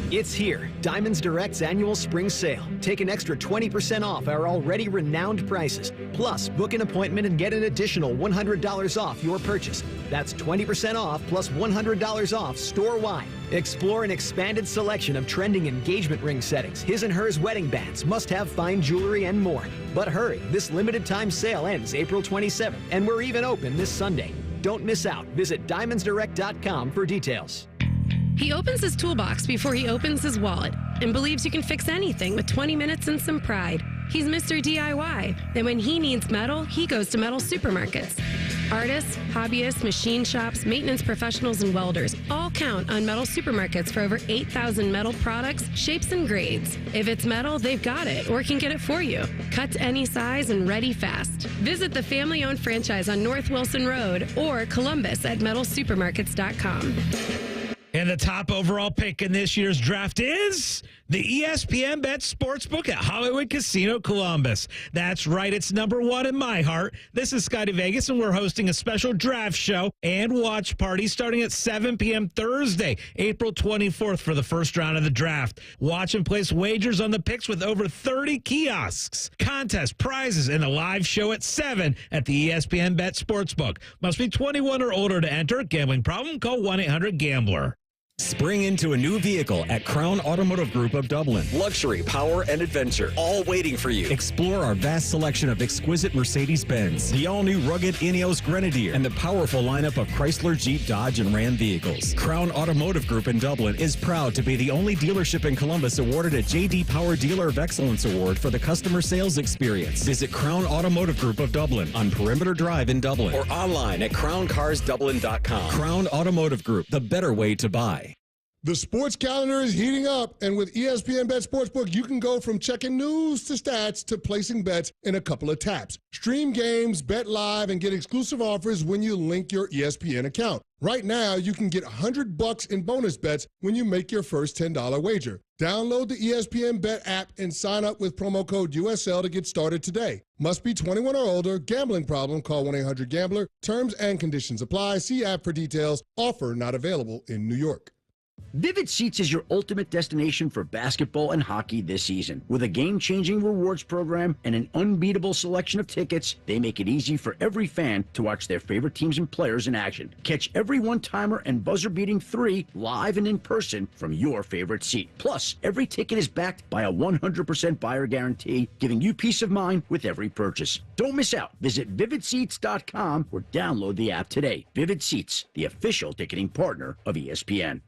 It's here, Diamonds Direct's annual spring sale. Take an extra 20% off our already renowned prices. Plus, book an appointment and get an additional $100 off your purchase. That's 20% off plus $100 off store-wide. Explore an expanded selection of trending engagement ring settings, his and hers wedding bands, must-have fine jewelry, and more. But hurry, this limited-time sale ends April 27th, and we're even open this Sunday. Don't miss out. Visit diamondsdirect.com for details. He opens his toolbox before he opens his wallet and believes you can fix anything with 20 minutes and some pride. He's Mr. DIY, and when he needs metal, he goes to metal supermarkets. Artists, hobbyists, machine shops, maintenance professionals, and welders all count on metal supermarkets for over 8,000 metal products, shapes, and grades. If it's metal, they've got it or can get it for you. Cut to any size and ready fast. Visit the family-owned franchise on North Wilson Road or Columbus at metalsupermarkets.com. And the top overall pick in this year's draft is the ESPN Bet Sportsbook at Hollywood Casino Columbus. That's right, it's number one in my heart. This is Scotty Vegas, and we're hosting a special draft show and watch party starting at 7 p.m. Thursday, April 24th for the first round of the draft. Watch and place wagers on the picks with over 30 kiosks, contests, prizes, and a live show at 7 at the ESPN Bet Sportsbook. Must be 21 or older to enter. Gambling problem? Call 1-800-GAMBLER. Spring into a new vehicle at Crown Automotive Group of Dublin. Luxury, power, and adventure, all waiting for you. Explore our vast selection of exquisite Mercedes-Benz, the all-new rugged Ineos Grenadier, and the powerful lineup of Chrysler, Jeep, Dodge, and Ram vehicles. Crown Automotive Group in Dublin is proud to be the only dealership in Columbus awarded a J.D. Power Dealer of Excellence Award for the customer sales experience. Visit Crown Automotive Group of Dublin on Perimeter Drive in Dublin or online at crowncarsdublin.com. Crown Automotive Group, the better way to buy. The sports calendar is heating up, and with ESPN Bet Sportsbook, you can go from checking news to stats to placing bets in a couple of taps. Stream games, bet live, and get exclusive offers when you link your ESPN account. Right now, you can get $100 in bonus bets when you make your first $10 wager. Download the ESPN Bet app and sign up with promo code USL to get started today. Must be 21 or older. Gambling problem? Call 1-800-GAMBLER. Terms and conditions apply. See app for details. Offer not available in New York. Vivid Seats is your ultimate destination for basketball and hockey this season. With a game-changing rewards program and an unbeatable selection of tickets, they make it easy for every fan to watch their favorite teams and players in action. Catch every one-timer and buzzer-beating 3 live and in person from your favorite seat. Plus, every ticket is backed by a 100% buyer guarantee, giving you peace of mind with every purchase. Don't miss out. Visit vividseats.com or download the app today. Vivid Seats, the official ticketing partner of ESPN.